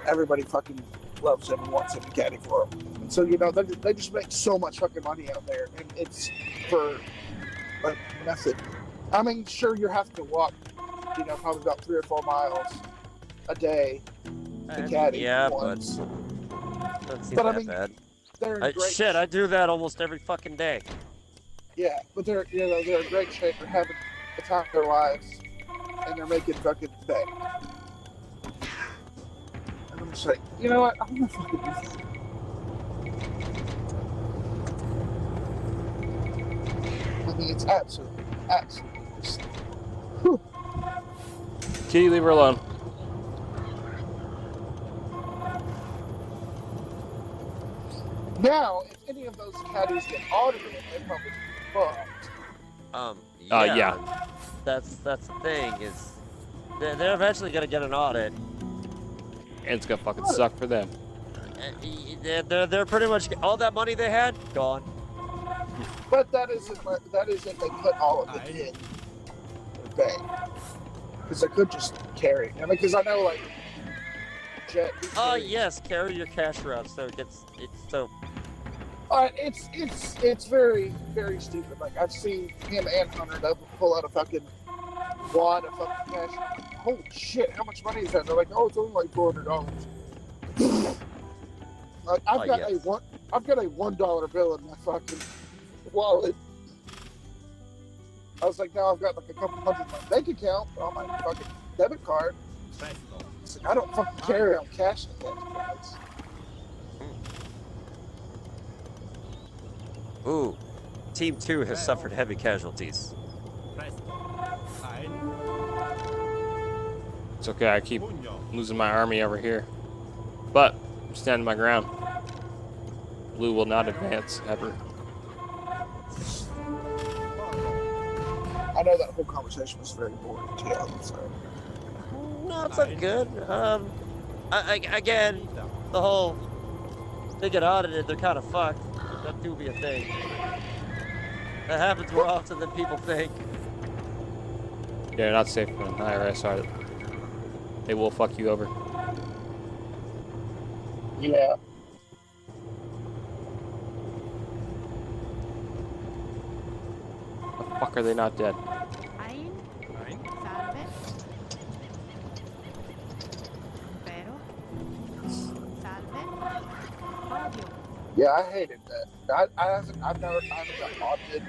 everybody fucking loves him and wants him to caddy for him. So they just make so much fucking money out there, and it's for like nothing. I mean, sure, you have to walk, probably about 3 or 4 miles a day to caddy. Yeah, once. but doesn't seem But I that mean, bad. they're in great Shit, I do that almost every fucking day. Yeah, but they're in great shape. They're having the time of their lives, and they're making fucking bank. And I'm just like, you know what? I'm gonna fucking do that. I mean, it's absolutely just. Whew. Kitty, leave her alone. Now, if any of those caddies get audited, they're probably fucked. Yeah. That's the thing is, they're eventually gonna get an audit. And it's gonna fucking suck for them. They're pretty much all that money they had gone. But that isn't if they put all of it in the bank. Because they could just carry. I mean, because I know, like, Jet. Yes, carry your cash around so it's so. It's very, very stupid. Like, I've seen him and Hunter pull out a fucking wad of fucking cash. Holy shit, how much money is that? They're like, oh, it's only like $400. Like, I've got a $1 bill in my fucking wallet. I was like, now I've got like a couple hundred in my bank account on my fucking debit card. It's like, I don't fucking carry on cash like that, guys. Ooh, Team 2 has suffered heavy casualties. It's okay, I keep losing my army over here. But, I'm standing my ground. Blue will not advance, ever. I know that whole conversation was very boring to you, I'm sorry. No, it's not good. Again, the whole they get audited, they're kind of fucked. That do be a thing. That happens more often than people think. Yeah, you're not safe from an IRS audit. They will fuck you over. Yeah. The fuck are they not dead? Yeah, I hated that. I've never got audited.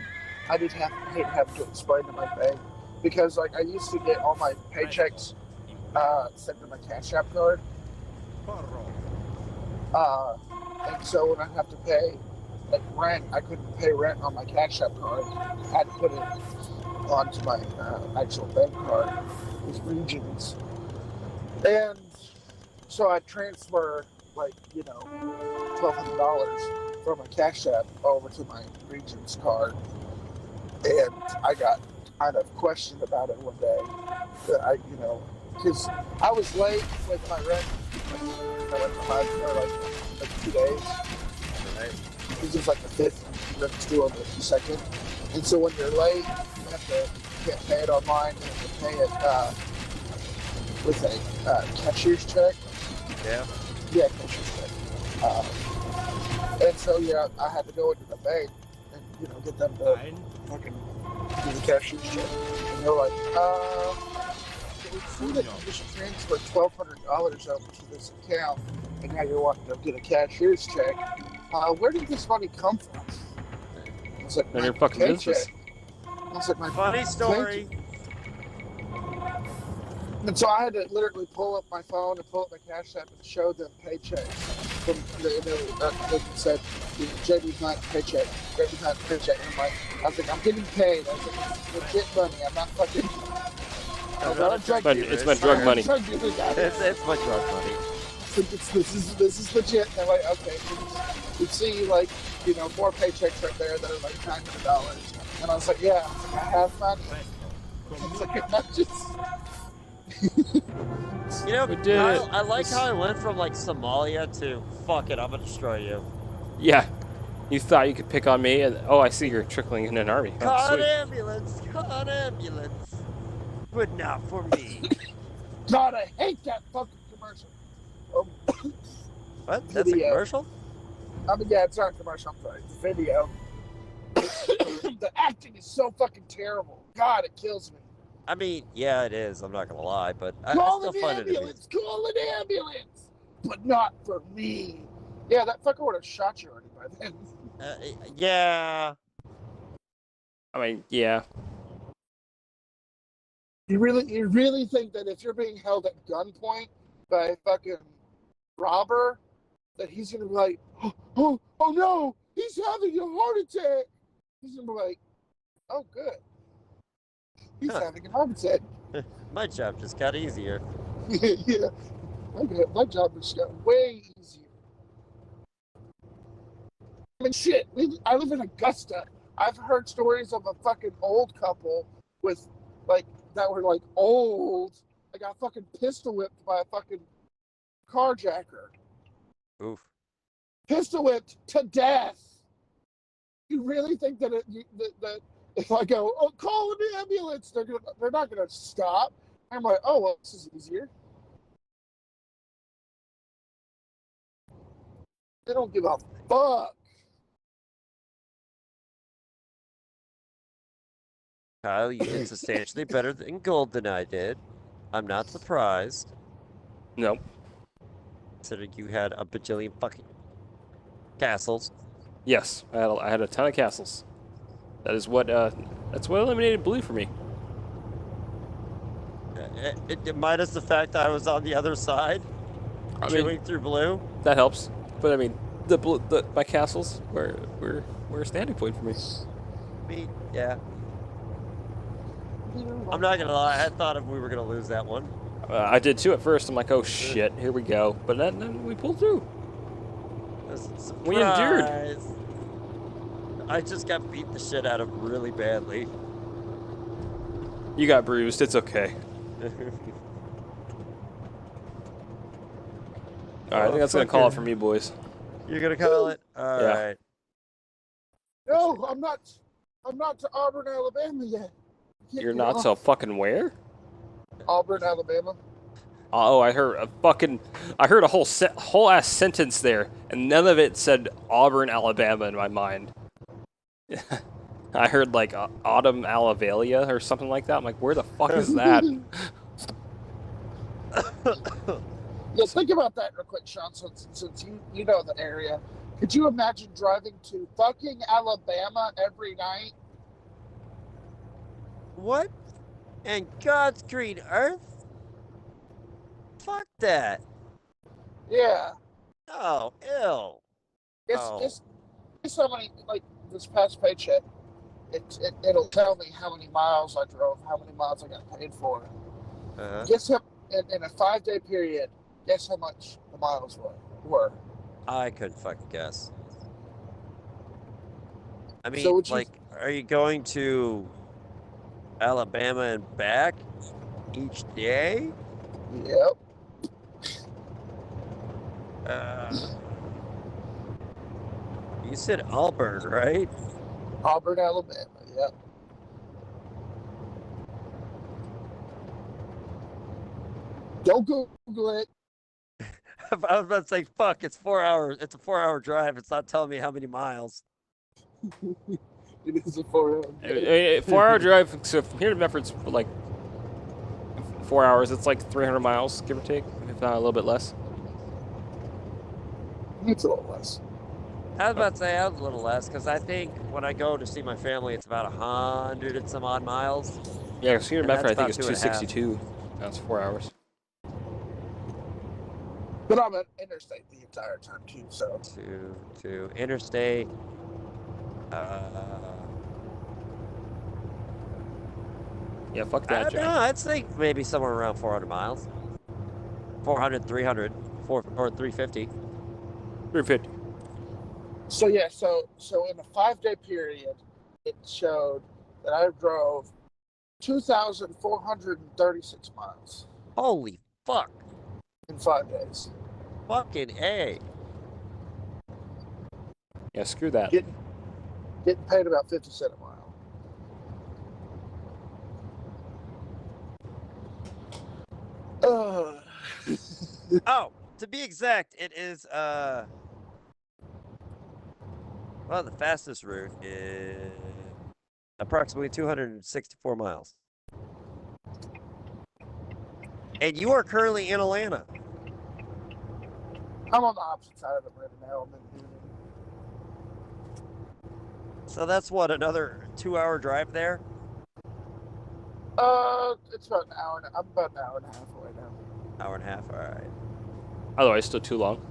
I just hate having to explain to my bank because, like, I used to get all my paychecks sent to my Cash App card. And so when I have to pay, like, rent, I couldn't pay rent on my Cash App card. I had to put it onto my actual bank card with Regions. And so I transfer, like, $1,200 from my Cash App over to my Regions card. And I got kind of questioned about it one day. Because I was late with my rent. Like 2 days. Right? This is like the 5th, rent's due on the 2nd. And so when you're late, you can't pay it online. You have to pay it with a cashier's check. Yeah. Yeah, cashier's check. And so, I had to go into the bank and, get them to fucking do the cashier's check. And they're like, we see that you just transferred $1,200 over to this account, and now you're wanting to get a cashier's check. Where did this money come from? I was like, None of your fucking business. I was like, my Funny story. And so I had to literally pull up my phone and pull up my Cash App and show them paychecks. From they said, JB's not paycheck. JB's not paycheck. And I was like, I'm getting paid. I was like, it's legit money. I'm not fucking. It's my drug money. It's my drug money. This is legit. And they're like, okay, we see like, 4 paychecks right there that are like $900. And I was like, yeah, I have money. It's like, I'm not just. We did it. I like how I went from like Somalia to fuck it, I'm gonna destroy you. Yeah. You thought you could pick on me, and I see you're trickling in an army. Call an ambulance, but not for me. God, I hate that fucking commercial. What? That's a commercial? I mean, yeah, it's not a commercial. I'm sorry. It's a video. The acting is so fucking terrible. God, it kills me. I mean, yeah, it is. I'm not gonna lie, but I Call still an find it amusing. ambulance. Call an ambulance. But not for me. Yeah, that fucker would have shot you already by then. Yeah. I mean, yeah. You really think that if you're being held at gunpoint by a fucking robber, that he's gonna be like, oh no, he's having a heart attack. He's gonna be like, oh good, he's having a heart attack. My job just got easier. Yeah, my job just got way easier. I mean, shit. I live in Augusta. I've heard stories of a fucking old couple with like that were like old. They got fucking pistol whipped by a fucking carjacker. Oof. Pistol whipped to death. You really think that that if I go, oh, call an ambulance, they're not gonna stop? I'm like, oh well, this is easier. They don't give a fuck. Kyle, you did substantially better than gold than I did. I'm not surprised. Nope. Considering you had a bajillion fucking castles. Yes, I had a ton of castles. That's what eliminated blue for me. Minus the fact that I was on the other side, chewing through blue. That helps, but I mean, my castles were a standing point for me. I mean, yeah. I'm not gonna lie, I thought we were gonna lose that one. I did too at first. I'm like, oh shit, here we go. But then we pulled through. We endured. I just got beat the shit out of really badly. You got bruised. It's okay. All right, I think that's gonna call it for me, boys. You're gonna call it? All right. No, I'm not to Auburn, Alabama yet. You're not so fucking where? Auburn, Alabama. Oh, I heard a whole ass sentence there, and none of it said Auburn, Alabama in my mind. I heard like Autumn, Alavalia or something like that. I'm like, where the fuck is that? Yeah, think about that real quick, Sean, since you know the area. Could you imagine driving to fucking Alabama every night? What? And God's green earth? Fuck that. Yeah. Oh, ew. It's so many, like, this past paycheck, it'll tell me how many miles I drove, how many miles I got paid for. Guess how, in a 5-day period, guess how much the miles were? I couldn't fucking guess. I mean, So are you going to Alabama and back each day? Yep. You said Auburn, right? Auburn, Alabama, yep. Don't Google it. I was about to say, fuck, it's 4 hours. It's a 4-hour drive. It's not telling me how many miles. It is a 4-hour drive. 4-hour drive, so from here to Medford's like 4 hours. It's like 300 miles, give or take, if not a little bit less. It's a little less. I was about to say I was a little less, because I think when I go to see my family, it's about 100 and some odd miles. Yeah, so here to Medford, I think it's about 262. That's 4 hours. But I'm at interstate the entire time too, so. To interstate. Yeah, fuck that, I don't Johnny. know, I'd say maybe somewhere around 400 miles. 400, 300, or 350. 350. So yeah, so in a 5-day period, it showed that I drove 2,436 miles Holy fuck. in 5 days. Fucking A. Yeah, screw that. Getting paid about 50 cents a mile. Oh, to be exact, it is Well, the fastest route is approximately 264 miles. And you are currently in Atlanta. I'm on the opposite side of Atlanta now. I'm in Newnan. So that's what, another 2-hour drive there? It's about an hour. I'm about an hour and a half away now. Hour and a half, all right. Otherwise, still too long.